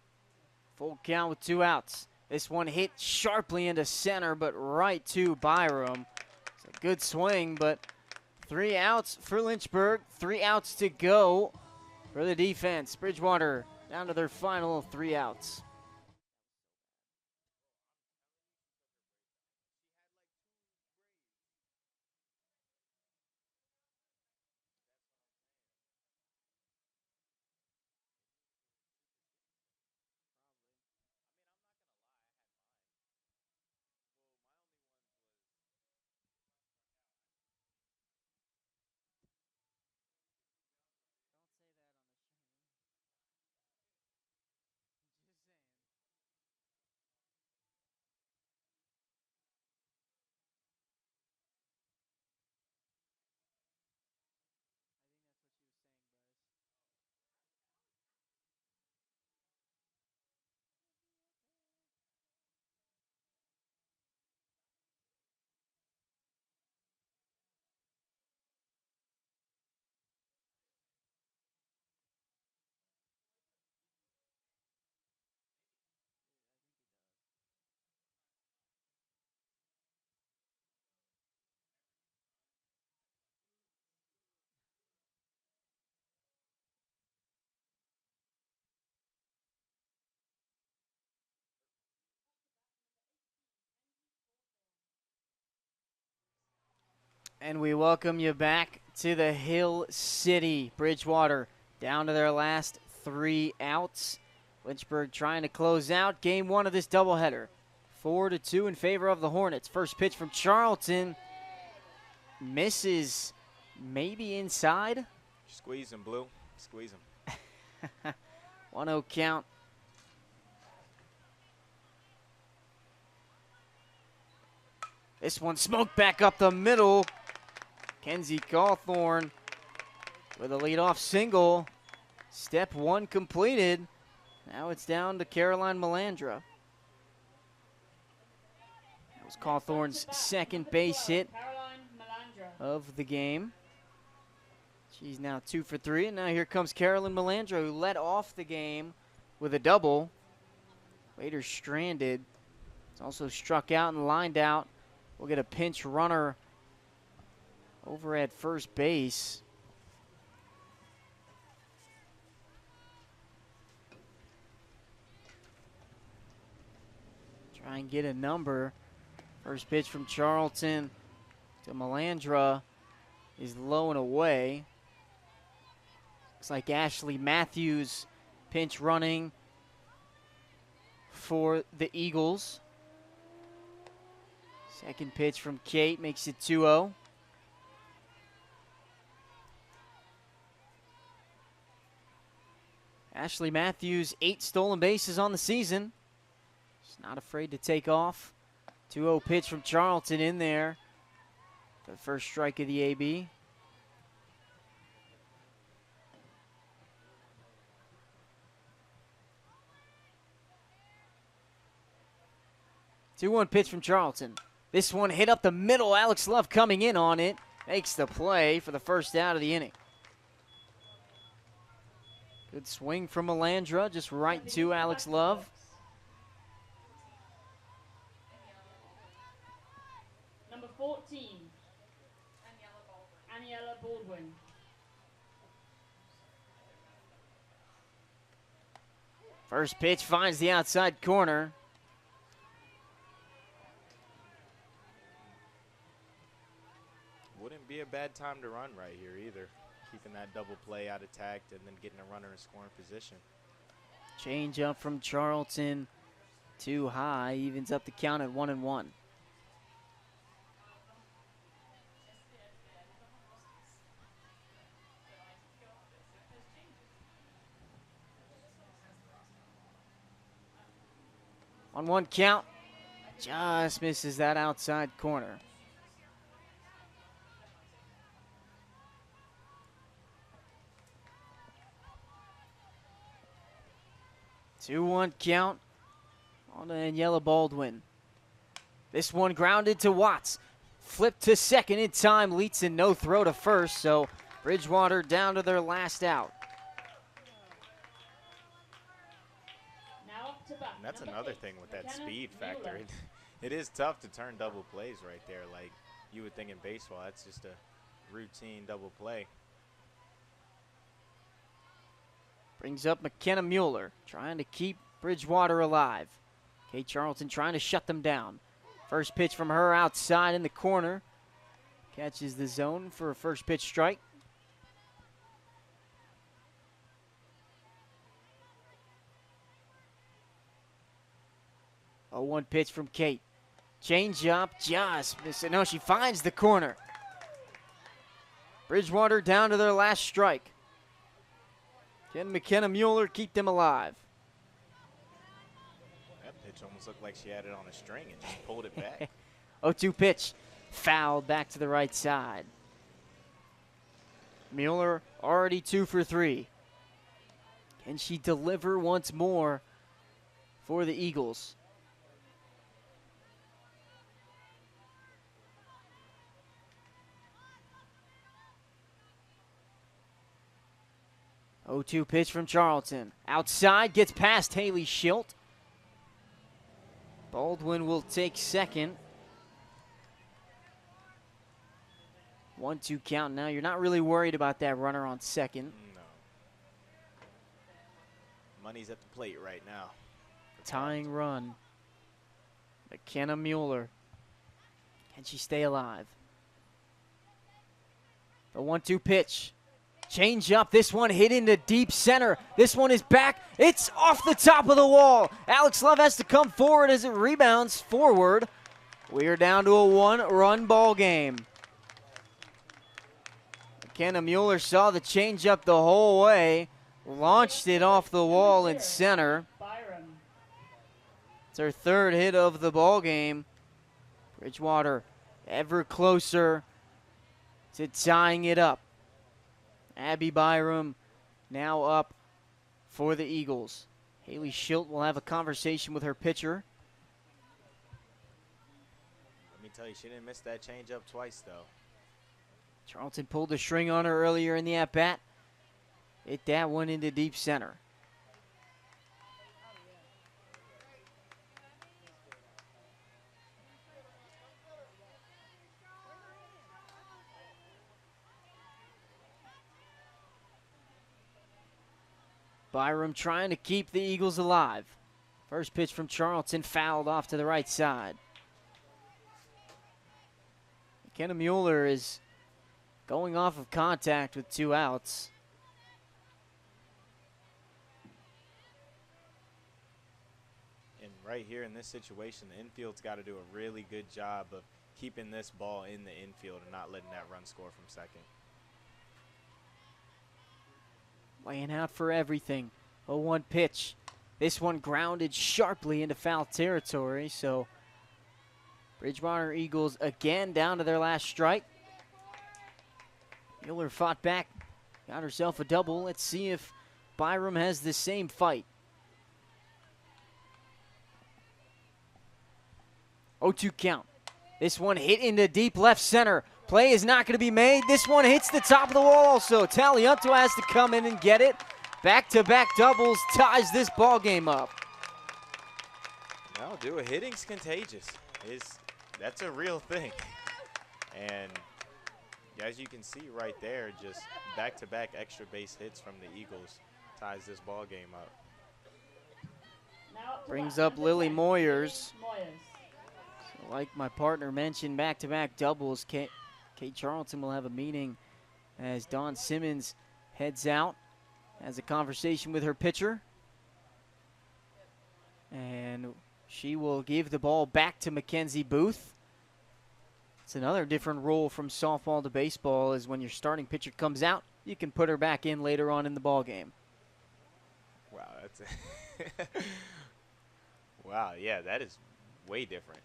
Full count with 2 outs. This one hit sharply into center, but right to Byram. It's a good swing, but 3 outs for Lynchburg. 3 outs to go for the defense. Bridgewater down to their final 3 outs. And we welcome you back to the Hill City. Bridgewater down to their last 3 outs. Lynchburg trying to close out game 1 of this doubleheader. 4-2 in favor of the Hornets. First pitch from Charlton. Misses, maybe inside. Squeeze him, Blue. Squeeze him. 1-0 count. This one smoked back up the middle. Kenzie Cawthorn with a leadoff single. Step 1 completed. Now it's down to Caroline Melandra. That was Cawthorn's second base hit of the game. She's now 2 for 3, and now here comes Caroline Melandra, who led off the game with a double. Later stranded. It's also struck out and lined out. We'll get a pinch runner over at first base. Try and get a number. First pitch from Charlton to Melandra is low and away. Looks like Ashley Matthews pinch running for the Eagles. Second pitch from Kate makes it 2-0. Ashley Matthews, 8 stolen bases on the season. She's not afraid to take off. 2-0 pitch from Charlton in there for the first strike of the AB. Two-one pitch from Charlton. This one hit up the middle. Alex Love coming in on it. Makes the play for the first out of the inning. Good swing from Melandra, just right to Alex Love. Number 14, Aniela Baldwin. First pitch finds the outside corner. Wouldn't be a bad time to run right here either. Keeping that double play out attacked and then getting a runner in scoring position. Change up from Charlton, too high, evens up the count at 1-1. On one count, just misses that outside corner. Two-one count on Daniela Baldwin. This one grounded to Watts. Flipped to second in time. Leetzen no throw to first, so Bridgewater down to their last out. Now up to bat. And that's Number another 8, thing with that McKenna speed factor. Mueller. It is tough to turn double plays right there. Like you would think in baseball, that's just a routine double play. Brings up McKenna Mueller, trying to keep Bridgewater alive. Kate Charlton trying to shut them down. First pitch from her outside in the corner. Catches the zone for a first pitch strike. A 1 pitch from Kate. Change up, just missing. No, she finds the corner. Bridgewater down to their last strike. Can McKenna Mueller keep them alive? That pitch almost looked like she had it on a string and just pulled it back. 0-2 pitch. Fouled back to the right side. Mueller already 2 for 3. Can she deliver once more for the Eagles? Oh, 2 pitch from Charlton. Outside, gets past Haley Schilt. Baldwin will take second. 1-2 count now. You're not really worried about that runner on second. No. Money's at the plate right now. Tying run. McKenna Mueller. Can she stay alive? The 1-2 pitch. Change up. This one hit into deep center. This one is back. It's off the top of the wall. Alex Love has to come forward as it rebounds forward. We are down to a 1-run ball game. McKenna Mueller saw the change up the whole way. Launched it off the wall in center. It's her third hit of the ball game. Bridgewater ever closer to tying it up. Abby Byram now up for the Eagles. Haley Schilt will have a conversation with her pitcher. Let me tell you, she didn't miss that changeup twice, though. Charlton pulled the string on her earlier in the at-bat. Hit that one into deep center. Byram trying to keep the Eagles alive. First pitch from Charlton, fouled off to the right side. McKenna Mueller is going off of contact with 2 outs. And right here in this situation, the infield's got to do a really good job of keeping this ball in the infield and not letting that run score from second. Laying out for everything. 0-1 pitch. This one grounded sharply into foul territory, so Bridgewater Eagles again down to their last strike. Mueller fought back, got herself a double. Let's see if Byram has the same fight. 0-2 count. This one hit into deep left center. Play is not going to be made. This one hits the top of the wall also. Talianto has to come in and get it. Back-to-back doubles ties this ball game up. No, dude, hitting's contagious. That's a real thing. And as you can see right there, just back-to-back extra base hits from the Eagles ties this ball game up. Brings up Lily Moyers. So like my partner mentioned, back-to-back doubles. Kate Charlton will have a meeting as Dawn Simmons heads out, has a conversation with her pitcher. And she will give the ball back to Mackenzie Booth. It's another different rule from softball to baseball, is when your starting pitcher comes out, you can put her back in later on in the ball game. Wow, that's Wow, yeah, that is way different.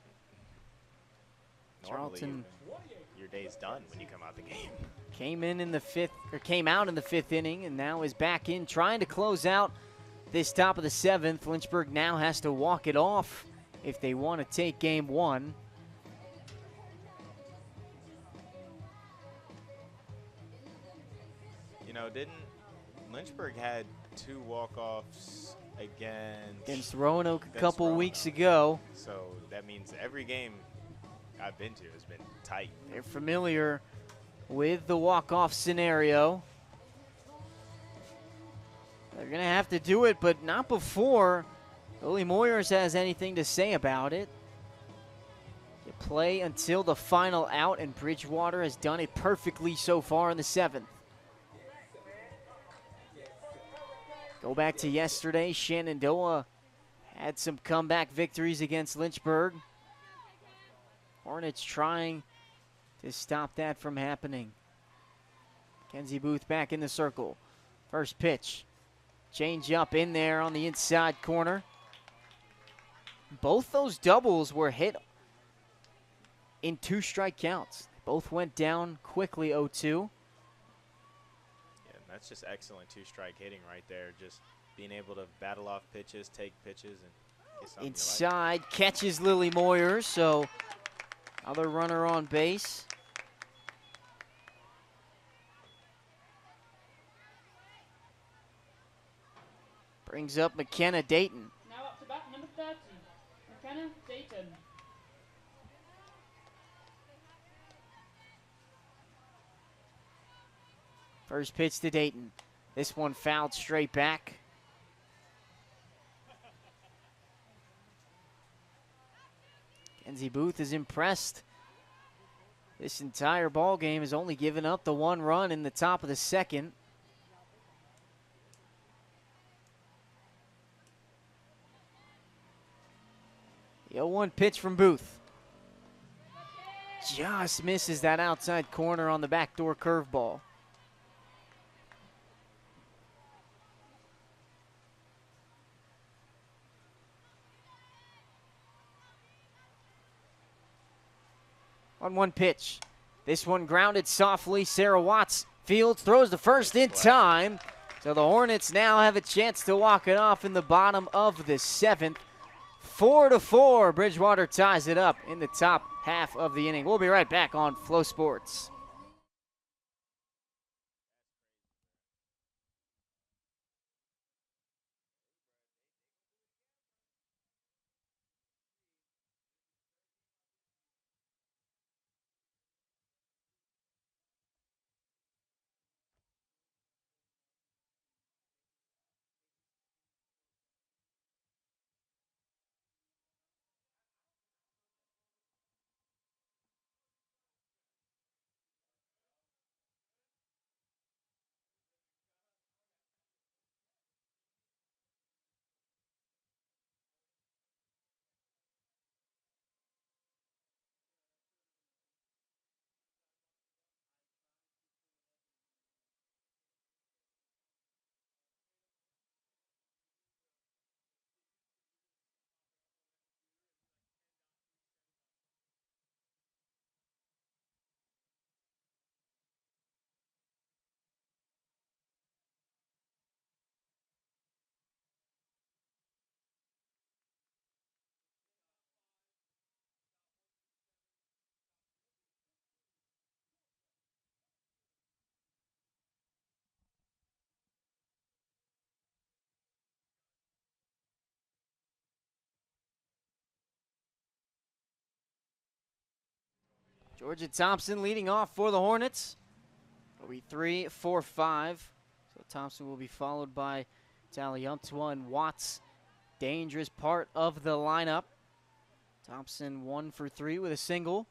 Normally, Charlton your day's done when you come out the game. came out in the fifth inning and now is back in trying to close out this top of the seventh. Lynchburg now has to walk it off if they want to take game one. You know, didn't Lynchburg had 2 walk-offs Against Roanoke a couple weeks ago. So that means every game I've been to has been tight. They're familiar with the walk-off scenario. They're going to have to do it, but not before Lily Moyers has anything to say about it. You play until the final out, and Bridgewater has done it perfectly so far in the seventh. Go back to yesterday, Shenandoah had some comeback victories against Lynchburg. Hornets trying to stop that from happening. Kenzie Booth back in the circle. First pitch. Change up in there on the inside corner. Both those doubles were hit in 2 strike counts. They both went down quickly 0-2. Yeah, that's just excellent 2-strike hitting right there. Just being able to battle off pitches, take pitches, and get something inside, catches Lily Moyers, so other runner on base. Brings up McKenna Dayton. Now up to bat, number 30, McKenna Dayton. First pitch to Dayton. This one fouled straight back. Kenzie Booth is impressed. This entire ball game has only given up the 1 run in the top of the second. The 0-1 pitch from Booth. Just misses that outside corner on the backdoor curveball. On 1 pitch. This one grounded softly. Sarah Watts fields, throws the first in time. So the Hornets now have a chance to walk it off in the bottom of the seventh. 4-4. Bridgewater ties it up in the top half of the inning. We'll be right back on FloSports. Georgia Thompson leading off for the Hornets. It'll be 3-4-5. So Thompson will be followed by Taliumtua and Watts. Dangerous part of the lineup. Thompson 1 for 3 with a single.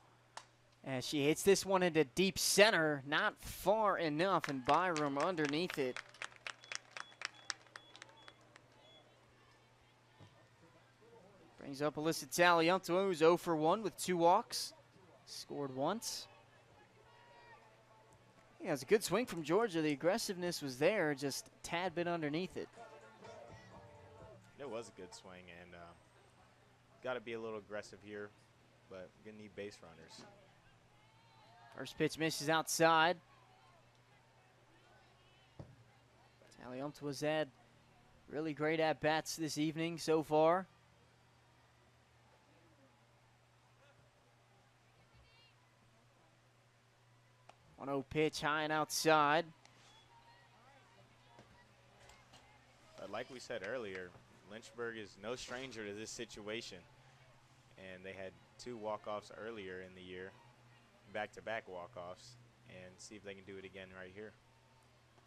As she hits this one into deep center, not far enough, and Byram underneath it. Brings up Alyssa Taliumtua, who's 0 for 1 with 2 walks. Scored once. Yeah, it was a good swing from Georgia. The aggressiveness was there, just a tad bit underneath it. It was a good swing, and got to be a little aggressive here, but we're going to need base runners. First pitch misses outside. Taliumtua's had really great at-bats this evening so far. 1-0 pitch high and outside. But like we said earlier, Lynchburg is no stranger to this situation. And they had 2 walk-offs earlier in the year, back-to-back walk-offs, and see if they can do it again right here.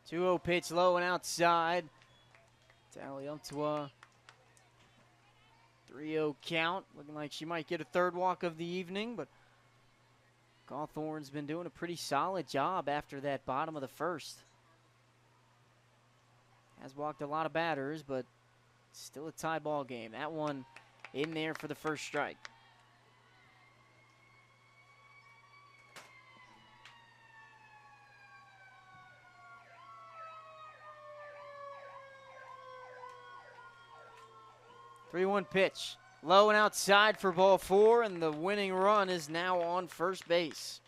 2-0 pitch low and outside. Taliumtua. 3-0 count. Looking like she might get a third walk of the evening, but Cawthorn's been doing a pretty solid job after that bottom of the first. Has walked a lot of batters, but still a tie ball game. That one in there for the first strike. Three-one pitch. Low and outside for ball 4, and the winning run is now on first base.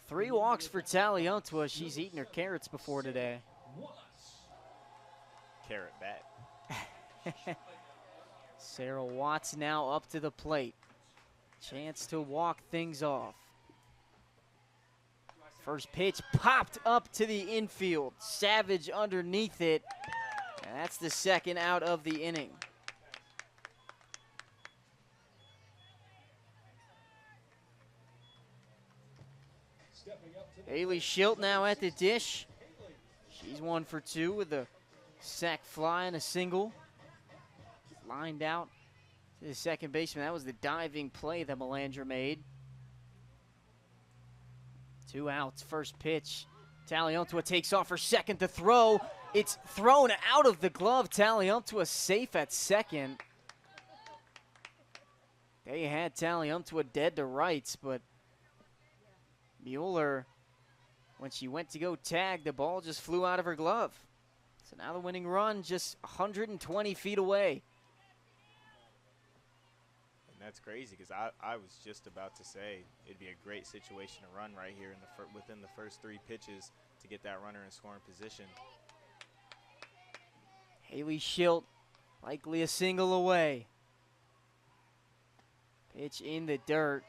Three walks for Taliumtua. She's eaten her carrots before today. Carrot bat. Sarah Watts now up to the plate. Chance to walk things off. First pitch popped up to the infield. Savage underneath it. And that's the second out of the inning. Haley Schilt now at the dish. She's 1 for 2 with a sac fly and a single. Lined out to the second baseman. That was the diving play that Melandra made. 2 outs, first pitch. Taliumtua takes off her second to throw. It's thrown out of the glove. Taliumtua safe at second. They had Taliumtua dead to rights, but Mueller, when she went to go tag, the ball just flew out of her glove. So now the winning run just 120 feet away. And that's crazy because I was just about to say it'd be a great situation to run right here in within the first 3 pitches to get that runner in scoring position. Haley Schilt, likely a single away. Pitch in the dirt.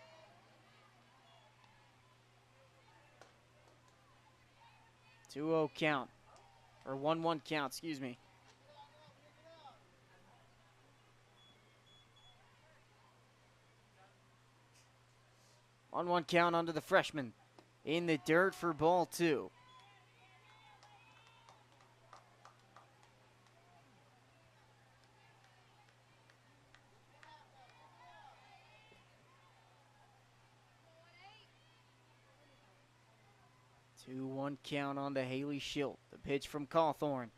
Two-0 count, or 1-1 count, excuse me. On 1 count onto the freshman. In the dirt for ball 2. Two-1 count on the Haley Schilt. The pitch from Cawthorn.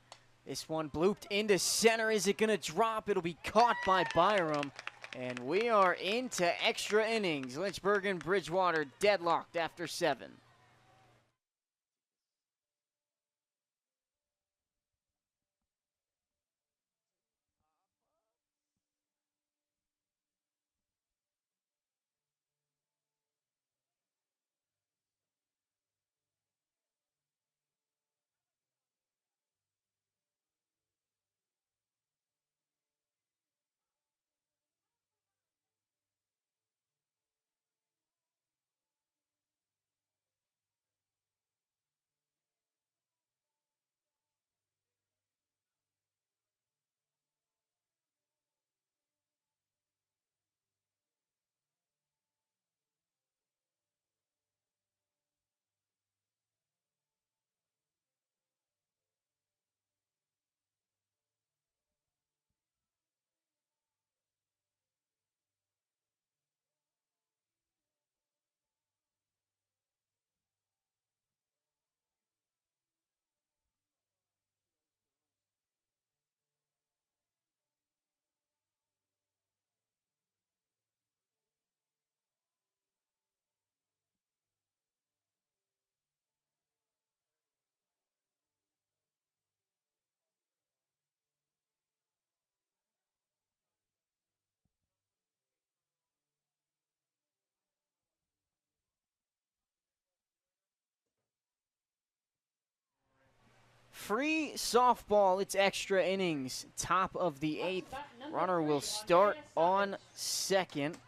This one blooped into center. Is it going to drop? It'll be caught by Byram. And we are into extra innings. Lynchburg and Bridgewater deadlocked after 7. free softball. It's extra innings. Top of the 8th. Runner will start on second.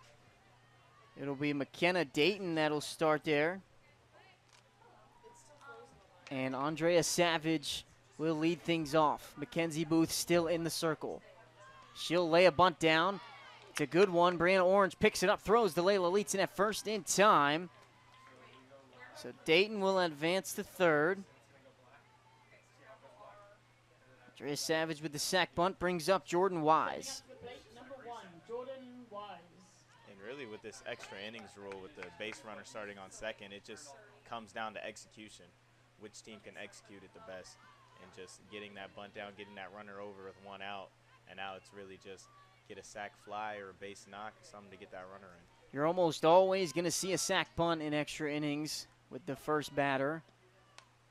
It'll be McKenna Dayton that'll start there. And Andrea Savage will lead things off. Mackenzie Booth still in the circle. She'll lay a bunt down. It's a good one. Brianna Orange picks it up, throws to Layla Leetzen at first in time. So Dayton will advance to third. Andrea Savage with the sack bunt brings up Jordan Wise. Number 1, Jordan Wise. And really with this extra innings rule with the base runner starting on second, it just comes down to execution. Which team can execute it the best, and just getting that bunt down, getting that runner over with one out, and now it's really just get a sack fly or a base knock, something to get that runner in. You're almost always going to see a sack bunt in extra innings with the first batter.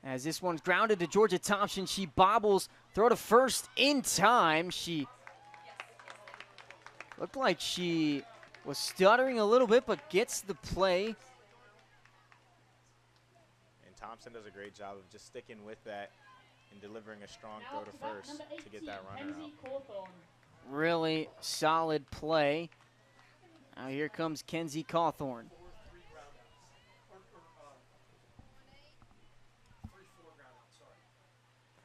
As this one's grounded to Georgia Thompson, she bobbles, throw to first in time. She looked like she was stuttering a little bit, but gets the play. Thompson does a great job of just sticking with that and delivering a strong throw to first to get that runner out. Really solid play. Now here comes Kenzie Cawthorn.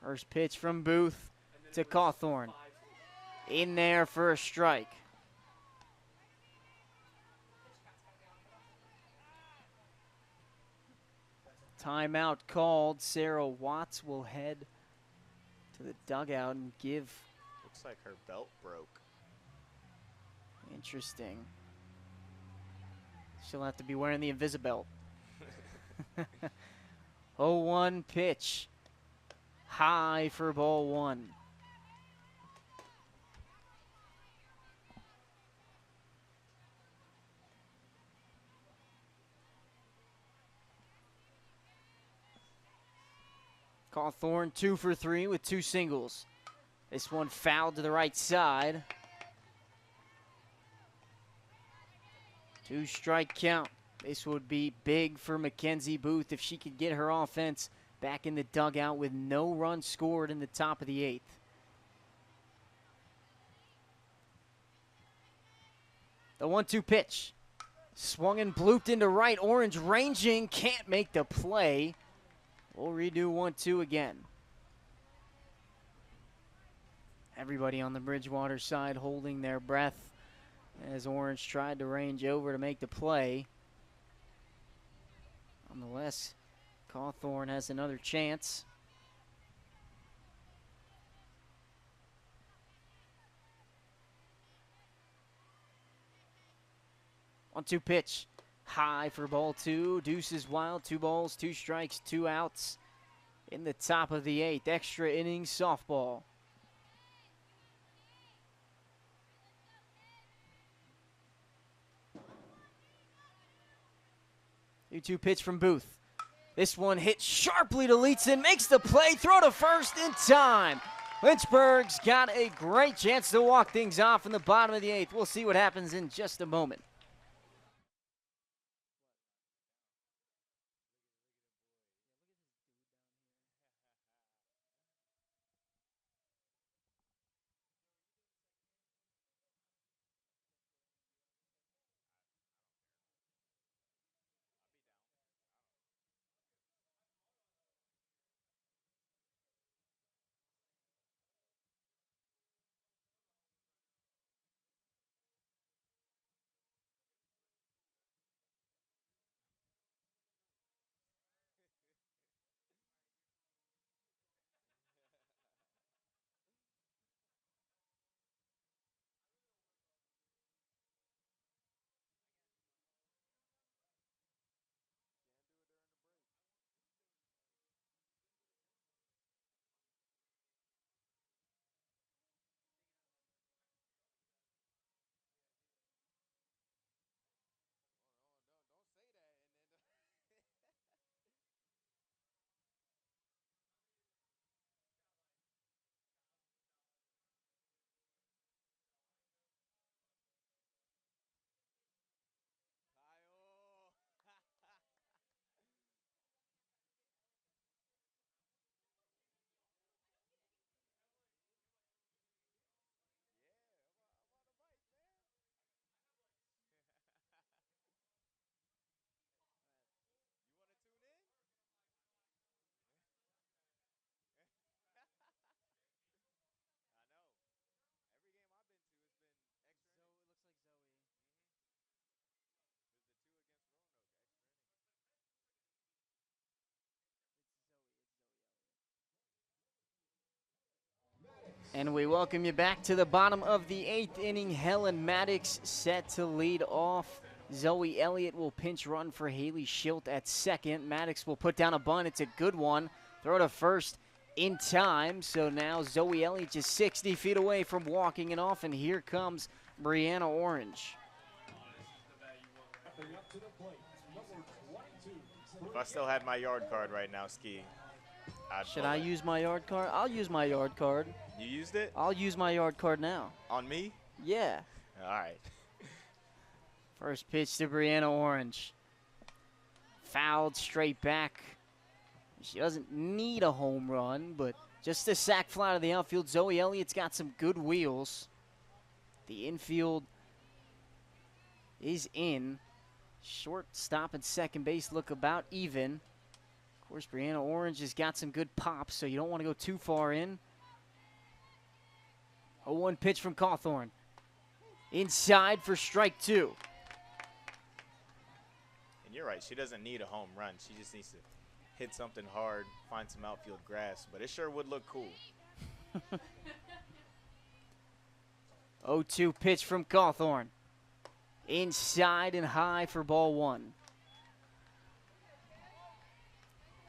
First pitch from Booth to Cawthorn. In there for a strike. Timeout called. Sarah Watts will head to the dugout and give. Looks like her belt broke. Interesting. She'll have to be wearing the Invisibelt. 0-1 pitch. High for ball one. Cawthorn 2 for 3 with 2 singles. This one fouled to the right side. 2 strike count. This would be big for Mackenzie Booth if she could get her offense back in the dugout with no runs scored in the top of the 8th. The 1-2 pitch. Swung and blooped into right. Orange ranging, can't make the play. We'll redo 1-2 again. Everybody on the Bridgewater side holding their breath as Orange tried to range over to make the play. Nonetheless, Cawthorn has another chance. One-two pitch. High for ball 2. Deuces wild. 2 balls, 2 strikes, 2 outs in the top of the 8th. Extra innings softball. The 2 pitch from Booth. This one hit sharply to Leetzen. Makes the play. Throw to first in time. Lynchburg's got a great chance to walk things off in the bottom of the 8th. We'll see what happens in just a moment. And we welcome you back to the bottom of the 8th inning. Helen Maddox set to lead off. Zoe Elliott will pinch run for Haley Schilt at second. Maddox will put down a bunt. It's a good one. Throw to first in time. So now Zoe Elliott just 60 feet away from walking it off. And here comes Brianna Orange. If I still had my yard card right now, Ski, Should I use my yard card? I'll use my yard card. You used it? I'll use my yard card now. On me? Yeah. All right. First pitch to Brianna Orange. Fouled straight back. She doesn't need a home run, but just a sac fly to the outfield. Zoe Elliott's got some good wheels. The infield is in. Shortstop and second base look about even. Of course, Brianna Orange has got some good pops, so you don't want to go too far in. 0-1 pitch from Cawthorn. Inside for strike two. And you're right, she doesn't need a home run. She just needs to hit something hard, find some outfield grass, but it sure would look cool. 0-2 pitch from Cawthorn. Inside and high for ball one.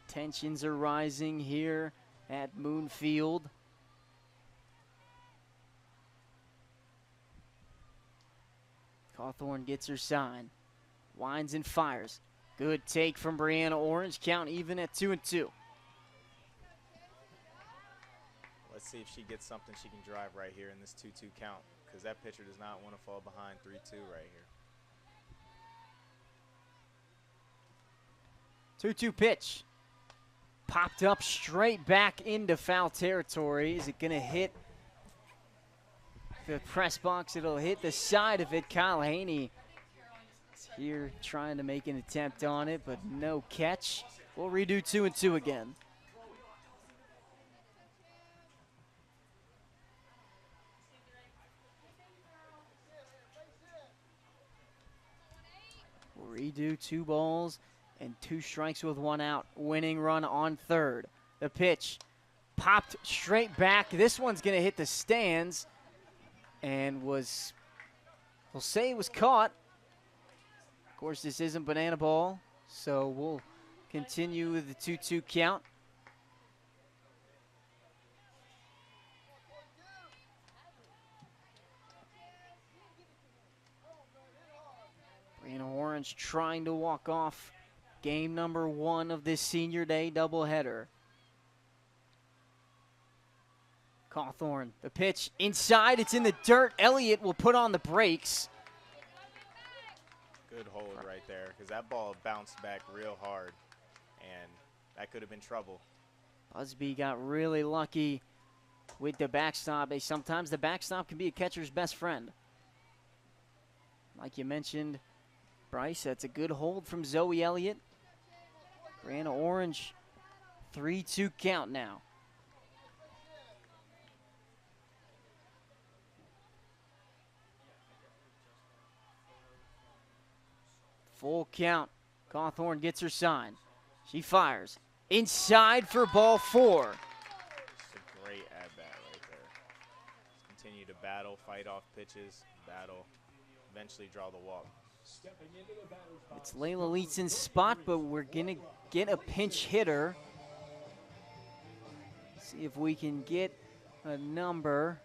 Tensions are rising here at Moonfield. Cawthorn gets her sign. Winds and fires. Good take from Brianna Orange. Count even at 2-2. Let's see if she gets something she can drive right here in this 2-2 count, because that pitcher does not want to fall behind 3-2 right here. 2-2 pitch. Popped up straight back into foul territory. Is it going to hit the press box? It'll hit the side of it. Kyle Haney is here trying to make an attempt on it, but no catch. We'll redo 2-2 again. We'll redo 2 balls and 2 strikes with 1 out. Winning run on third. The pitch popped straight back. This one's going to hit the stands and we'll say it was caught. Of course, this isn't banana ball, so we'll continue with the 2-2 count. Brianna Orange trying to walk off game number 1 of this senior day doubleheader. Cawthorn, the pitch inside, it's in the dirt. Elliott will put on the brakes. Good hold right there, because that ball bounced back real hard, and that could have been trouble. Busby got really lucky with the backstop. Sometimes the backstop can be a catcher's best friend. Like you mentioned, Bryce, that's a good hold from Zoe Elliott. Brianna Orange, 3-2 count now. Full count. Cawthorn gets her sign. She fires. Inside for ball 4. It's a great at-bat right there. Just continue to battle, fight off pitches, battle, eventually draw the walk. It's Layla Leedson's spot, but we're going to get a pinch hitter. See if we can get a number.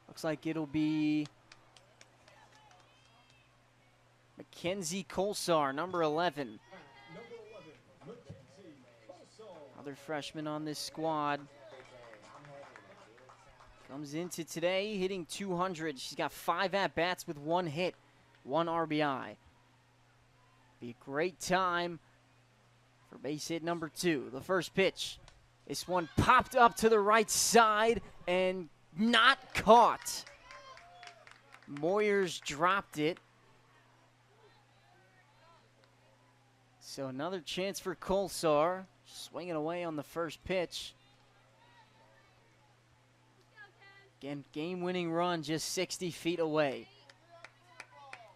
Looks like it'll be Mackenzie Colsar, number 11. Another freshman on this squad. Comes into today hitting 200. She's got 5 at-bats with 1 hit, 1 RBI. Be a great time for base hit number 2. The first pitch. This one popped up to the right side and not caught. Moyers dropped it. So another chance for Colsar. Swinging away on the first pitch. Again, game-winning run just 60 feet away.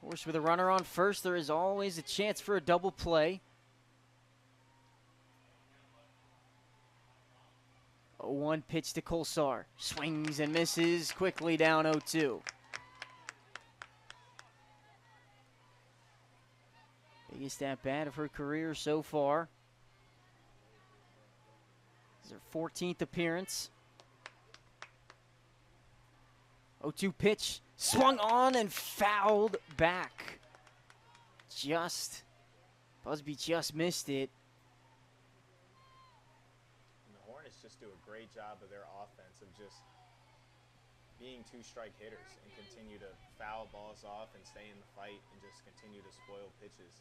Of course, with a runner on first, there is always a chance for a double play. 0-1 pitch to Kolsar. Swings and misses, quickly down 0-2. Biggest at-bat of her career so far. This is her 14th appearance. 0-2 pitch, swung on and fouled back. Busby just missed it. And the Hornets just do a great job of their offense of just being two-strike hitters and continue to foul balls off and stay in the fight and just continue to spoil pitches.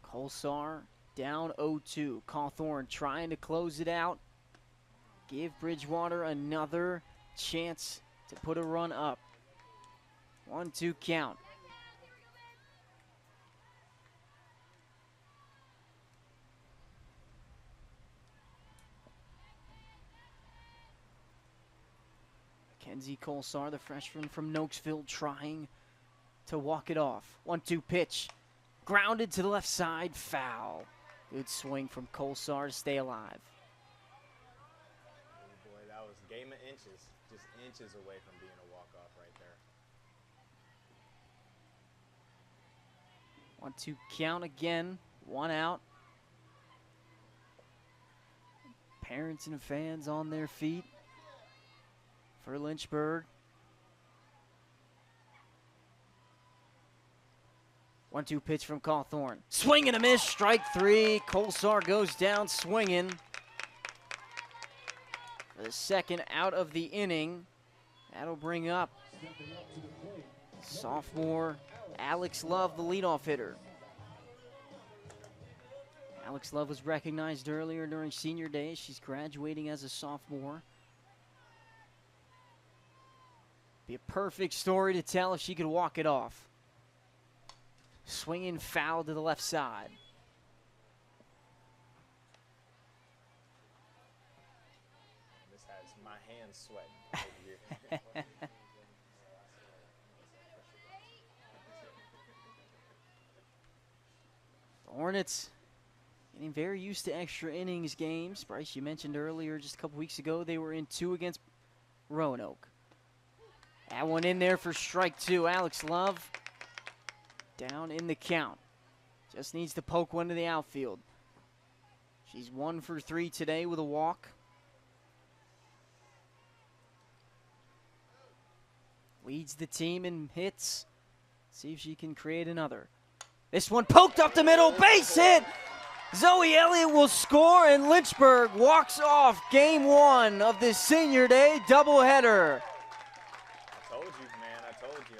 Kolsar down 0-2. Cawthorn trying to close it out. Give Bridgewater another chance to put a run up. 1-2 count. Mackenzie Kolsar, the freshman from Nokesville, trying to walk it off. 1-2 pitch. Grounded to the left side, foul. Good swing from Kolsar to stay alive. Oh boy, that was a game of inches. Just inches away from being a walk-off right there. 1-2 count again. 1 out. Parents and fans on their feet for Lynchburg. 1-2 pitch from Cawthorn. Swing and a miss, strike 3. Kolsar goes down swinging. For the second out of the inning. That'll bring up sophomore Alex Love, the leadoff hitter. Alex Love was recognized earlier during senior day. She's graduating as a sophomore. Be a perfect story to tell if she could walk it off. Swinging foul to the left side. This has my hands sweating over here. The Hornets getting very used to extra innings games. Bryce, you mentioned earlier, just a couple weeks ago, they were in 2 against Roanoke. That one in there for strike 2. Alex Love down in the count. Just needs to poke one to the outfield. She's 1 for 3 today with a walk. Leads the team in hits. See if she can create another. This one poked up the middle, base hit! Zoe Elliott will score, and Lynchburg walks off game 1 of this senior day doubleheader. I told you, man. I told you.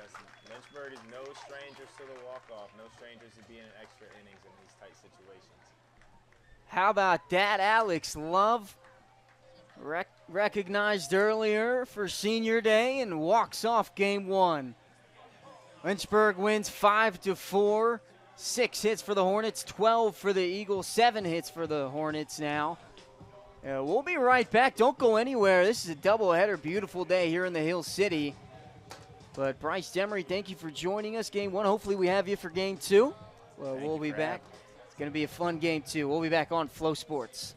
Lynchburg is no strangers to the walk-off. No strangers to being in extra innings in these tight situations. How about that? Alex Love, recognized earlier for senior day and walks off game 1. Lynchburg wins 5-4. 6 hits for the Hornets, 12 for the Eagles, 7 hits for the Hornets now. We'll be right back. Don't go anywhere. This is a doubleheader. Beautiful day here in the Hill City. But Bryce Demery, thank you for joining us. Game 1. Hopefully we have you for game 2. Well, we'll be back. It's going to be a fun game 2. We'll be back on FloSports.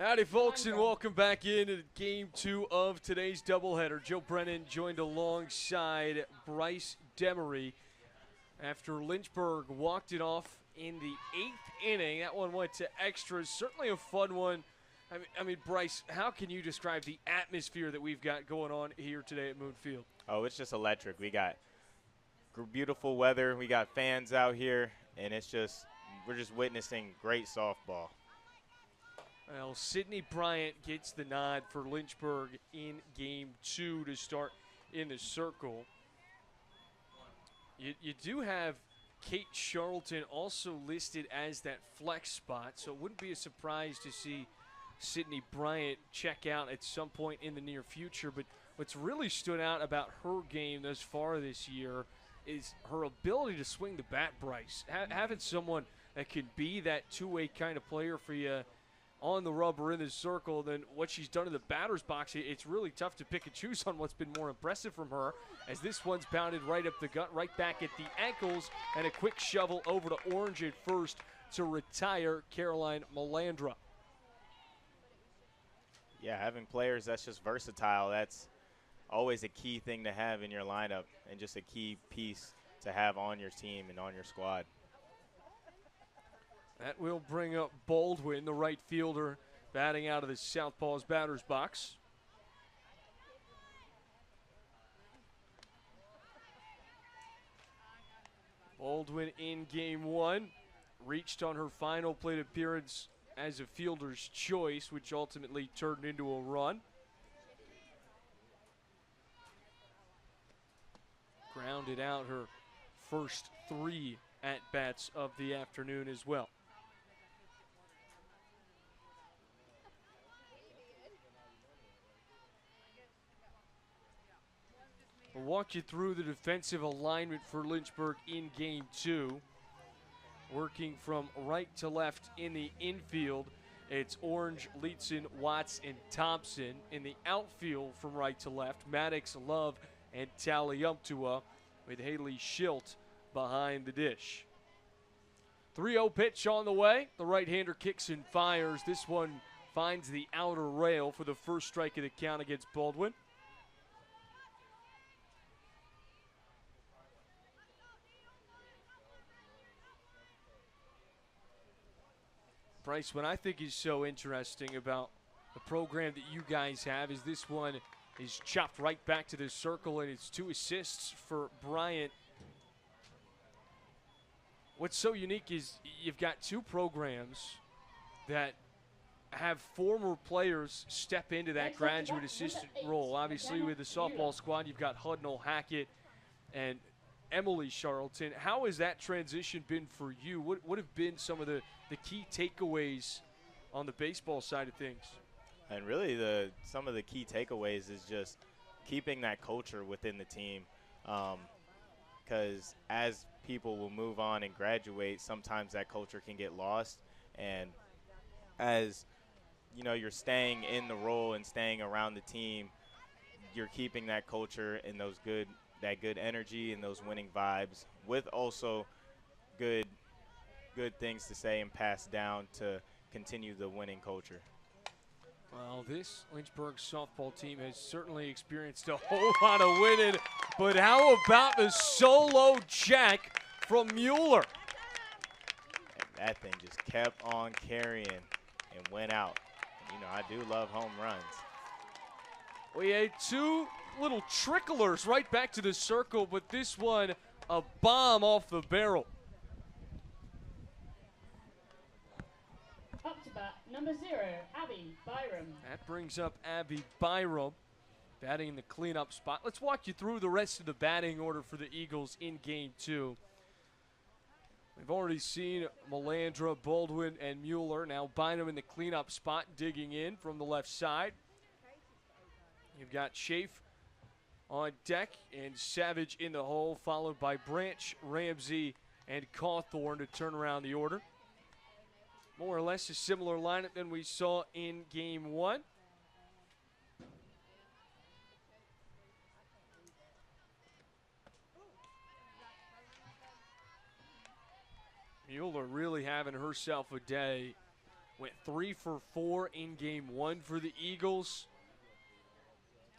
Howdy, folks, and welcome back into Game 2 of today's doubleheader. Joe Brennan joined alongside Bryce Demery after Lynchburg walked it off in the 8th inning. That one went to extras. Certainly a fun one. I mean, Bryce, how can you describe the atmosphere that we've got going on here today at Moon Field? Oh, it's just electric. We got beautiful weather. We got fans out here, and we're just witnessing great softball. Well, Sydney Bryant gets the nod for Lynchburg in Game 2 to start in the circle. You do have Kate Charlton also listed as that flex spot, so it wouldn't be a surprise to see Sydney Bryant check out at some point in the near future. But what's really stood out about her game thus far this year is her ability to swing the bat, Bryce. Having someone that can be that two-way kind of player for you on the rubber in the circle, then what she's done in the batter's box, it's really tough to pick and choose on what's been more impressive from her, as this one's pounded right up the gut, right back at the ankles, and a quick shovel over to Orange at first to retire Caroline Melandra. Yeah, having players that's just versatile, that's always a key thing to have in your lineup and just a key piece to have on your team and on your squad. That will bring up Baldwin, the right fielder, batting out of the Southpaw's batter's box. Baldwin in Game 1 reached on her final plate appearance as a fielder's choice, which ultimately turned into a run. Grounded out her first 3 at-bats of the afternoon as well. We'll walk you through the defensive alignment for Lynchburg in Game 2. Working from right to left in the infield, it's Orange, Leetzen, Watts, and Thompson. In the outfield from right to left, Maddox, Love, and Taliumptua, with Haley Schilt behind the dish. 3-0 pitch on the way. The right-hander kicks and fires. This one finds the outer rail for the first strike of the count against Baldwin. Bryce, what I think is so interesting about the program that you guys have is this one is chopped right back to the circle, and it's 2 assists for Bryant. What's so unique is you've got 2 programs that have former players step into that graduate assistant role. Obviously, with the softball squad, you've got Hudnall Hackett and Emily Charlton. How has that transition been for you? What have been some of the key takeaways on the baseball side of things? And really some of the key takeaways is just keeping that culture within the team, because as people will move on and graduate, sometimes that culture can get lost. And as you know, you're staying in the role and staying around the team, you're keeping that culture and that good energy and those winning vibes, with also good things to say and pass down to continue the winning culture. Well, this Lynchburg softball team has certainly experienced a whole lot of winning, but how about the solo jack from Mueller? And that thing just kept on carrying and went out. And, you know, I do love home runs. We had 2 little tricklers right back to the circle, but this one, a bomb off the barrel. Up to bat, number 0, Abby Byram. That brings up Abby Byram, batting in the cleanup spot. Let's walk you through the rest of the batting order for the Eagles in Game 2. We've already seen Melandra, Baldwin, and Mueller. Now Bynum in the cleanup spot, digging in from the left side. You've got Schaaf on deck and Savage in the hole, followed by Branch, Ramsey, and Cawthorn to turn around the order. More or less a similar lineup than we saw in Game 1. Mueller really having herself a day Went 3 for 4 in game 1 for the Eagles.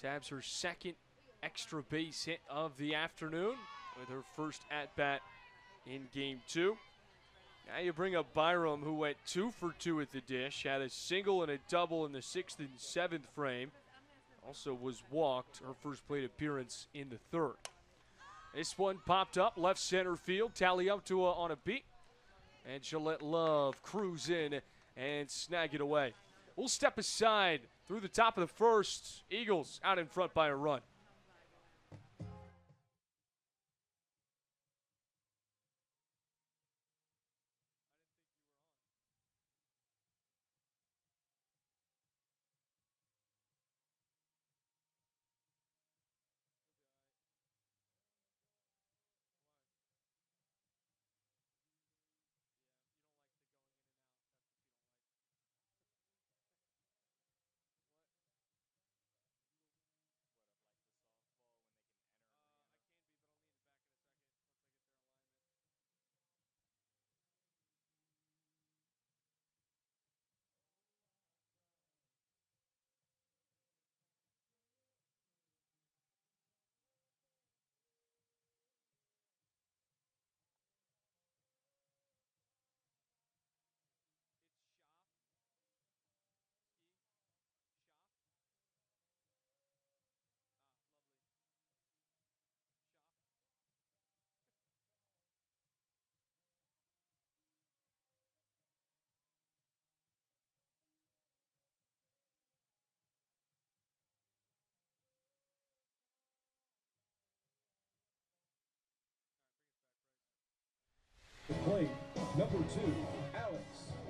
Tabs her second extra base hit of the afternoon with her first at-bat in game 2. Now you bring up Byram, who went 2 for 2 at the dish, had a single and a double in the 6th and 7th frame. Also was walked, her first plate appearance in the 3rd. This one popped up left center field. Taliuptua on a beat. And she'll let Love cruise in and snag it away. We'll step aside through the top of the 1st. Eagles out in front by a run. Play number 2, Alex.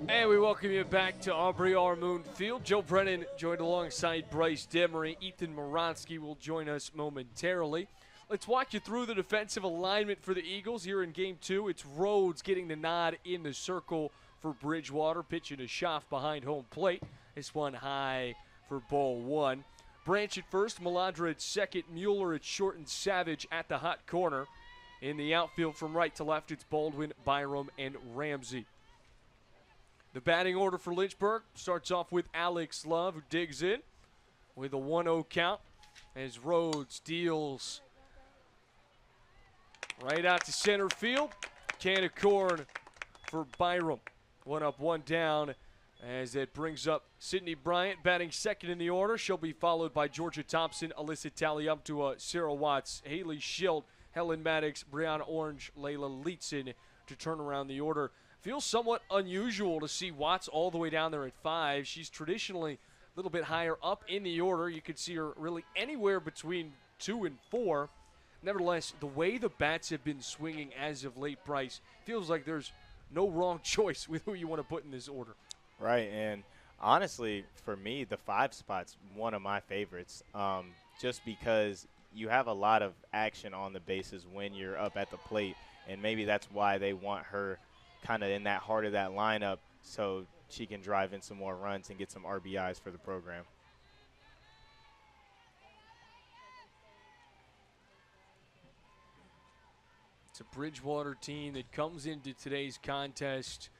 And we welcome you back to Aubrey R. Moon Field. Joe Brennan joined alongside Bryce Demery. Ethan Moronsky will join us momentarily. Let's walk you through the defensive alignment for the Eagles here in Game 2. It's Rhodes getting the nod in the circle for Bridgewater, pitching a Schaff behind home plate. This one high for ball 1. Branch at first, Maladra at second, Mueller at short, and Savage at the hot corner. In the outfield from right to left, it's Baldwin, Byram, and Ramsey. The batting order for Lynchburg starts off with Alex Love, who digs in with a 1-0 count as Rhodes deals right out to center field. Can of corn for Byram. 1 up, 1 down as it brings up Sydney Bryant batting second in the order. She'll be followed by Georgia Thompson, Alyssa Taliuptua, Sarah Watts, Haley Schild, Helen Maddox, Brianna Orange, Layla Leetzen to turn around the order. Feels somewhat unusual to see Watts all the way down there at 5. She's traditionally a little bit higher up in the order. You could see her really anywhere between 2 and 4. Nevertheless, the way the bats have been swinging as of late, Bryce, feels like there's no wrong choice with who you want to put in this order. Right, and honestly, for me, the 5 spot's one of my favorites, just because you have a lot of action on the bases when you're up at the plate, and maybe that's why they want her kind of in that heart of that lineup so she can drive in some more runs and get some RBIs for the program. It's a Bridgewater team that comes into today's contest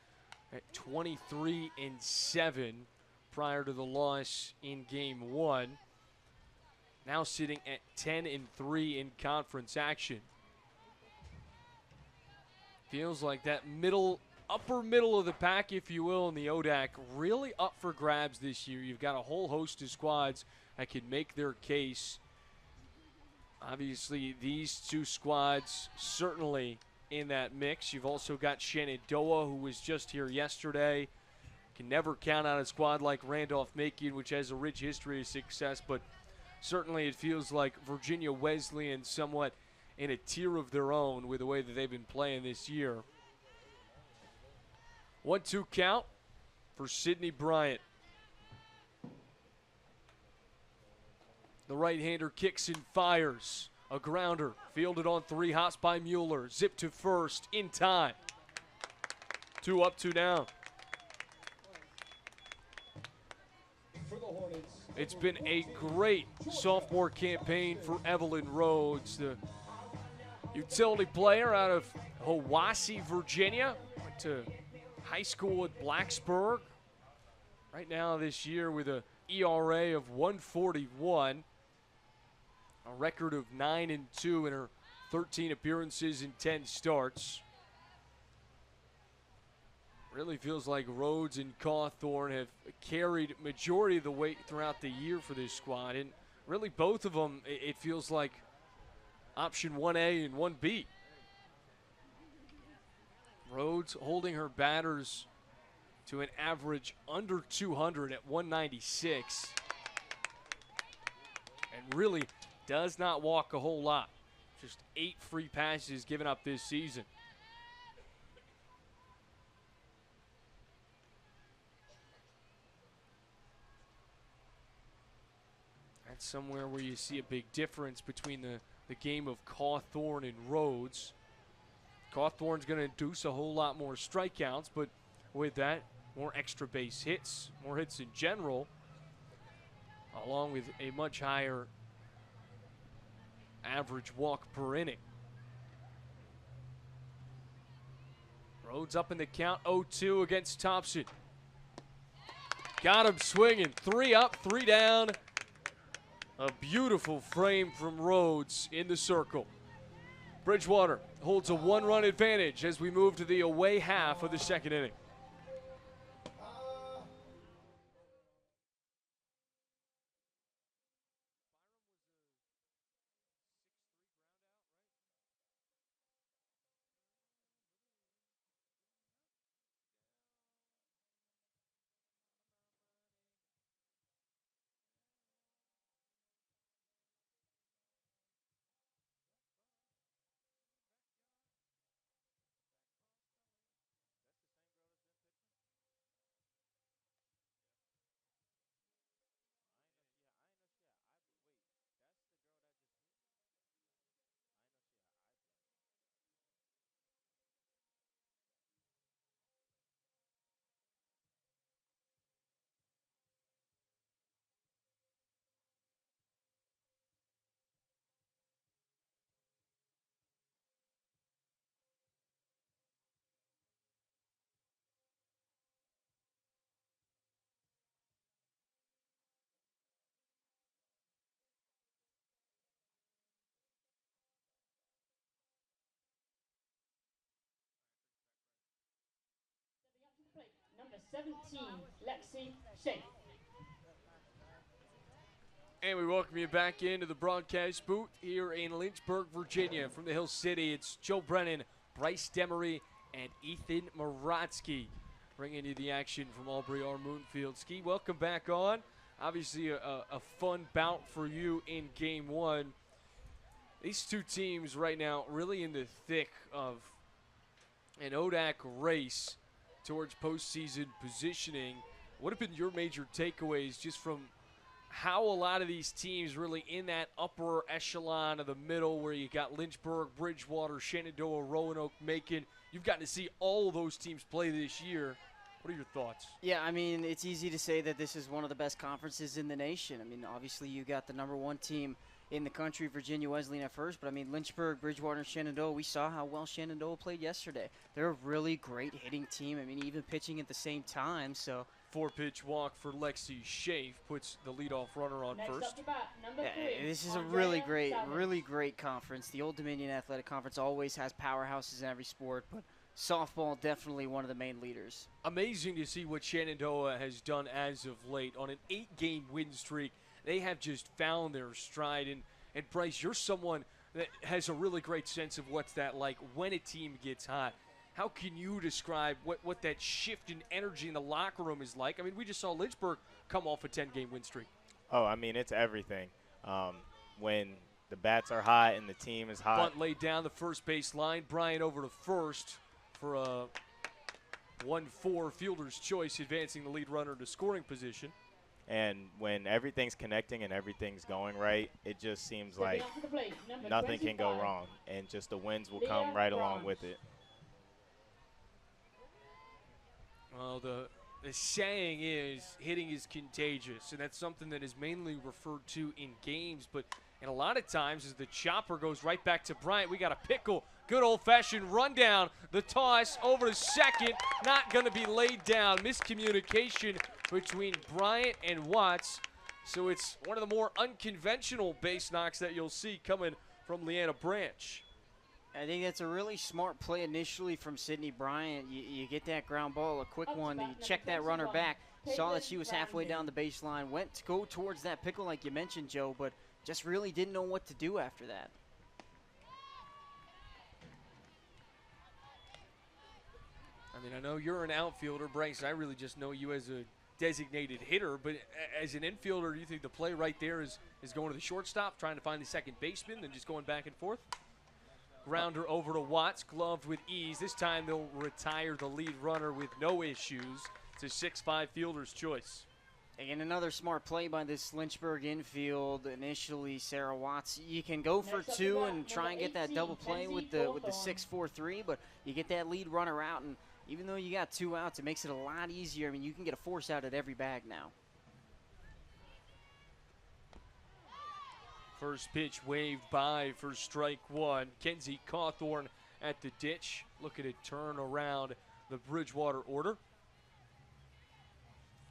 at 23-7 prior to the loss in Game 1. Now sitting at 10-3 in conference action. Feels like that upper middle of the pack, if you will, in the ODAC, really up for grabs this year. You've got a whole host of squads that can make their case. Obviously, these 2 squads certainly in that mix. You've also got Shenandoah, who was just here yesterday. Can never count on a squad like Randolph-Macon, which has a rich history of success, but certainly it feels like Virginia Wesleyan somewhat in a tier of their own with the way that they've been playing this year. 1-2 count for Sydney Bryant. The right-hander kicks and fires. A grounder fielded on 3 hops by Mueller. Zip to first in time. 2 up, 2 down. For the Hornets. It's been a great sophomore campaign for Evelyn Rhodes, the utility player out of Hiwassee, Virginia. Went to high school at Blacksburg. right now this year with a ERA of 141, a record of 9-2 in her 13 appearances and 10 starts. Really feels like Rhodes and Cawthorn have carried majority of the weight throughout the year for this squad, and really both of them, it feels like option 1A and 1B. Rhodes holding her batters to an average under 200 at 196, and really does not walk a whole lot. Just 8 free passes given up this season. That's somewhere where you see a big difference between the game of Cawthorn and Rhodes. Cawthorn's going to induce a whole lot more strikeouts, but with that, more extra base hits, more hits in general, along with a much higher average walk per inning. Rhodes up in the count, 0-2 against Thompson. Got him swinging, 3 up, 3 down. A beautiful frame from Rhodes in the circle. Bridgewater holds a 1-run advantage as we move to the away half of the second inning. Number 17, Lexi Shea. And we welcome you back into the broadcast booth here in Lynchburg, Virginia. From the Hill City, it's Joe Brennan, Bryce Demery, and Ethan Maratsky bringing you the action from Aubrey R. Moonfield. Ski, welcome back on. Obviously a fun bout for you in Game 1. These two teams right now really in the thick of an ODAC race towards postseason positioning. What have been your major takeaways just from how a lot of these teams really in that upper echelon of the middle where you got Lynchburg, Bridgewater, Shenandoah, Roanoke, Macon. You've gotten to see all of those teams play this year. What are your thoughts? Yeah, I mean, it's easy to say that this is one of the best conferences in the nation. I mean, obviously you got the #1 team in the country, Virginia Wesleyan at first, but I mean, Lynchburg, Bridgewater, and Shenandoah, we saw how well Shenandoah played yesterday. They're a really great hitting team. I mean, even pitching at the same time, so. 4-pitch walk for Lexi Schaaf puts the leadoff runner on Next first. up to bat, number 3. This is a Andrea really Savage. great conference. The Old Dominion Athletic Conference always has powerhouses in every sport, but softball definitely one of the main leaders. Amazing to see what Shenandoah has done as of late. On an 8-game win streak, they have just found their stride. And Bryce, you're someone that has a really great sense of what's that like when a team gets hot. How can you describe what that shift in energy in the locker room is like? I mean, we just saw Lynchburg come off a 10-game win streak. Oh, I mean, it's everything. When the bats are hot and the team is hot. Bunt laid down the first base line. Bryant over to first for a 1-4 fielder's choice, advancing the lead runner to scoring position. And when everything's connecting and everything's going right, it just seems like Stepping up to the plate, number nothing can go 25. wrong. And just the wins will Leah come right along Bronze. with it. Well, the saying is hitting is contagious, and that's something that is mainly referred to in games. But and a lot of times as the chopper goes right back to Bryant, we got a pickle. Good old-fashioned rundown. The toss over to second. Not going to be laid down. Miscommunication between Bryant and Watts. So it's one of the more unconventional base knocks that you'll see coming from Leanna Branch. I think that's a really smart play initially from Sydney Bryant. You get that ground ball, a quick one, you check that runner back, saw that she was halfway down the baseline, went to go towards that pickle like you mentioned, Joe, but just really didn't know what to do after that. I mean, I know you're an outfielder, Bryce. I really just know you as a designated hitter, but as an infielder, do you think the play right there is going to the shortstop, trying to find the second baseman, and just going back and forth? Grounder over to Watts, gloved with ease. This time they'll retire the lead runner with no issues. It's a 6'5" fielder's choice. Again, another smart play by this Lynchburg infield. Initially, Sarah Watts, you can go for two and try and get that double play with the 6-4-3, but you get that lead runner out, and even though you got 2 outs, it makes it a lot easier. I mean, you can get a force out at every bag now. First pitch waved by for strike one. Kenzie Cawthorn at the ditch, looking to turn around the Bridgewater order.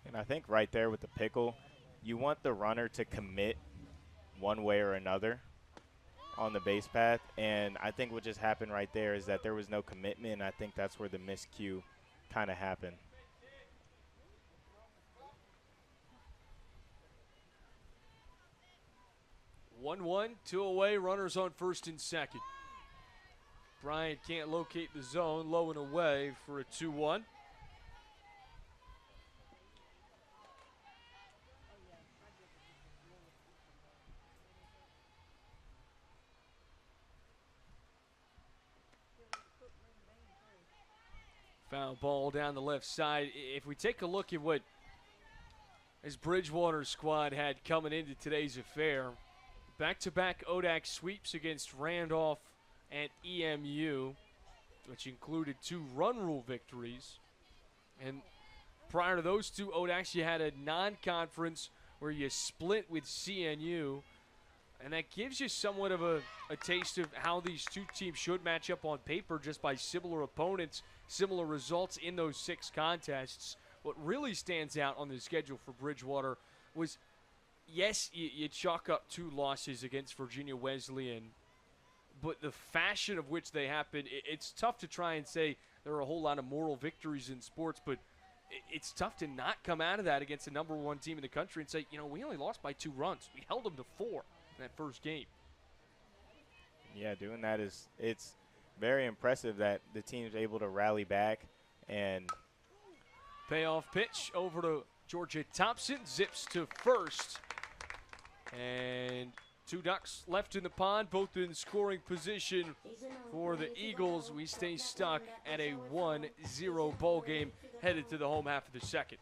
And I think right there with the pickle, you want the runner to commit one way or another on the base path. And I think what just happened right there is that there was no commitment, and I think that's where the miscue kind of happened. 1-1, 2 away, runners on first and second. Bryant can't locate the zone, low and away for a 2-1. Foul ball down the left side. If we take a look at what this Bridgewater squad had coming into today's affair, back-to-back ODAC sweeps against Randolph and EMU, which included 2 run rule victories. And prior to those 2 ODACs, you had a non-conference where you split with CNU. And that gives you somewhat of a taste of how these 2 teams should match up on paper, just by similar opponents, similar results in those 6 contests. What really stands out on the schedule for Bridgewater was, yes, you chalk up 2 losses against Virginia Wesleyan, but the fashion of which they happened, it's tough to try and say there are a whole lot of moral victories in sports, but it's tough to not come out of that against the #1 team in the country and say, you know, we only lost by 2 runs. We held them to 4 in that first game. Yeah, doing that it's very impressive that the team's able to rally back. And payoff pitch over to Georgia Thompson, zips to first. And 2 Ducks left in the pond, both in scoring position for the Eagles. We stay stuck at a 1-0 ball game, headed to the home half of the second.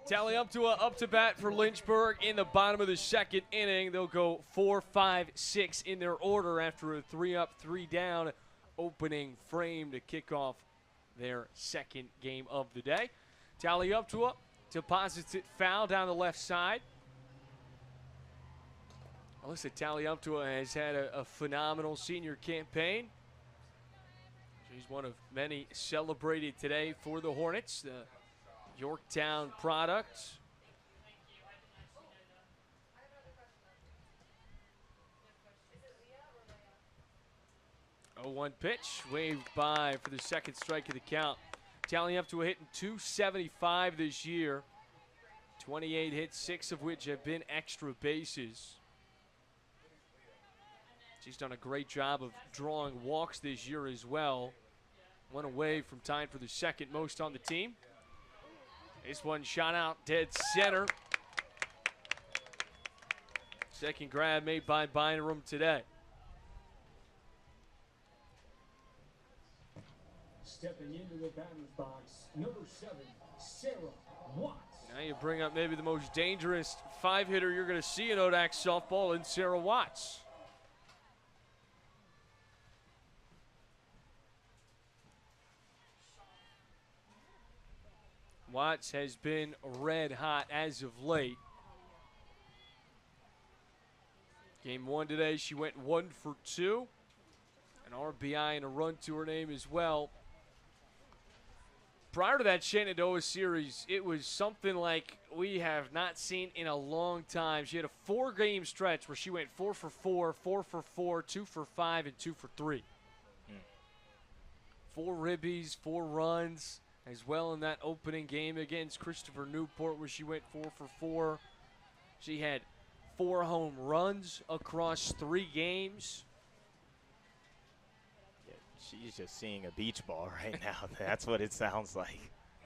Tally up to bat for Lynchburg in the bottom of the second inning. They'll go 4, 5, 6 in their order after a 3-up, 3-down opening frame to kick off their second game of the day. Tally up, deposits it foul down the left side. Alyssa Taliuptua has had a phenomenal senior campaign. She's one of many celebrated today for the Hornets. The Yorktown product, 0-1 pitch, waved by for the second strike of the count. Tallying up to a hitting .275 this year. 28 hits, 6 of which have been extra bases. She's done a great job of drawing walks this year as well. One away from tying for the second most on the team. This one shot out dead center. Second grab made by Byram today. Stepping into the batter's box, number 7, Sarah Watts. Now you bring up maybe the most dangerous 5-hitter you're going to see in ODAC softball in Sarah Watts. Watts has been red hot as of late. Game 1 today, she went 1 for 2. An RBI and a run to her name as well. Prior to that Shenandoah series, it was something like we have not seen in a long time. She had a 4-game stretch where she went 4 for 4, 4 for 4, 2 for 5, and 2 for 3. 4 ribbies, 4 runs, as well in that opening game against Christopher Newport where she went 4 for 4. She had 4 home runs across 3 games. She's just seeing a beach ball right now. That's what it sounds like.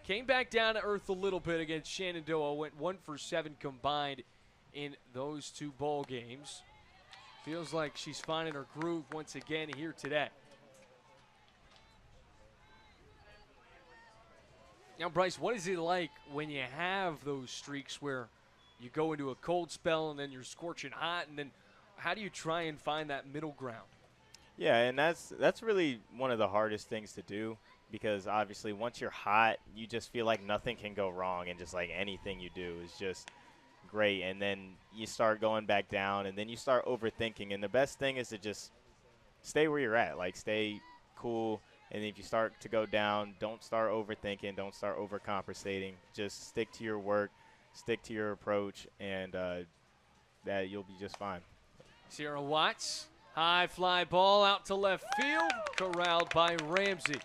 Came back down to earth a little bit against Shenandoah. Went 1 for 7 combined in those 2 ball games. Feels like she's finding her groove once again here today. Now, Bryce, what is it like when you have those streaks where you go into a cold spell and then you're scorching hot, and then how do you try and find that middle ground? Yeah, and that's really one of the hardest things to do, because obviously once you're hot, you just feel like nothing can go wrong, and just like anything you do is just great. And then you start going back down, and then you start overthinking. And the best thing is to just stay where you're at, like stay cool. And if you start to go down, don't start overthinking, don't start overcompensating. Just stick to your work, stick to your approach, and that you'll be just fine. Sarah Watts. High fly ball out to left field, corralled by Ramsey.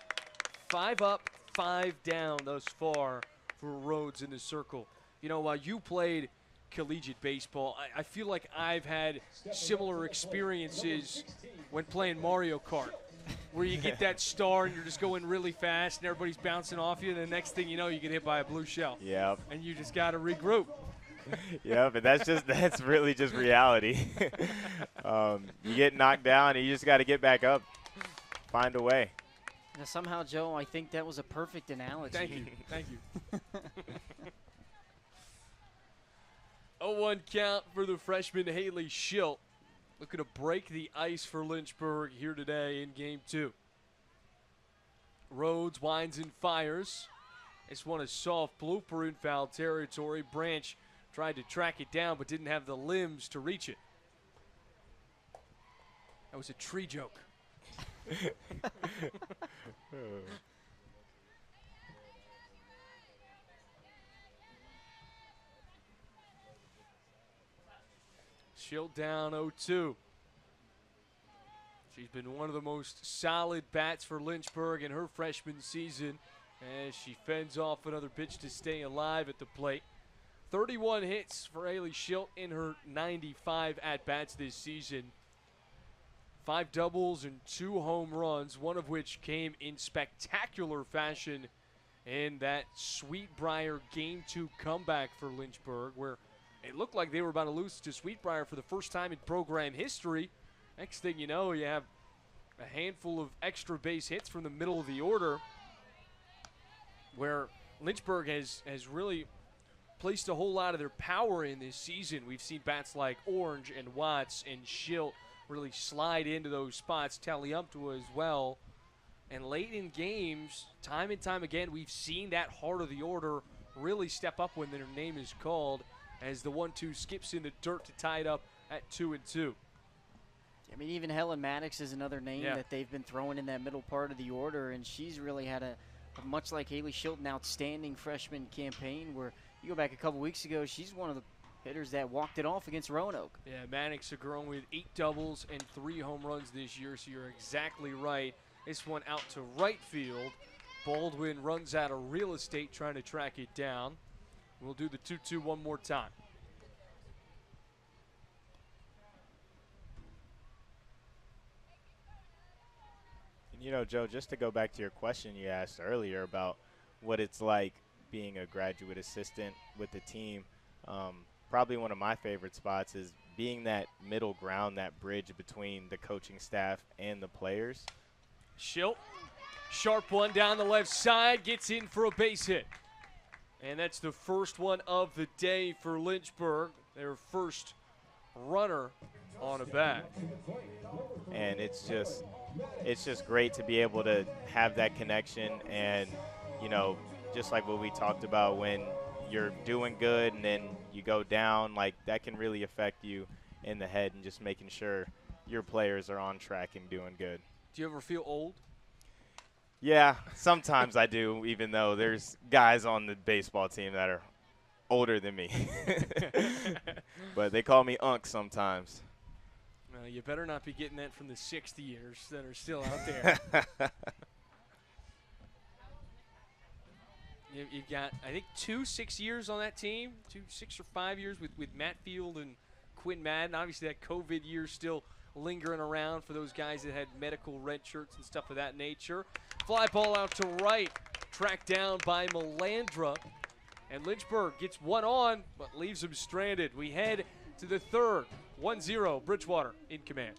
5 up, 5 down thus far for Rhodes in the circle. You know, while you played collegiate baseball, I feel like I've had similar experiences when playing Mario Kart, where you get that star and you're just going really fast and everybody's bouncing off you, and the next thing you know, you get hit by a blue shell. Yep. And you just got to regroup. Yeah, but that's really just reality. You get knocked down, and you just got to get back up, find a way. Now, somehow, Joe, I think that was a perfect analogy. Thank you. Thank you. 0-1 count for the freshman Haley Schilt. Looking to break the ice for Lynchburg here today in Game 2. Rhodes winds and fires. This one a soft blooper in foul territory. Branch tried to track it down but didn't have the limbs to reach it. That was a tree joke. Schilt down 0-2. She's been one of the most solid bats for Lynchburg in her freshman season as she fends off another pitch to stay alive at the plate. 31 hits for Haley Schilt in her 95 at-bats this season. 5 doubles and 2 home runs, one of which came in spectacular fashion in that Sweetbriar Game 2 comeback for Lynchburg, where it looked like they were about to lose to Sweetbriar for the first time in program history. Next thing you know, you have a handful of extra base hits from the middle of the order, where Lynchburg has really placed a whole lot of their power in this season. We've seen bats like Orange and Watts and Schilt really slide into those spots, Taliumptua as well. And late in games, time and time again, we've seen that heart of the order really step up when their name is called, as the 1-2 skips in the dirt to tie it up at 2-2. I mean, even Helen Maddox is another name that they've been throwing in that middle part of the order, and she's really had a much like Haley Schilt, an outstanding freshman campaign where you go back a couple weeks ago, she's one of the hitters that walked it off against Roanoke. Yeah, Maddox are growing with 8 doubles and 3 home runs this year, so you're exactly right. This one out to right field. Baldwin runs out of real estate trying to track it down. We'll do the 2-2 one more time. And you know, Joe, just to go back to your question you asked earlier about what it's like being a graduate assistant with the team, probably one of my favorite spots is being that middle ground, that bridge between the coaching staff and the players. Schilt, sharp one down the left side, gets in for a base hit. And that's the first one of the day for Lynchburg, their first runner on a bat. And it's just great to be able to have that connection, and you know, just like what we talked about, when you're doing good and then you go down, like that can really affect you in the head, and just making sure your players are on track and doing good. Do you ever feel old? Yeah, sometimes I do, even though there's guys on the baseball team that are older than me. But they call me Unc sometimes. Well, you better not be getting that from the 60 years that are still out there. You've got, I think, 6 years on that team, 6 or 5 years with Matt Field and Quinn Madden. Obviously, that COVID year still lingering around for those guys that had medical red shirts and stuff of that nature. Fly ball out to right, tracked down by Melandra. And Lynchburg gets one on, but leaves him stranded. We head to the third. 1-0, Bridgewater in command.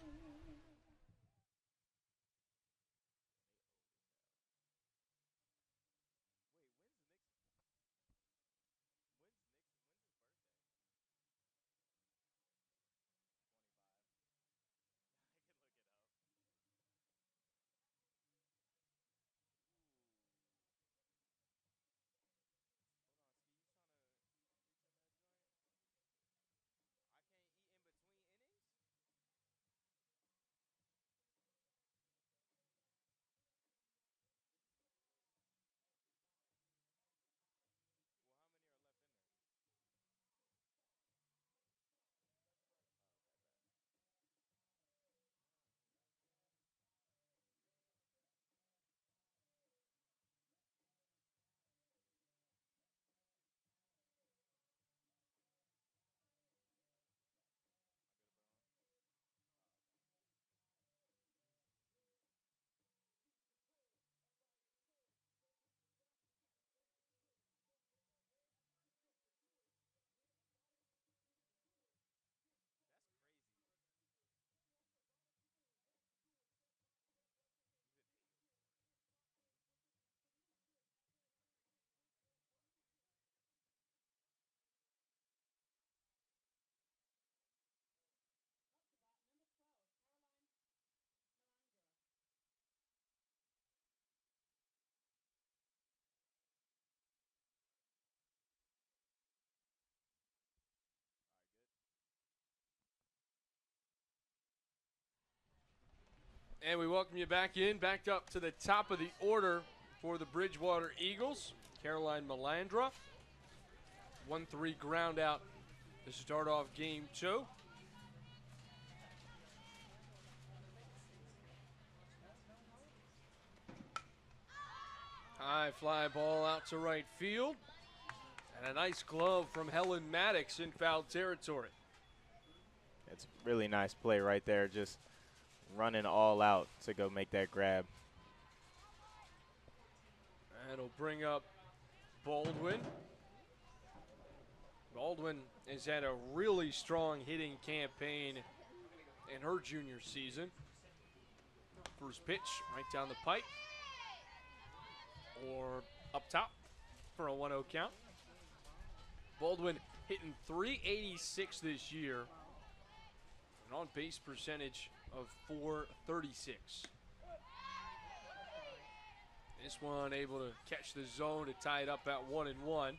And we welcome you back in, back up to the top of the order for the Bridgewater Eagles. Caroline Melandra, 1-3 ground out to start off game 2. High fly ball out to right field. And a nice glove from Helen Maddox in foul territory. It's a really nice play right there, just running all out to go make that grab. And it'll bring up Baldwin. Baldwin has had a really strong hitting campaign in her junior season. First pitch right down the pipe or up top for a 1-0 count. Baldwin hitting .386 this year, an on-base percentage of .436. This one able to catch the zone to tie it up at 1-1.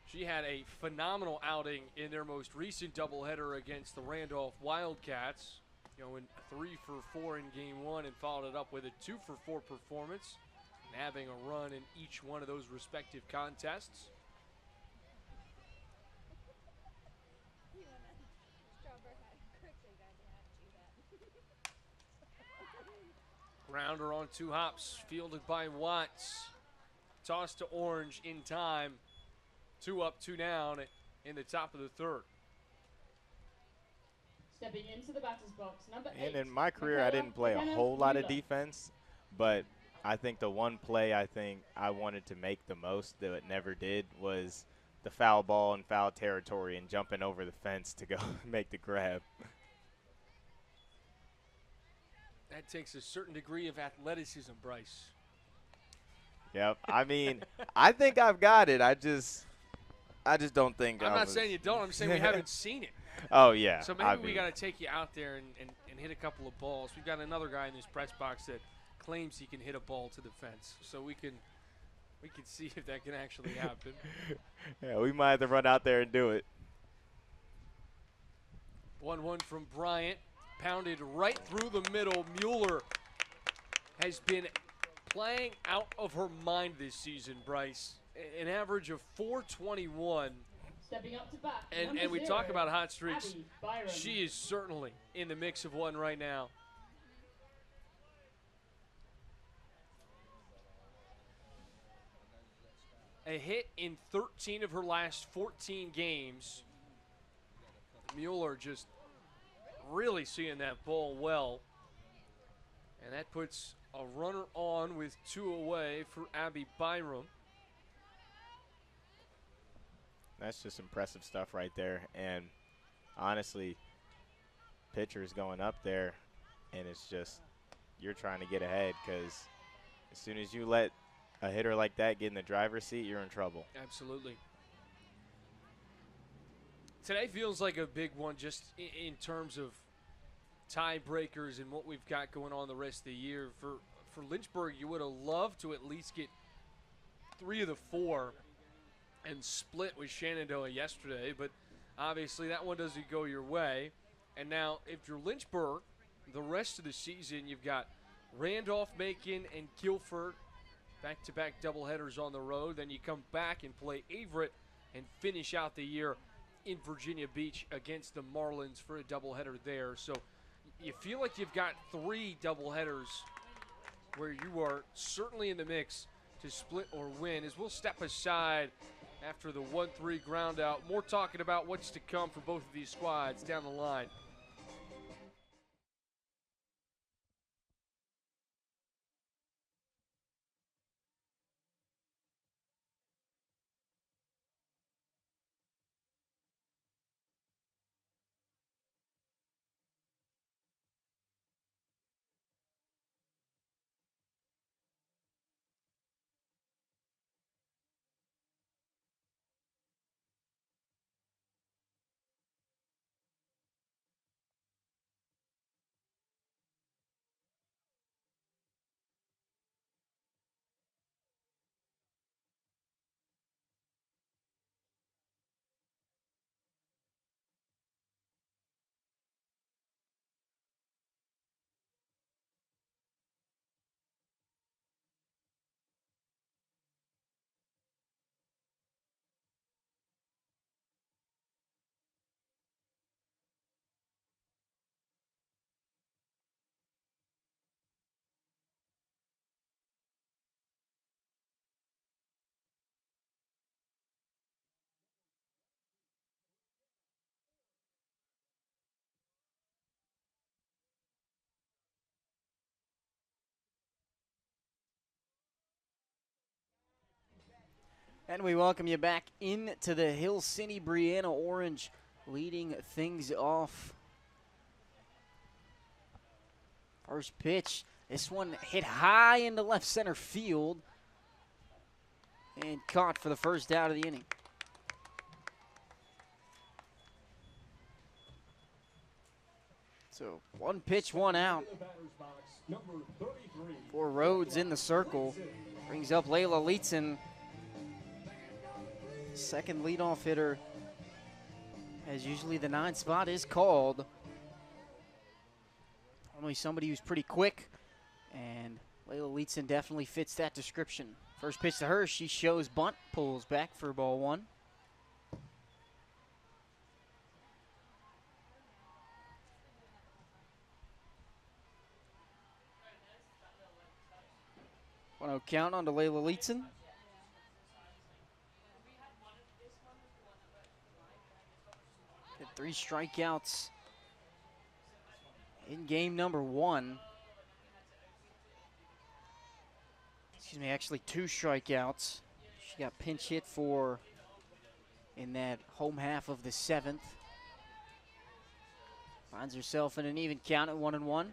She had a phenomenal outing in their most recent doubleheader against the Randolph Wildcats. Going 3 for 4 in game 1 and followed it up with a 2 for 4 performance, and having a run in each one of those respective contests. Grounder on 2 hops, fielded by Watts. Toss to Orange in time. 2 up, 2 down in the top of the 3rd. Stepping into the batter's box, number 8. And in my career, I didn't play a whole lot of defense, but I think the one play I think I wanted to make the most that it never did was the foul ball in foul territory and jumping over the fence to go make the grab. That takes a certain degree of athleticism, Bryce. Yep. I mean, I think I've got it. I just don't think I'm not saying you don't. I'm saying we haven't seen it. Oh, yeah. So maybe we got to take you out there and hit a couple of balls. We've got another guy in this press box that claims he can hit a ball to the fence. So we can see if that can actually happen. Yeah, we might have to run out there and do it. 1-1 from Bryant. Pounded right through the middle. Mueller has been playing out of her mind this season, Bryce. An average of 421. Stepping up to bat. And we talk about hot streaks. Abby Byron. She is certainly in the mix of one right now. A hit in 13 of her last 14 games. Mueller just really seeing that ball well. And that puts a runner on with 2 away for Abby Byram. That's just impressive stuff right there. And honestly, pitcher's going up there, and it's just you're trying to get ahead because as soon as you let a hitter like that get in the driver's seat, you're in trouble. Absolutely. Today feels like a big one just in terms of tiebreakers and what we've got going on the rest of the year. For Lynchburg, you would have loved to at least get 3 of the 4 and split with Shenandoah yesterday, but obviously that one doesn't go your way. And now if you're Lynchburg, the rest of the season you've got Randolph, Macon, and Guilford, back-to-back doubleheaders on the road. Then you come back and play Everett and finish out the year in Virginia Beach against the Marlins for a doubleheader there. So you feel like you've got 3 doubleheaders where you are certainly in the mix to split or win. As we'll step aside after the 1-3 ground out, more talking about what's to come for both of these squads down the line. And we welcome you back into the Hill City. Brianna Orange leading things off. First pitch. This one hit high into left center field and caught for the first out of the inning. So 1 pitch, 1 out. For Rhodes in the circle. Brings up Layla Leetzen. Second leadoff hitter, as usually the 9 spot is called. Only somebody who's pretty quick, and Layla Leetzen definitely fits that description. First pitch to her, she shows bunt, pulls back for ball 1. 1-0 count on to Layla Leeton. Had 3 strikeouts in game number 1. Excuse me, actually 2 strikeouts. She got pinch hit for in that home half of the 7th. Finds herself in an even count at 1-1.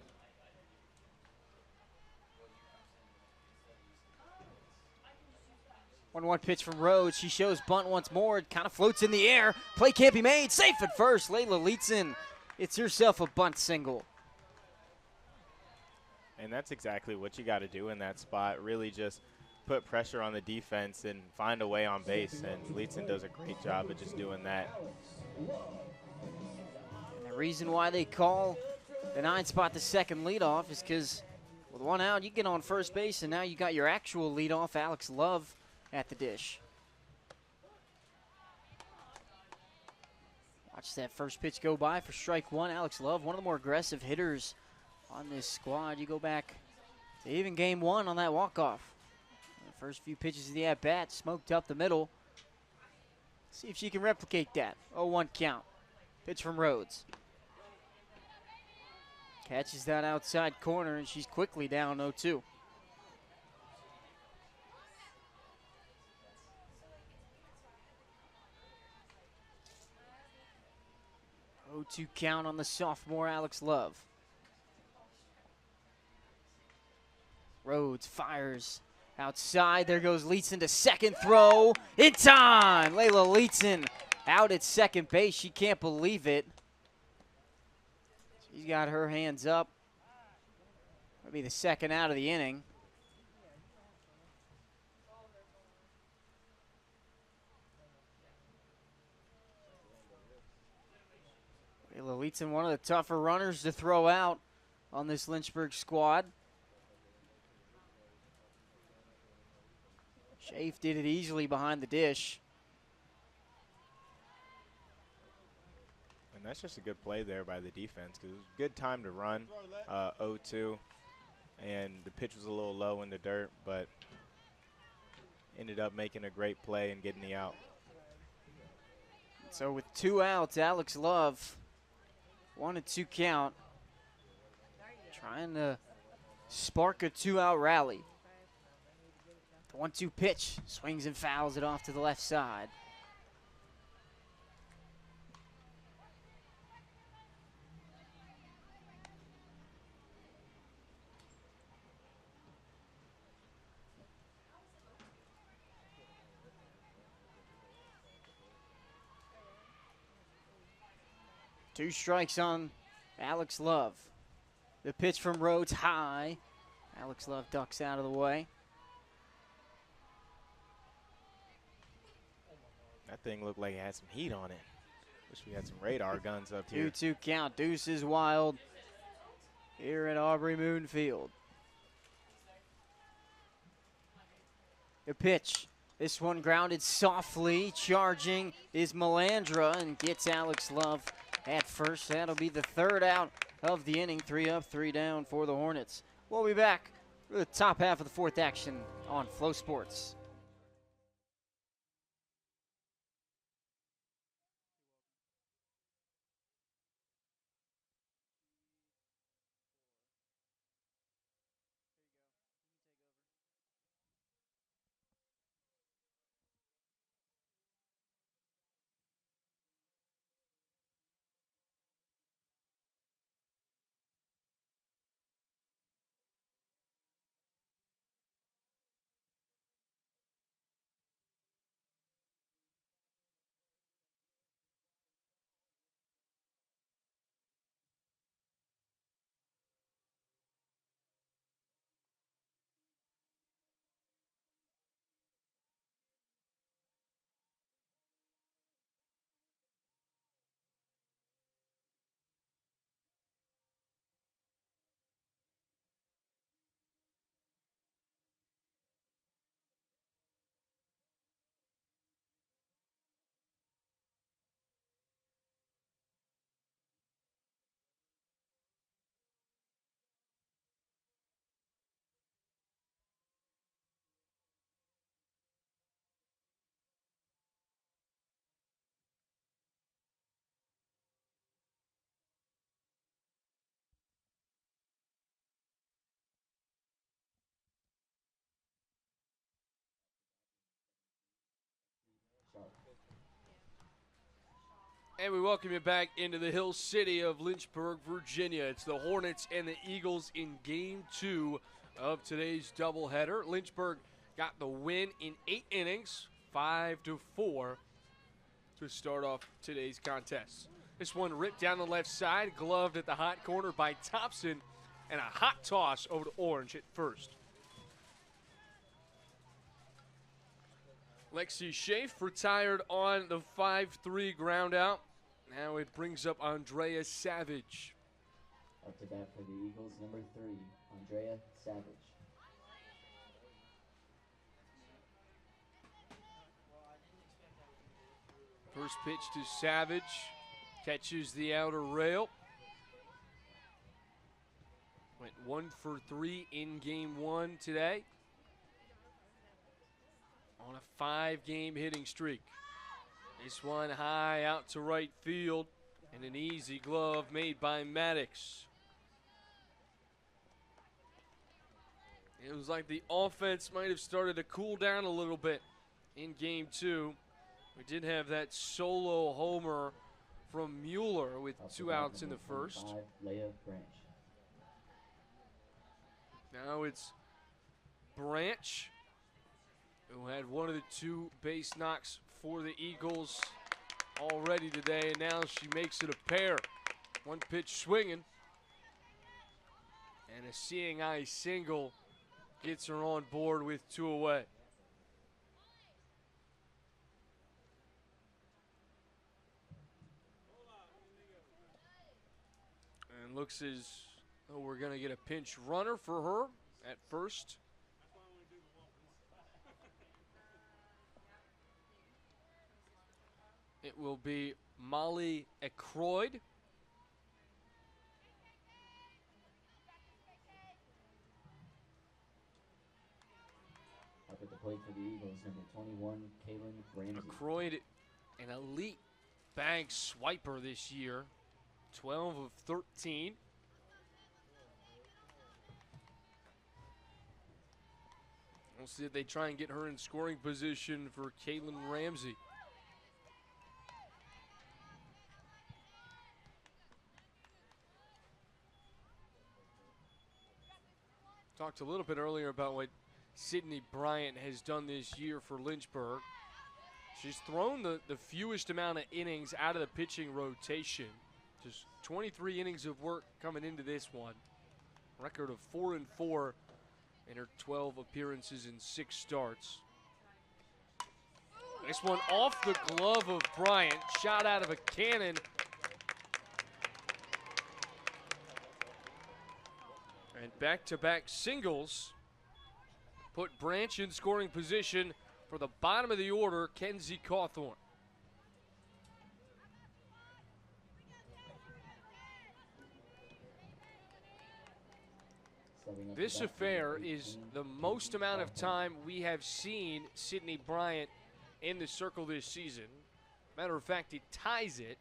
One pitch from Rhodes. She shows bunt once more. It kind of floats in the air. Play can't be made. Safe at first. Layla Leeton. It's herself a bunt single. And that's exactly what you got to do in that spot. Really just put pressure on the defense and find a way on base. And Leeton does a great job of just doing that. And the reason why they call the 9 spot the second leadoff is because with 1 out, you get on first base, and now you got your actual leadoff, Alex Love, at the dish. Watch that first pitch go by for strike 1. Alex Love, one of the more aggressive hitters on this squad. You go back to even game 1 on that walk-off. The first few pitches of the at-bat, smoked up the middle. See if she can replicate that. 0-1 count. Pitch from Rhodes. Catches that outside corner, and she's quickly down 0-2. 0-2 count on the sophomore Alex Love. Rhodes fires outside. There goes Leeton to second, throw in time. Layla Leeton out at second base. She can't believe it. She's got her hands up. That'll be the second out of the inning. Layla Leeton, one of the tougher runners to throw out on this Lynchburg squad. Schaaf did it easily behind the dish. And that's just a good play there by the defense because it was a good time to run 0-2. And the pitch was a little low in the dirt, but ended up making a great play and getting the out. So with 2 outs, Alex Love, 1-2 count, trying to spark a 2-out rally. The 1-2 pitch, swings and fouls it off to the left side. Two strikes on Alex Love. The pitch from Rhodes high. Alex Love ducks out of the way. That thing looked like it had some heat on it. Wish we had some radar guns up here. 2-2 count. Deuce is wild here at Aubrey Moon Field. The pitch. This one grounded softly. Charging is Melandra and gets Alex Love at first. That'll be the 3rd out of the inning. 3 up, 3 down for the Hornets. We'll be back for the top half of the 4th action on FloSports. And we welcome you back into the Hill City of Lynchburg, Virginia. It's the Hornets and the Eagles in Game 2 of today's doubleheader. Lynchburg got the win in 8 innings, 5-4, to start off today's contest. This one ripped down the left side, gloved at the hot corner by Thompson, and a hot toss over to Orange at first. Lexi Schaaf retired on the 5-3 ground out. Now it brings up Andrea Savage. Up to bat for the Eagles, number 3, Andrea Savage. First pitch to Savage. Catches the outer rail. Went 1 for 3 in Game 1 today. On a 5-game hitting streak. This one high out to right field, and an easy glove made by Maddox. It was like the offense might have started to cool down a little bit in Game 2. We did have that solo homer from Mueller with 2 outs in the first. Leah Branch. Now it's Branch, who had one of the 2 base knocks for the Eagles already today, and now she makes it a pair. 1 pitch swinging, and a seeing eye single gets her on board with 2 away. And looks as though we're going to get a pinch runner for her at first. It will be Molly Aykroyd. Up at the plate for the Eagles, number 21, Kaylin Ramsey. Aykroyd, an elite bag swiper this year, 12 of 13. We'll see if they try and get her in scoring position for Kaylin Ramsey. Talked a little bit earlier about what Sydney Bryant has done this year for Lynchburg. She's thrown the fewest amount of innings out of the pitching rotation. Just 23 innings of work coming into this one. Record of 4-4 in her 12 appearances in 6 starts. This one off the glove of Bryant, shot out of a cannon. And back-to-back singles put Branch in scoring position for the bottom of the order, Kenzie Cawthorn. This affair is the most amount of time we have seen Sydney Bryant in the circle this season. Matter of fact, it ties it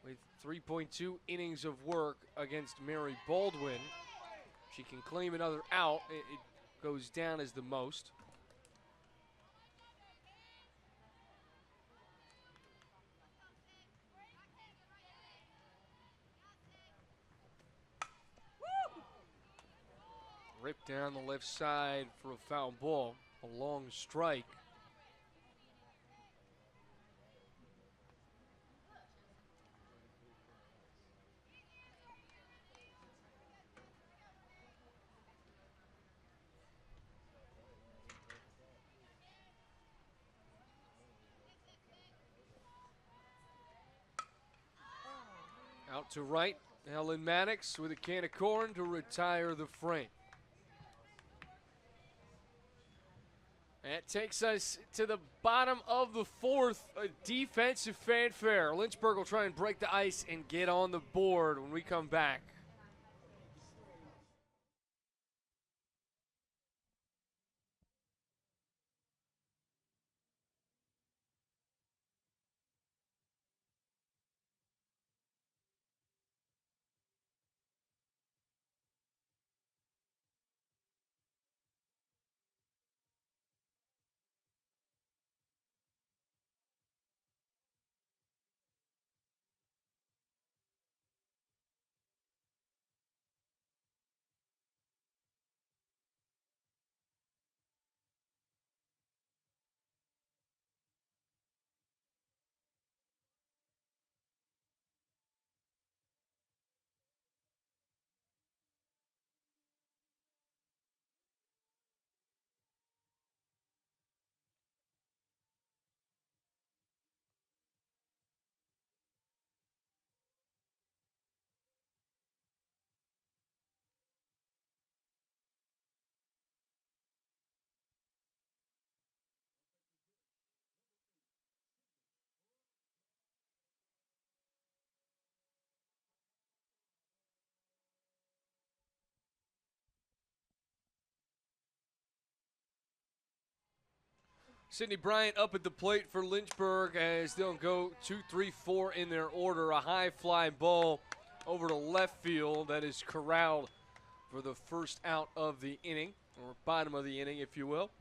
with 3.2 innings of work against Mary Baldwin. She can claim another out. It goes down as the most. Ripped down the left side for a foul ball. A long strike. Out to right, Ellen Maddox with a can of corn to retire the frame. That takes us to the bottom of the 4th, a defensive fanfare. Lynchburg will try and break the ice and get on the board when we come back. Sydney Bryant up at the plate for Lynchburg as they'll go 2-3-4 in their order. A high fly ball over to left field that is corralled for the first out of the inning, or bottom of the inning, if you will.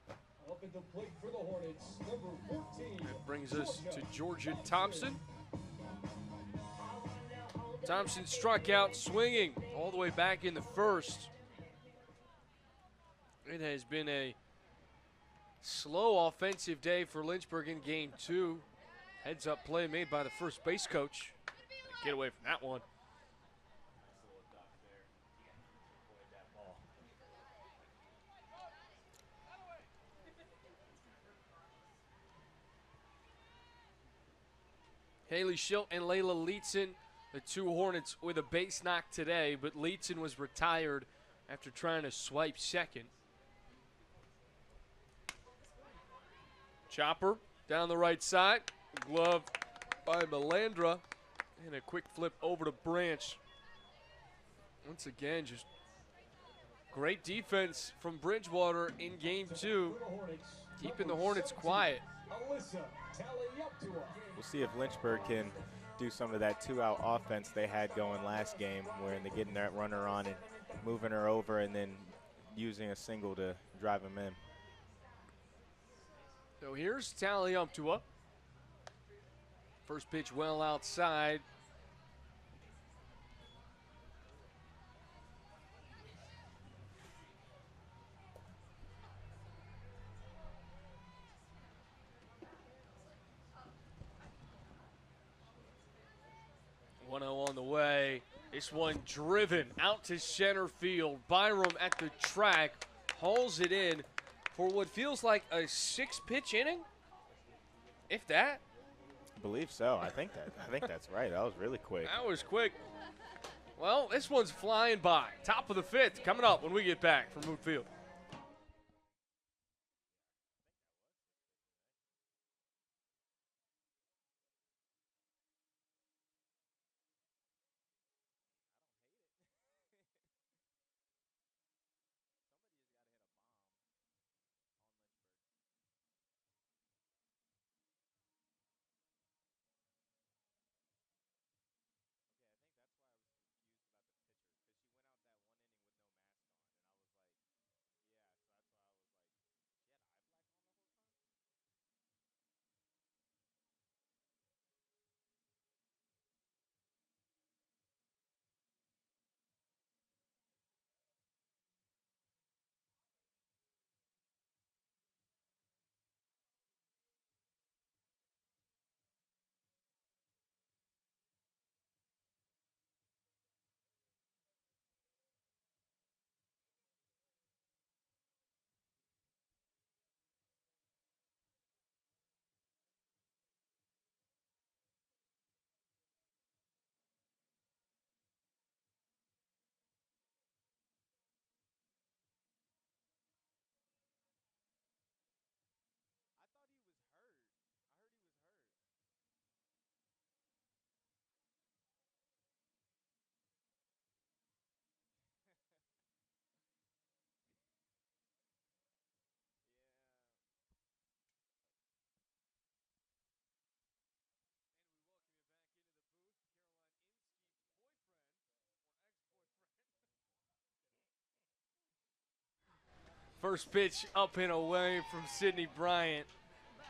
Up at the plate for the Hornets, number 14. That brings us to Georgia Thompson. Thompson struck out swinging all the way back in the first. It has been a slow offensive day for Lynchburg in game 2. Heads up play made by the first base coach. Get away from that one. Haley Schilt and Layla Leetzen, the two Hornets, with a base knock today, but Leetzen was retired after trying to swipe second. Chopper down the right side, glove by Melandra, and a quick flip over to Branch. Once again, just great defense from Bridgewater in game 2, keeping the Hornets quiet. We'll see if Lynchburg can do some of that two-out offense they had going last game, where they're getting that runner on and moving her over and then using a single to drive him in. So here's Taliumptua. First pitch well outside. On the way. This one driven out to center field. Byram at the track hauls it in for what feels like a 6-pitch inning, if that. I believe so. I think that's right. That was really quick. That was quick. Well, this one's flying by. Top of the 5th coming up when we get back from Moot Field. First pitch up and away from Sydney Bryant.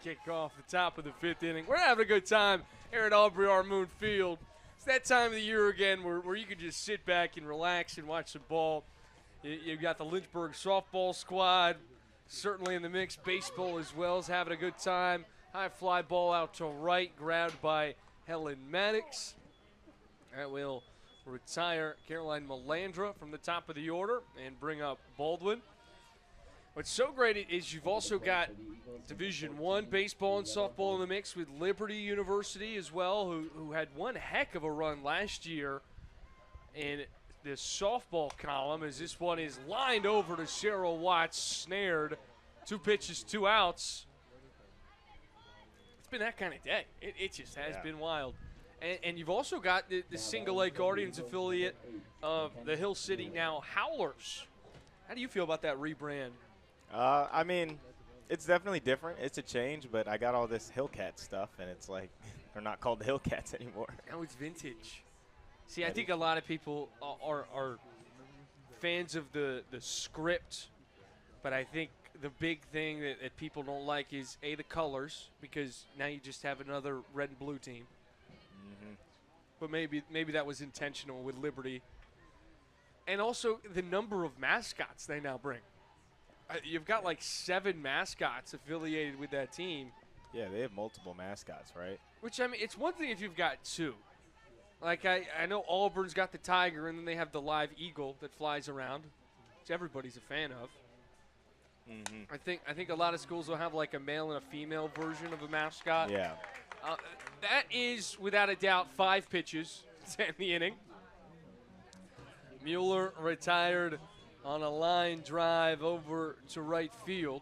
Kick off the top of the 5th inning. We're having a good time here at Aubrey R. Moon Field. It's that time of the year again where you can just sit back and relax and watch some ball. You've got the Lynchburg softball squad certainly in the mix. Baseball as well is having a good time. High fly ball out to right, grabbed by Helen Maddox. That will retire Caroline Melandra from the top of the order and bring up Baldwin. What's so great is you've also got Division I baseball and softball in the mix with Liberty University as well, who had one heck of a run last year in the softball column, as this one is lined over to Cheryl Watts, snared. 2 pitches, 2 outs. It's been that kind of day. It just has been wild. And you've also got the Single A Guardians affiliate of the Hill City, now Howlers. How do you feel about that rebrand? I mean, it's definitely different. It's a change, but I got all this Hillcat stuff, and it's like they're not called the Hillcats anymore. Now it's vintage. See, I think a lot of people are fans of the script, but I think the big thing that people don't like is, A, the colors, because now you just have another red and blue team. Mm-hmm. But maybe that was intentional with Liberty. And also the number of mascots they now bring. You've got like 7 mascots affiliated with that team. Yeah, they have multiple mascots, right? Which, I mean, it's one thing if you've got 2. Like, I know Auburn's got the tiger, and then they have the live eagle that flies around, which everybody's a fan of. Mm-hmm. I think a lot of schools will have like a male and a female version of a mascot. Yeah. That is, without a doubt, 5 pitches to end the inning. Mueller retired on a line drive over to right field.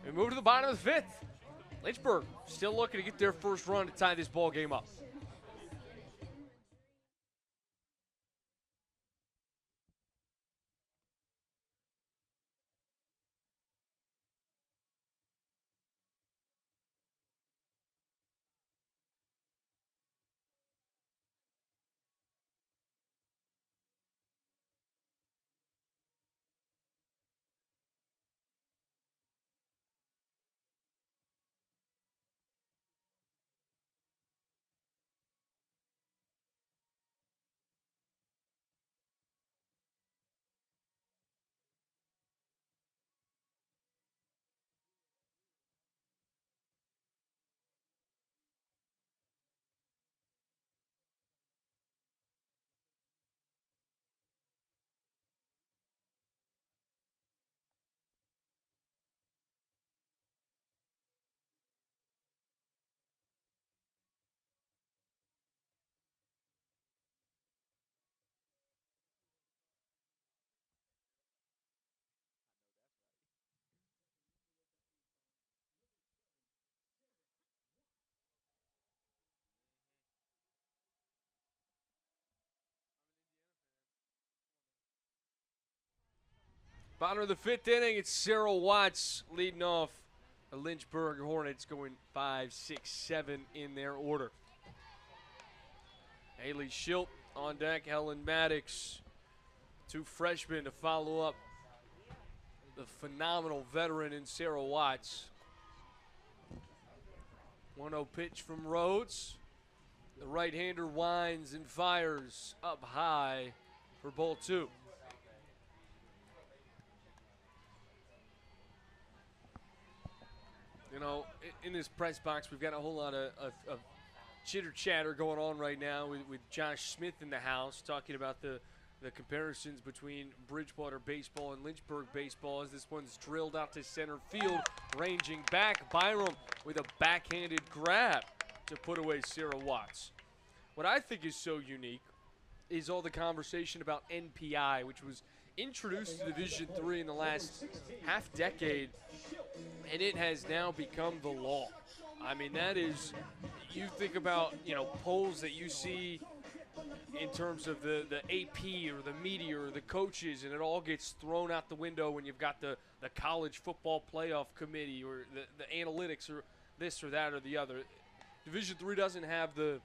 We move to the bottom of the 5th. Lynchburg still looking to get their first run to tie this ball game up. Bottom of the 5th inning, it's Cyril Watts leading off the Lynchburg Hornets, going 5, 6, 7 in their order. Haley Schilt on deck, Helen Maddox, 2 freshmen to follow up the phenomenal veteran in Cyril Watts. 1-0 pitch from Rhodes. The right-hander winds and fires up high for ball 2. You know, in this press box, we've got a whole lot of chitter-chatter going on right now with Josh Smith in the house, talking about the comparisons between Bridgewater baseball and Lynchburg baseball as this one's drilled out to center field, ranging back. Byram with a backhanded grab to put away Cyril Watts. What I think is so unique is all the conversation about NPI, which was introduced to Division III in the last half-decade, and it has now become the law. I mean, that is, you think about, you know, polls that you see in terms of the AP or the media or the coaches, and it all gets thrown out the window when you've got the college football playoff committee or the analytics or this or that or the other. Division III doesn't have the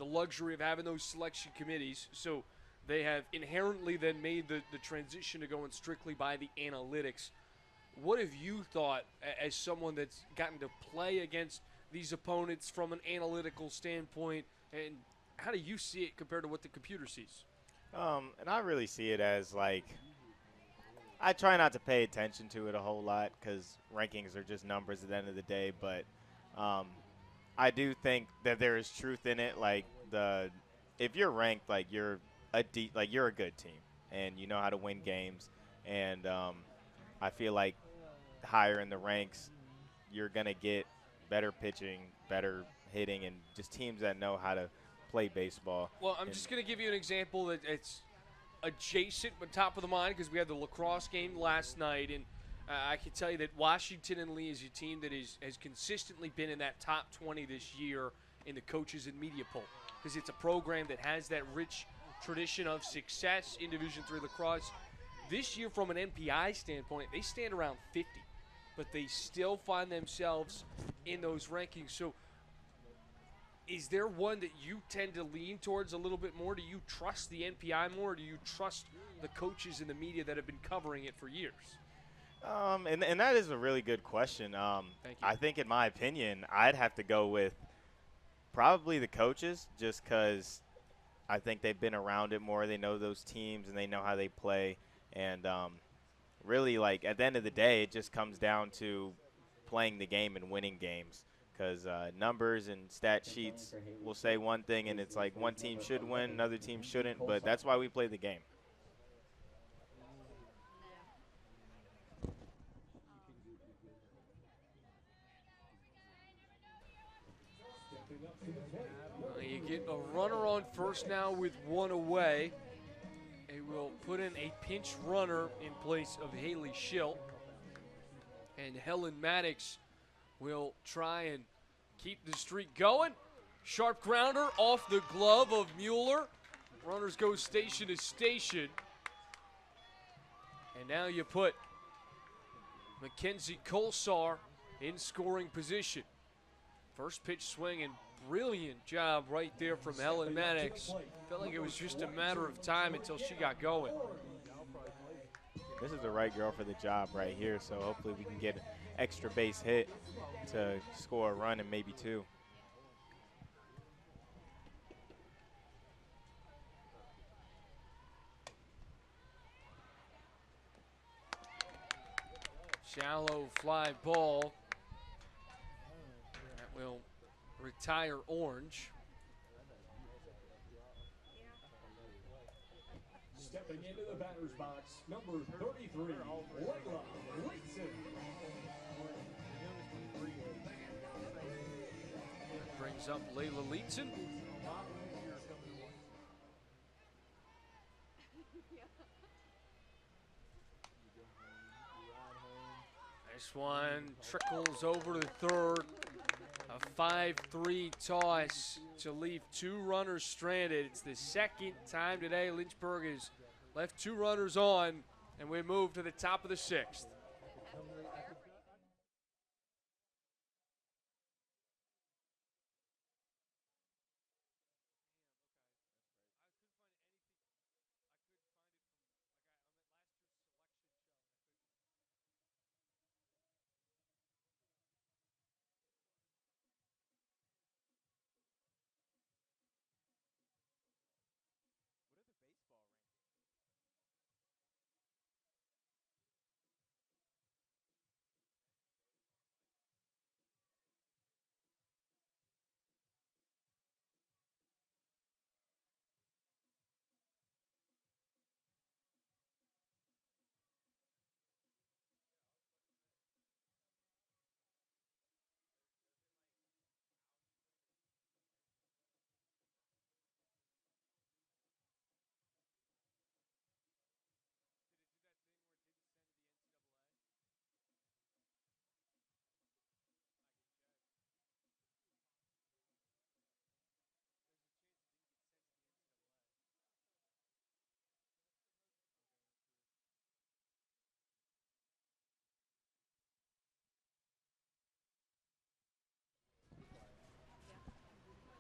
luxury of having those selection committees, so they have inherently then made the transition to going strictly by the analytics. What have you thought as someone that's gotten to play against these opponents from an analytical standpoint, and how do you see it compared to what the computer sees? And I really see it as, like, I try not to pay attention to it a whole lot because rankings are just numbers at the end of the day, but I do think that there is truth in it. Like, if you're ranked, like, you're a good team and you know how to win games, and I feel like higher in the ranks you're going to get better pitching, better hitting, and just teams that know how to play baseball. Well, I'm just going to give you an example that it's adjacent but top of the mind because we had the lacrosse game last night, and I can tell you that Washington and Lee is a team that has consistently been in that top 20 this year in the coaches and media poll because it's a program that has that rich tradition of success in Division III lacrosse. This year, from an NPI standpoint, they stand around 50, but they still find themselves in those rankings. So is there one that you tend to lean towards a little bit more? Do you trust the NPI more, or do you trust the coaches and the media that have been covering it for years? And that is a really good question. Thank you. I think, in my opinion, I'd have to go with probably the coaches, just because I think they've been around it more. They know those teams, and they know how they play. And really, like, at the end of the day, it just comes down to playing the game and winning games. Because numbers and stat sheets will say one thing, and it's like one team should win, another team shouldn't. But that's why we play the game. You get a runner on first now with one away. They will put in a pinch runner in place of Haley Schilt. And Helen Maddox will try and keep the streak going. Sharp grounder off the glove of Mueller. Runners go station to station. And now you put Mackenzie Kolsar in scoring position. First pitch swing, and brilliant job right there from Helen Maddox. Felt like it was just a matter of time until she got going. This is the right girl for the job right here, so hopefully we can get an extra base hit to score a run and maybe two. Shallow fly ball. That will retire Orange. Stepping into the batter's box, number 33, Layla Leeson. That brings up Layla Leeson. This one trickles over to third. A 5-3 toss to leave two runners stranded. It's the second time today Lynchburg has left two runners on, and we move to the top of the sixth.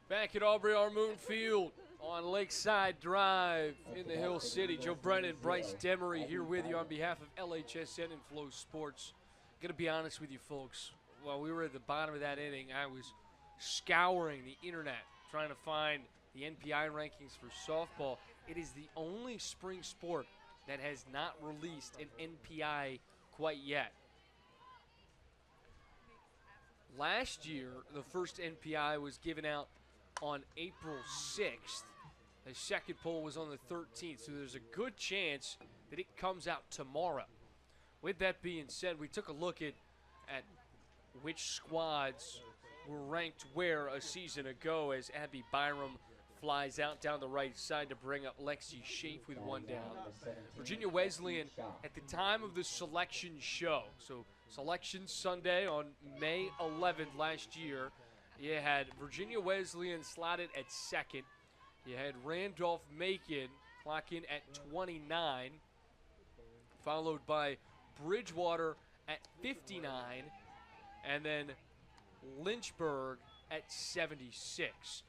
Back at Aubrey Armoon Field on Lakeside Drive in the Hill City. Joe Brennan, Bryce Demery here with you on behalf of LHSN and FloSports. Going to be honest with you folks, while we were at the bottom of that inning, I was scouring the internet trying to find the NPI rankings for softball. It is the only spring sport that has not released an NPI quite yet. Last year, the first NPI was given out on April 6th. The second poll was on the 13th, so there's a good chance that it comes out tomorrow. With that being said, we took a look at which squads were ranked where a season ago as Abby Byram flies out down the right side to bring up Lexi Schaaf with one down. Virginia Wesleyan, at the time of the selection show, so Selection Sunday on May 11th last year, you had Virginia Wesleyan slotted at second. You had Randolph-Macon clock in at 29. followed by Bridgewater at 59, and then Lynchburg at 76.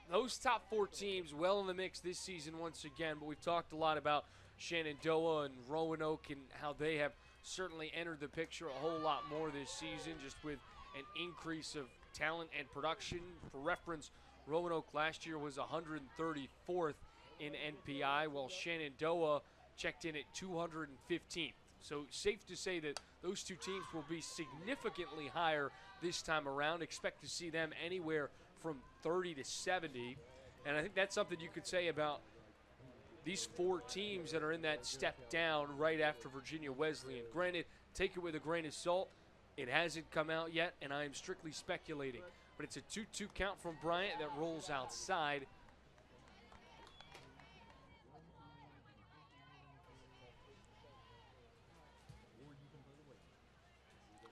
Those top 4 teams well in the mix this season once again, but we've talked a lot about Shenandoah and Roanoke and how they have certainly entered the picture a whole lot more this season, just with an increase of talent and production. For reference, Roanoke last year was 134th in NPI, while Shenandoah checked in at 215th. So safe to say that those 2 teams will be significantly higher this time around. Expect to see them anywhere from 30 to 70. And I think that's something you could say about these 4 teams that are in that step down right after Virginia Wesleyan. Granted, take it with a grain of salt. It hasn't come out yet, and I am strictly speculating. But it's a 2-2 count from Bryant that rolls outside.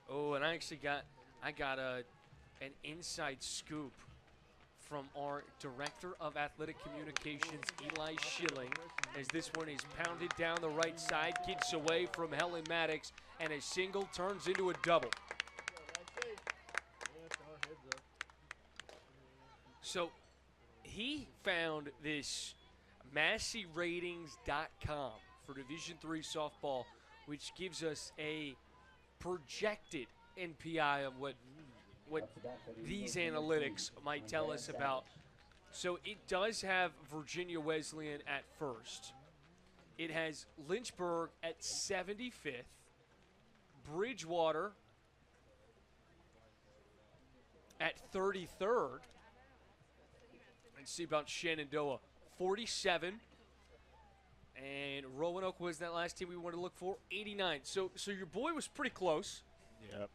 Oh, and I got an inside scoop from our Director of Athletic Communications, Eli Schilling, as this one is pounded down the right side, gets away from Helen Maddox, and a single turns into a double. So he found this MasseyRatings.com for Division III softball, which gives us a projected NPI of what these analytics might tell us about. So it does have Virginia Wesleyan at first. It has Lynchburg at 75th, Bridgewater at 33rd. Let's see about Shenandoah, 47. And Roanoke was that last team we wanted to look for, 89. So your boy was pretty close. Yep.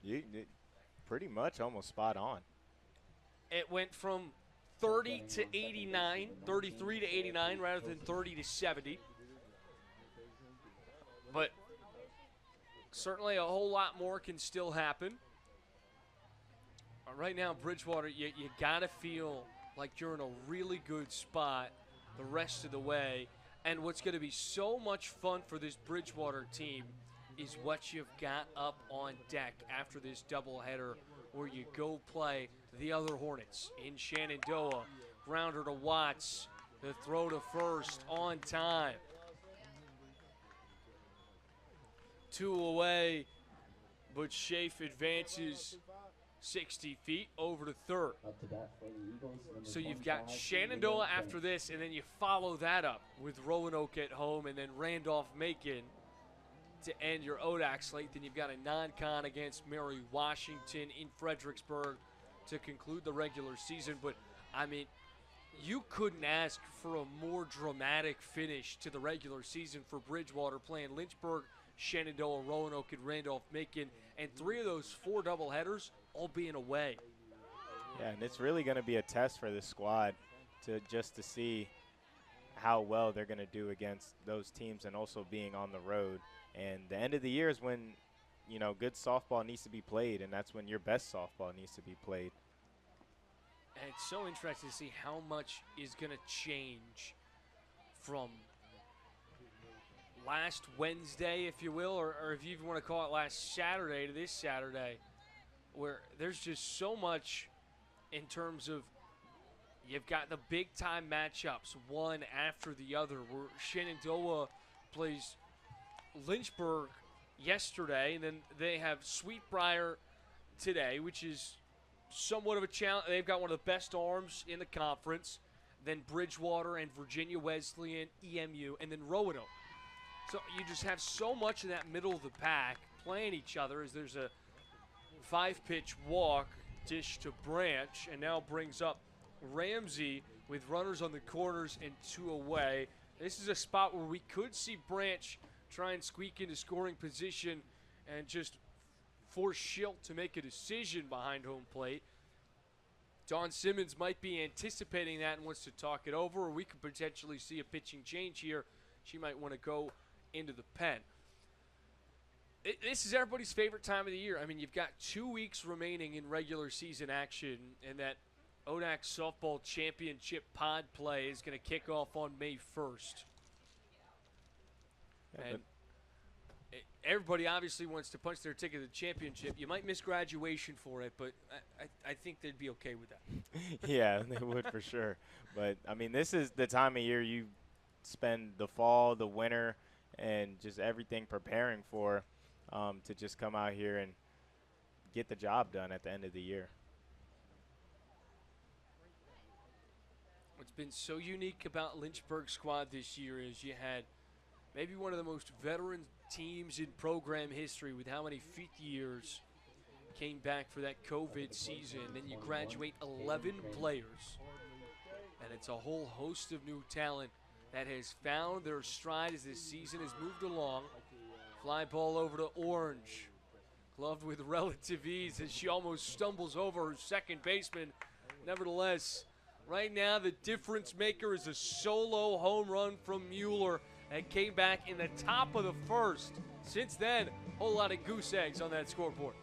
You pretty much almost spot on. It went from 30 to 89, 33 to 89 rather than 30 to 70. But certainly a whole lot more can still happen. Right now, Bridgewater, you got to feel like you're in a really good spot the rest of the way. And what's going to be so much fun for this Bridgewater team is what you've got up on deck after this doubleheader, where you go play the other Hornets in Shenandoah. Grounder to Watts, the throw to first on time. 2 away, but Schaaf advances 60 feet over to third. So you've got Shenandoah after this, and then you follow that up with Roanoke at home, and then Randolph-Macon to end your ODAC slate. Then you've got a non-con against Mary Washington in Fredericksburg to conclude the regular season. But, I mean, you couldn't ask for a more dramatic finish to the regular season for Bridgewater, playing Lynchburg, Shenandoah, Roanoke, and Randolph-Macon, and 3 of those 4 doubleheaders all being away. Yeah, and it's really going to be a test for this squad to see how well they're going to do against those teams, and also being on the road. And the end of the year is when, you know, good softball needs to be played, and that's when your best softball needs to be played. And it's so interesting to see how much is going to change from last Wednesday, if you will, or if you even want to call it last Saturday to this Saturday, where there's just so much in terms of you've got the big-time matchups, one after the other, where Shenandoah plays Lynchburg yesterday, and then they have Sweetbriar today, which is somewhat of a challenge. They've got one of the best arms in the conference. Then Bridgewater and Virginia Wesleyan, EMU, and then Roanoke. So you just have so much in that middle of the pack playing each other, as there's a 5-pitch walk, dish to Branch, and now brings up Ramsey with runners on the corners and 2 away. This is a spot where we could see Branch try and squeak into scoring position and just force Schilt to make a decision behind home plate. Dawn Simmons might be anticipating that and wants to talk it over, or we could potentially see a pitching change here. She might want to go into the pen. This is everybody's favorite time of the year. I mean, you've got 2 weeks remaining in regular season action, and that ODAC Softball Championship pod play is going to kick off on May 1st. And everybody obviously wants to punch their ticket to the championship. You might miss graduation for it, but I think they'd be okay with that. Yeah, they would for sure. But, I mean, this is the time of year you spend the fall, the winter, and just everything preparing for to just come out here and get the job done at the end of the year. What's been so unique about Lynchburg's squad this year is you had maybe one of the most veteran teams in program history with how many fifth years came back for that COVID season. Then you graduate 11 players, and it's a whole host of new talent that has found their stride as this season has moved along. Fly ball over to Orange, gloved with relative ease as she almost stumbles over her second baseman. Nevertheless, right now the difference maker is a solo home run from Mueller that came back in the top of the first. Since then, a whole lot of goose eggs on that scoreboard.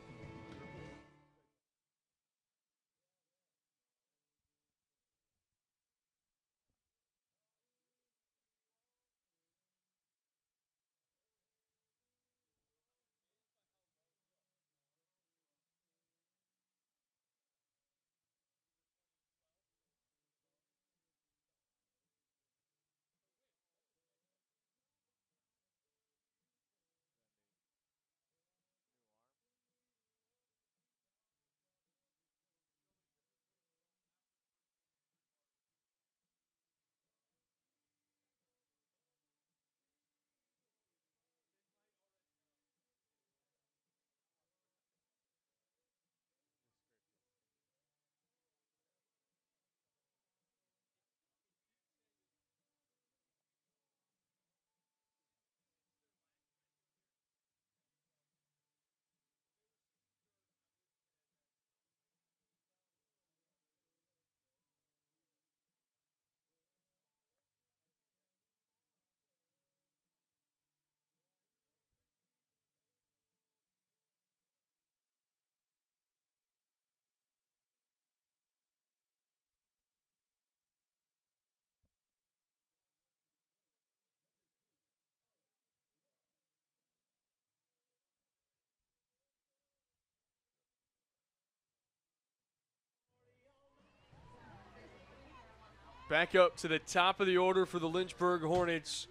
Back up to the top of the order for the Lynchburg Hornets.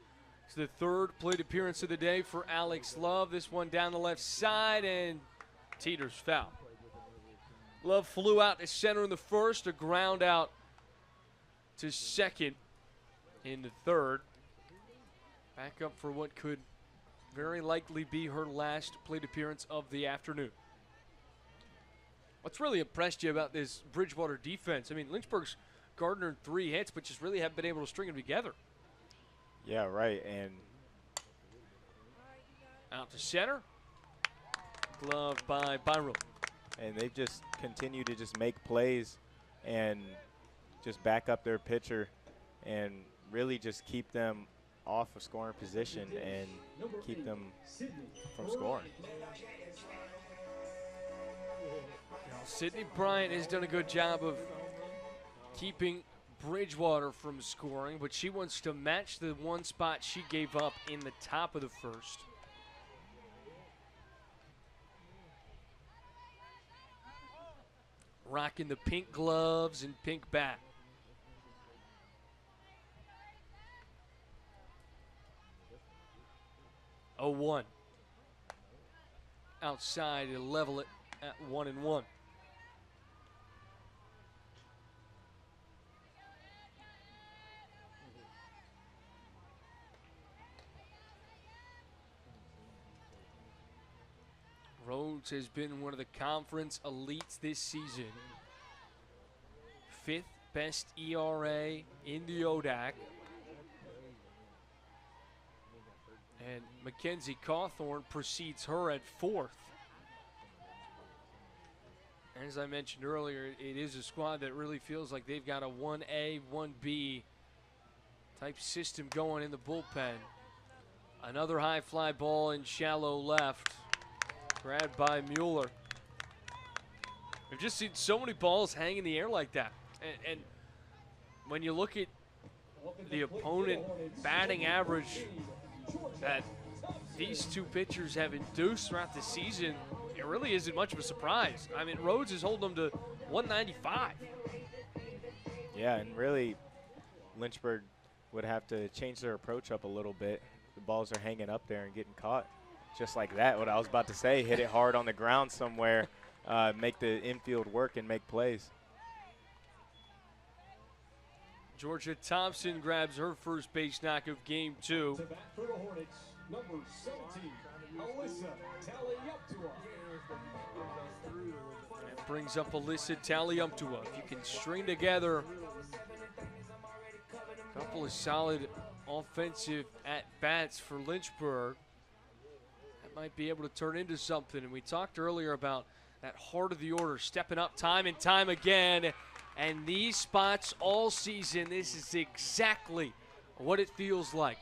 It's the third plate appearance of the day for Alex Love. This one down the left side, and teeters foul. Love flew out to center in the first, a ground out to second in the third. Back up for what could very likely be her last plate appearance of the afternoon. What's really impressed you about this Bridgewater defense? I mean, Lynchburg's garnered 3 hits, but just really haven't been able to string them together. Yeah, right. And out to center. Gloved by Byron. And they've just continued to just make plays and just back up their pitcher and really just keep them off of scoring position and keep them from scoring. Sydney Bryant has done a good job of keeping Bridgewater from scoring, but she wants to match the one spot she gave up in the top of the first. Rocking the pink gloves and pink bat. Oh, 1. Outside to level it at 1-1. Rhodes has been one of the conference elites this season. 5th best ERA in the ODAC. And Mackenzie Cawthorn precedes her at 4th. As I mentioned earlier, it is a squad that really feels like they've got a 1A, 1B type system going in the bullpen. Another high fly ball in shallow left. Grabbed by Mueller. We've just seen so many balls hang in the air like that. And when you look at the opponent batting average at these two pitchers have induced throughout the season, it really isn't much of a surprise. I mean, Rhodes is holding them to 195. Yeah, and really, Lynchburg would have to change their approach up a little bit. The balls are hanging up there and getting caught. Just like that, what I was about to say, hit it hard on the ground somewhere, make the infield work and make plays. Georgia Thompson grabs her first base knock of game 2. To bat for the Hornets, number 17, Alyssa Taliuptua. That brings up Alyssa Taliuptua. If you can string together a couple of solid offensive at-bats for Lynchburg, that might be able to turn into something. And we talked earlier about that heart of the order, stepping up time and time again. And these spots all season, this is exactly what it feels like.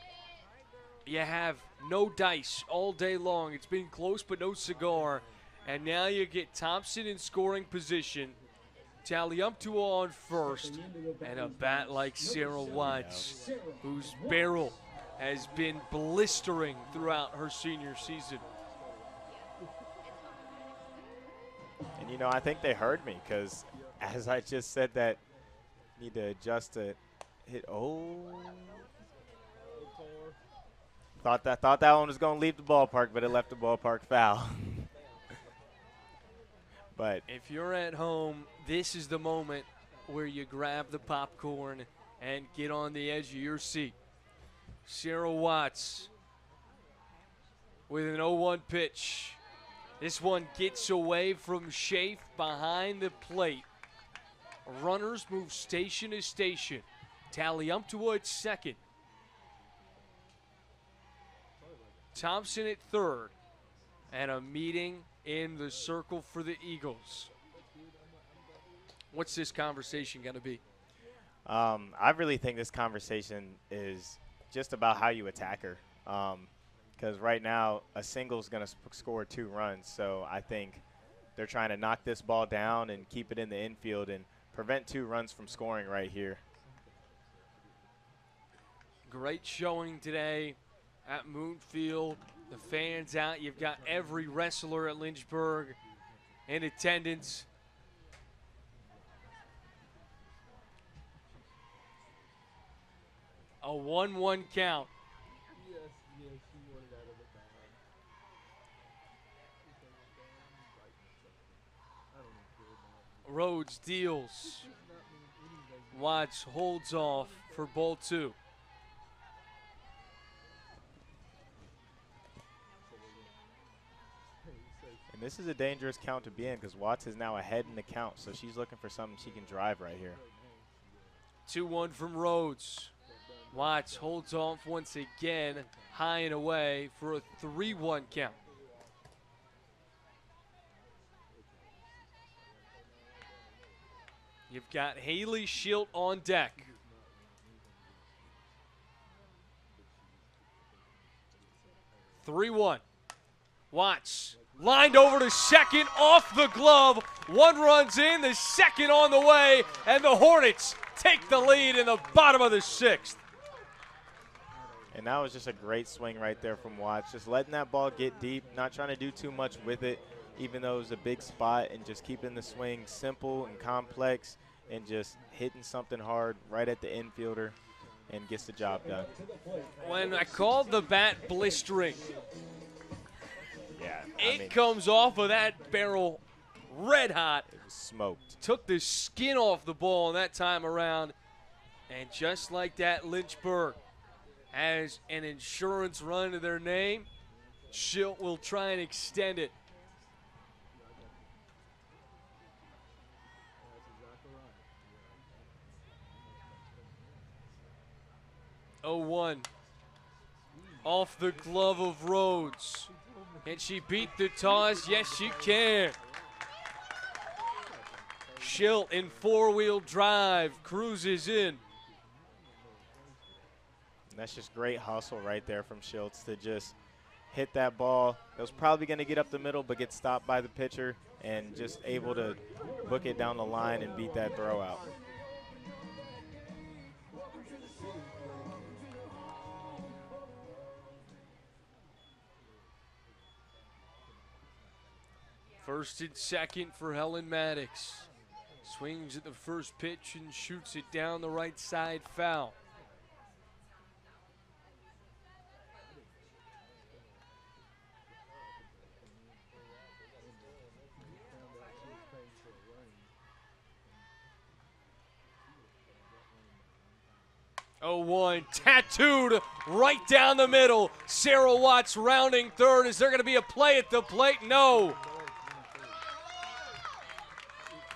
You have no dice all day long. It's been close but no cigar. And now you get Thompson in scoring position, Taliuptua on first, and a bat like Sarah Watts, whose barrel has been blistering throughout her senior season. And, you know, I think they heard me because as I just said that, need to adjust to hit. Oh. Thought that one was going to leave the ballpark, but it left the ballpark foul. But if you're at home, this is the moment where you grab the popcorn and get on the edge of your seat. Sarah Watts with an 0-1 pitch. This one gets away from Schaaf behind the plate. Runners move station to station. Taliuptua at second. Thompson at third. And a meeting in the circle for the Eagles. What's this conversation going to be? I really think this conversation is just about how you attack her. Because right now, a single is going to score 2 runs. So I think they're trying to knock this ball down and keep it in the infield and prevent 2 runs from scoring right here. Great showing today at Moonfield. The fans out. You've got every wrestler at Lynchburg in attendance. A 1-1 count. Rhodes deals. Watts holds off for ball 2. And this is a dangerous count to be in because Watts is now ahead in the count, so she's looking for something she can drive right here. 2-1 from Rhodes. Watts holds off once again, high and away for a 3-1 count. You've got Haley Schilt on deck. (3-1). Watts lined over to second, off the glove. 1 runs in, the second on the way, and the Hornets take the lead in the bottom of the 6th. And that was just a great swing right there from Watts. Just letting that ball get deep, not trying to do too much with it, even though it was a big spot, and just keeping the swing simple and complex and just hitting something hard right at the infielder and gets the job done. When I called the bat blistering, yeah, it comes off of that barrel red hot. It was smoked. Took the skin off the ball that time around. And just like that, Lynchburg has an insurance run to their name. Schilt will try and extend it. Oh, 1 off the glove of Rhodes. Can she beat the toss? Yes, she can. Schilt in 4-wheel drive cruises in. And that's just great hustle right there from Schiltz to just hit that ball. It was probably going to get up the middle, but get stopped by the pitcher and just able to book it down the line and beat that throw out. First and second for Helen Maddox. Swings at the first pitch and shoots it down the right side, foul. Oh, 1 tattooed right down the middle. Sarah Watts rounding third. Is there going to be a play at the plate? No.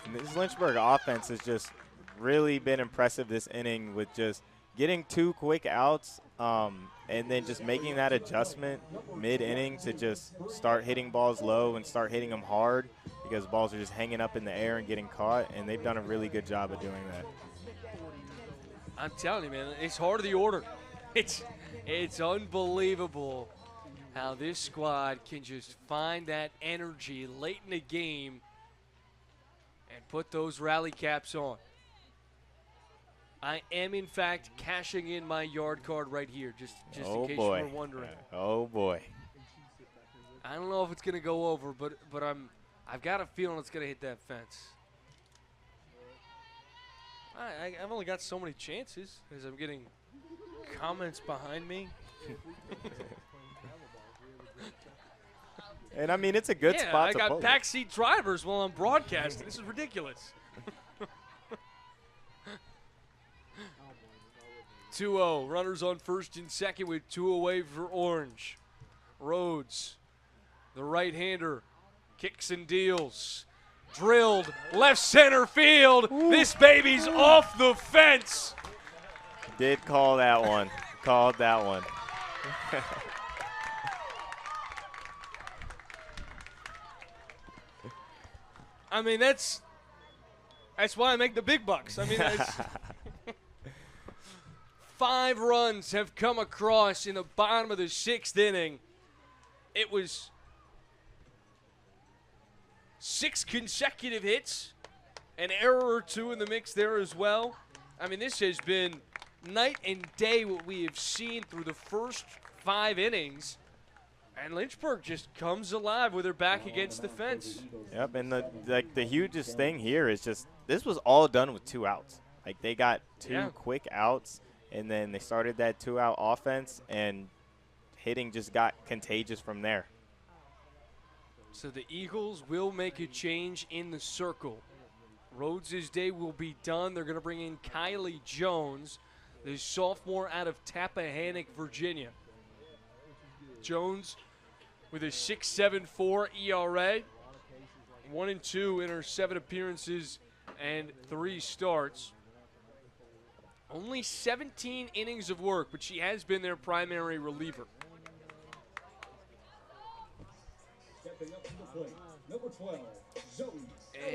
And this Lynchburg offense has just really been impressive this inning with just getting 2 quick outs and then just making that adjustment mid-inning to just start hitting balls low and start hitting them hard because balls are just hanging up in the air and getting caught, and they've done a really good job of doing that. I'm telling you, man, it's heart of the order. It's unbelievable how this squad can just find that energy late in the game and put those rally caps on. I am, in fact, cashing in my yard card right here, just in case you were wondering. Oh, boy. I don't know if it's going to go over, but I've got a feeling it's going to hit that fence. I've only got so many chances as I'm getting comments behind me. And, I mean, it's a good spot to I got pull. backseat drivers while I'm broadcasting. This is ridiculous. 2-0. Runners on first and second with 2 away for Orange. Rhodes, the right-hander, kicks and deals. Drilled left center field. Ooh. This baby's off the fence. Did call that one. Called that one. I mean, that's why I make the big bucks. I mean, that's 5 runs have come across in the bottom of the 6th inning. It was 6 consecutive hits, an error or 2 in the mix there as well. I mean, this has been night and day what we have seen through the first 5 innings. And Lynchburg just comes alive with her back against the fence. Yep, and the hugest thing here is just this was all done with 2 outs. Like, they got 2 quick outs, and then they started that 2-out offense, and hitting just got contagious from there. So the Eagles will make a change in the circle. Rhodes' day will be done. They're going to bring in Kylie Jones, the sophomore out of Tappahannock, Virginia. Jones with a 6.74 ERA, 1-2 in her 7 appearances and 3 starts. Only 17 innings of work, but she has been their primary reliever. Stepping up to the plate, number 12, Zoe.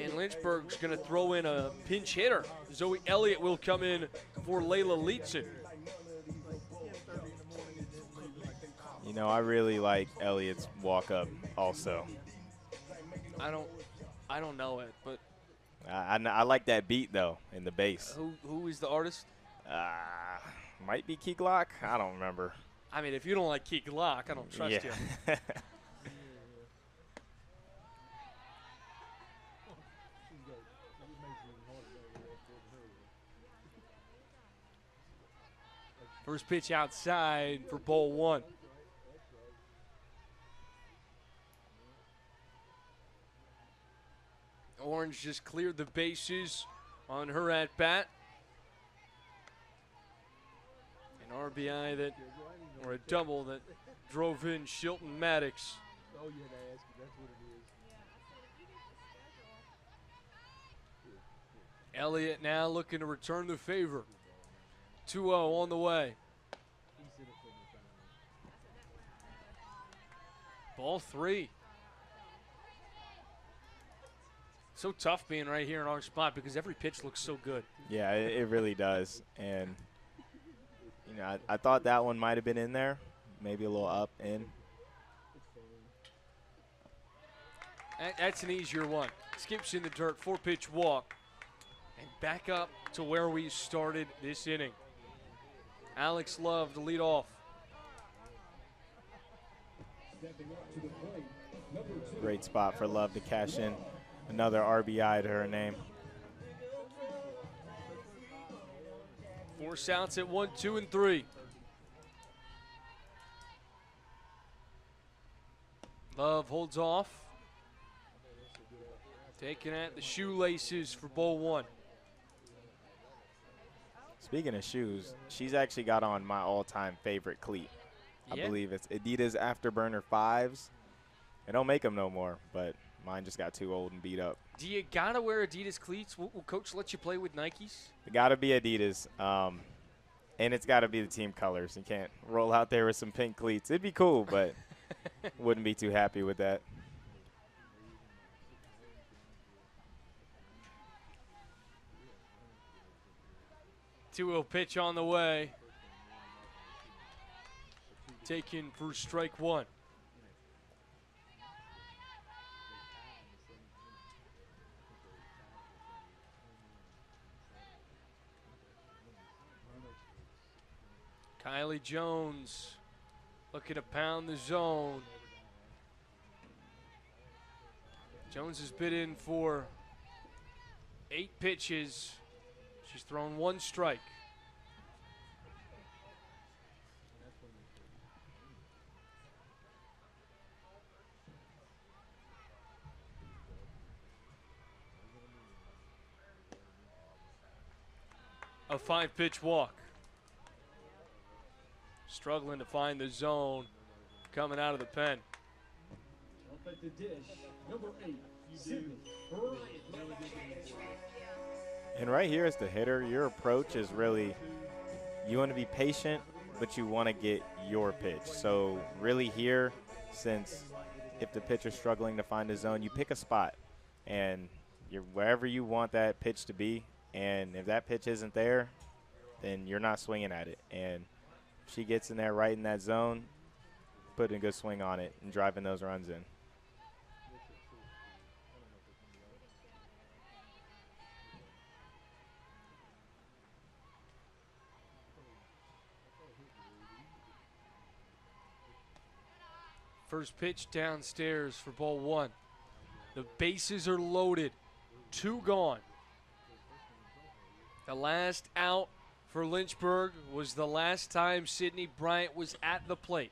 And Lynchburg's going to throw in a pinch hitter. Zoe Elliott will come in for Layla Leetzen. You know, I really like Elliott's walk-up also. I don't know it, but I like that beat, though, in the bass. Who is the artist? Might be Key Glock. I don't remember. I mean, if you don't like Key Glock, I don't trust you. First pitch outside for ball 1. Orange just cleared the bases on her at-bat. An RBI or a double that drove in Shilton Maddox. Oh, you had to ask me. That's what it is. Elliott now looking to return the favor. 2-0 on the way. Ball 3. So tough being right here in our spot because every pitch looks so good. Yeah, it really does. And, you know, I thought that one might have been in there, maybe a little up, in. That's an easier one. Skips in the dirt, 4-pitch walk. And back up to where we started this inning. Alex Love to lead off. Stepping up to the plate, Great spot for Love to cash in another RBI to her name. Force outs at 1, 2, and 3. Love holds off. Taking at the shoelaces for ball 1. Speaking of shoes, she's actually got on my all-time favorite cleat. I believe it's Adidas Afterburner 5s. They don't make them no more, but mine just got too old and beat up. Do you got to wear Adidas cleats? Will Coach let you play with Nikes? It got to be Adidas, and it's got to be the team colors. You can't roll out there with some pink cleats. It'd be cool, but wouldn't be too happy with that. Two-0 pitch on the way. Taken for strike 1. Kylie Jones looking to pound the zone. Jones has been in for 8 pitches. She's thrown 1 strike. A 5-pitch walk. Struggling to find the zone coming out of the pen. Up at the dish, number 8, Sydney Bryant. And right here as the hitter, your approach is really, you want to be patient, but you want to get your pitch. So really here, since if the pitcher's struggling to find a zone, you pick a spot, and you're wherever you want that pitch to be. And if that pitch isn't there, then you're not swinging at it. And if she gets in there right in that zone, putting a good swing on it and driving those runs in. First pitch downstairs for ball 1. The bases are loaded. 2 gone. The last out for Lynchburg was the last time Sydney Bryant was at the plate.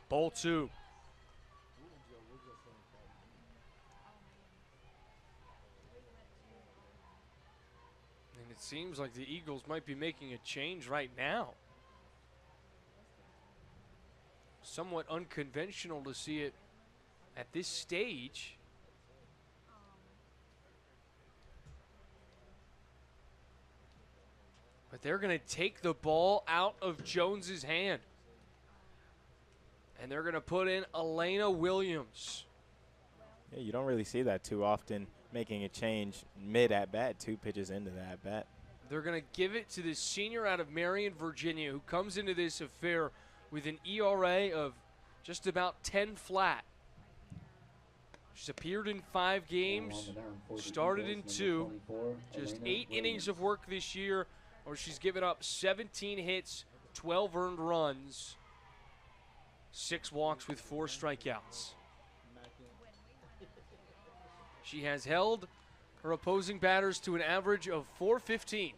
Ball 2. And it seems like the Eagles might be making a change right now. Somewhat unconventional to see it at this stage. But they're going to take the ball out of Jones's hand. And they're going to put in Elena Williams. Yeah, you don't really see that too often, making a change mid-at-bat, 2 pitches into the at-bat. They're going to give it to the senior out of Marion, Virginia, who comes into this affair with an ERA of just about 10 flat. She's appeared in 5 games, started in 2, just 8 innings of work this year, where she's given up 17 hits, 12 earned runs, 6 walks with 4 strikeouts. She has held her opposing batters to an average of .415.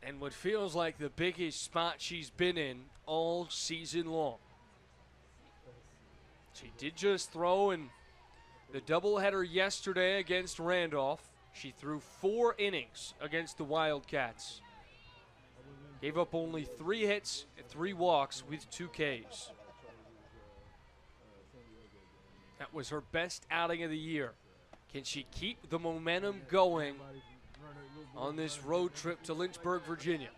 And what feels like the biggest spot she's been in all season long. She did just throw in the doubleheader yesterday against Randolph. She threw 4 innings against the Wildcats. Gave up only 3 hits and 3 walks with 2 Ks. That was her best outing of the year. Can she keep the momentum going on this road trip to Lynchburg, Virginia?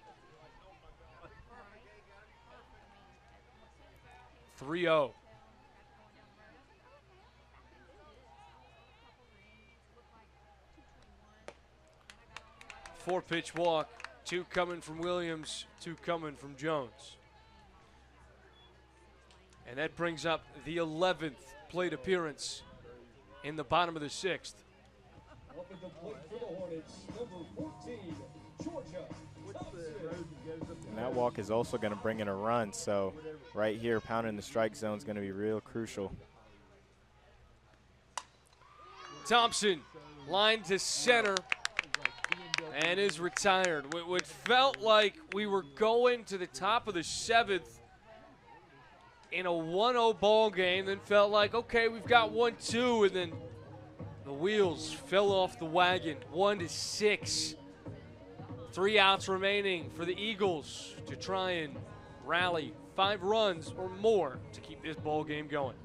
3-0. 4-pitch walk, 2 coming from Williams, 2 coming from Jones. And that brings up the 11th plate appearance in the bottom of the 6th. Up at the plate for the Hornets, number 14, Georgia Thompson. And that walk is also going to bring in a run, so right here, pounding the strike zone is going to be real crucial. Thompson lined to center and is retired. What felt like we were going to the top of the 7th in a 1-0 ball game, then felt like, okay, we've got 1-2, and then the wheels fell off the wagon. 1-6. 3 outs remaining for the Eagles to try and rally 5 runs or more to keep this ball game going.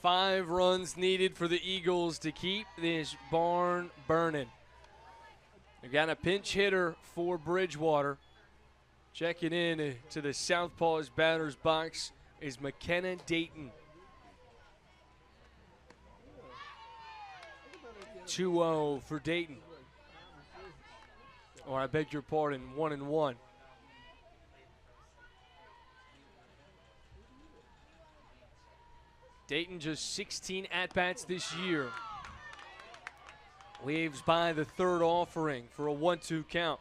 Five runs needed for the Eagles to keep this barn burning. They got a pinch hitter for Bridgewater. Checking in to the Southpaw's batter's box is McKenna Dayton. 2-0 for Dayton. Or I beg your pardon, 1-1. Dayton just 16 at-bats this year. Waves by the 3rd offering for a 1-2 count.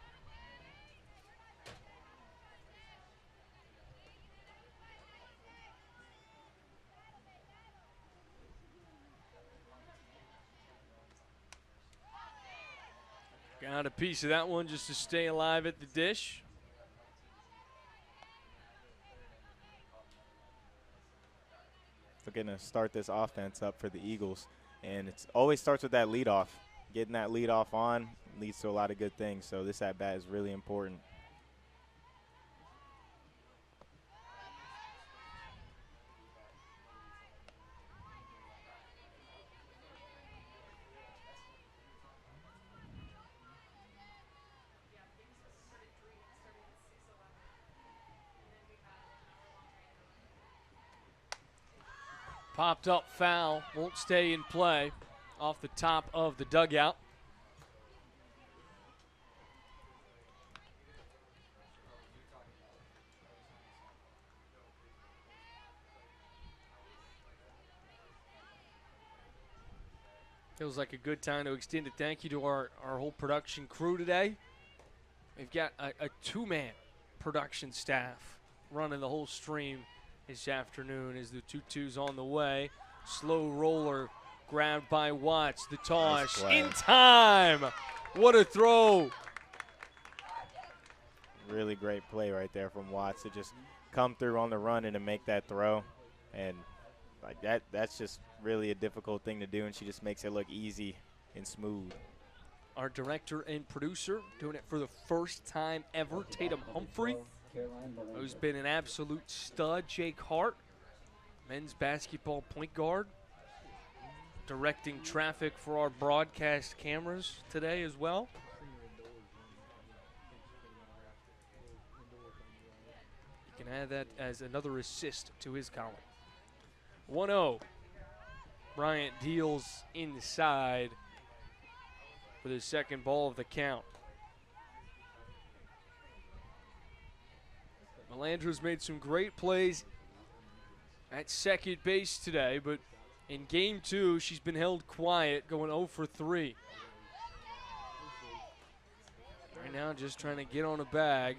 Got a piece of that one just to stay alive at the dish. They're going to start this offense up for the Eagles, and it always starts with that leadoff. Getting that leadoff on leads to a lot of good things, so this at-bat is really important. Popped up foul, won't stay in play off the top of the dugout. Feels like a good time to extend a thank you to our whole production crew today. We've got a 2-man production staff running the whole stream this afternoon as the 2-2's on the way. Slow roller grabbed by Watts. The toss in time. What a throw. Really great play right there from Watts to just come through on the run and to make that throw. And like that's just really a difficult thing to do, and she just makes it look easy and smooth. Our director and producer doing it for the first time ever, Tatum Humphrey, who's been an absolute stud. Jake Hart, men's basketball point guard. directing traffic for our broadcast cameras today as well. You can add that as another assist to his column. 1-0. Bryant deals inside for the second ball of the count. Melandra's made some great plays at second base today, but in game 2, she's been held quiet, going 0 for 3. Right now, just trying to get on a bag.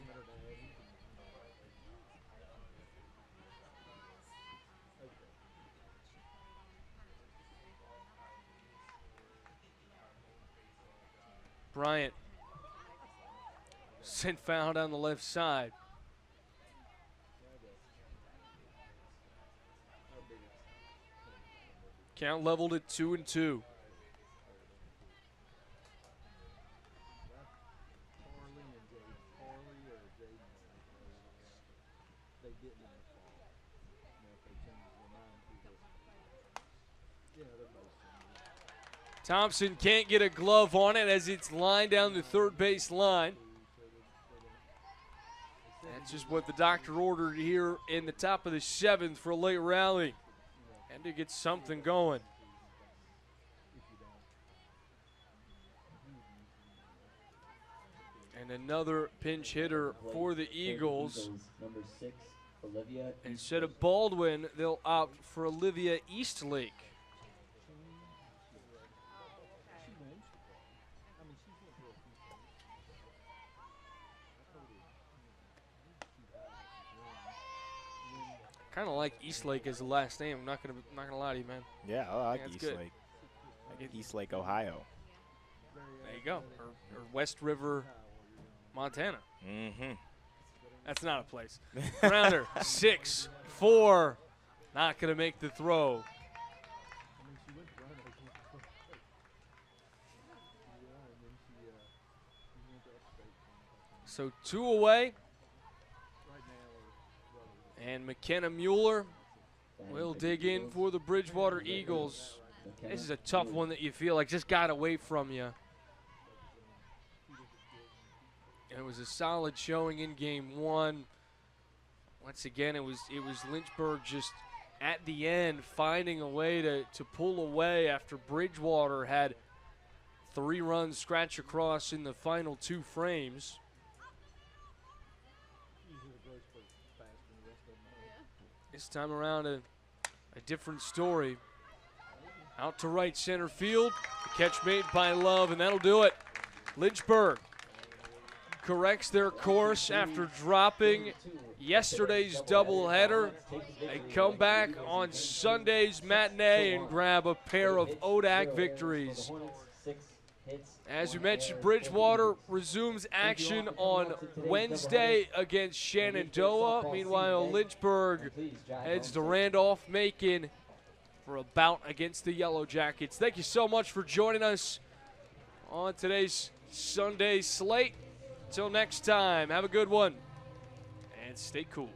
Bryant sent foul down the left side. Count leveled at 2-2. Thompson can't get a glove on it as it's lined down the third base line. That's just what the doctor ordered here in the top of the 7th for a late rally. And to get something going. And another pinch hitter for the Eagles. Number 6, Olivia. Instead of Baldwin, they'll opt for Olivia Eastlake. Kind of like Eastlake as the last name. I'm not gonna lie to you, man. Yeah, I like That's Eastlake. good. Like Eastlake, Ohio. There you go. Or West River, Montana. Mm-hmm. That's not a place. Grounder, 6-4. Not gonna make the throw. So 2 away. And McKenna Mueller will dig in for the Bridgewater Eagles. This is a tough one that you feel like just got away from you. And it was a solid showing in game 1. Once again, it was Lynchburg just at the end finding a way to pull away after Bridgewater had 3 runs scratch across in the final 2 frames. This time around, a different story. Out to right center field. The catch made by Love, and that'll do it. Lynchburg corrects their course after dropping yesterday's doubleheader. They come back on Sunday's matinee and grab a pair of ODAC victories. As we mentioned, Bridgewater resumes action on Wednesday against Shenandoah. Meanwhile, Lynchburg heads to Randolph-Macon for a bout against the Yellow Jackets. Thank you so much for joining us on today's Sunday slate. Until next time, have a good one and stay cool.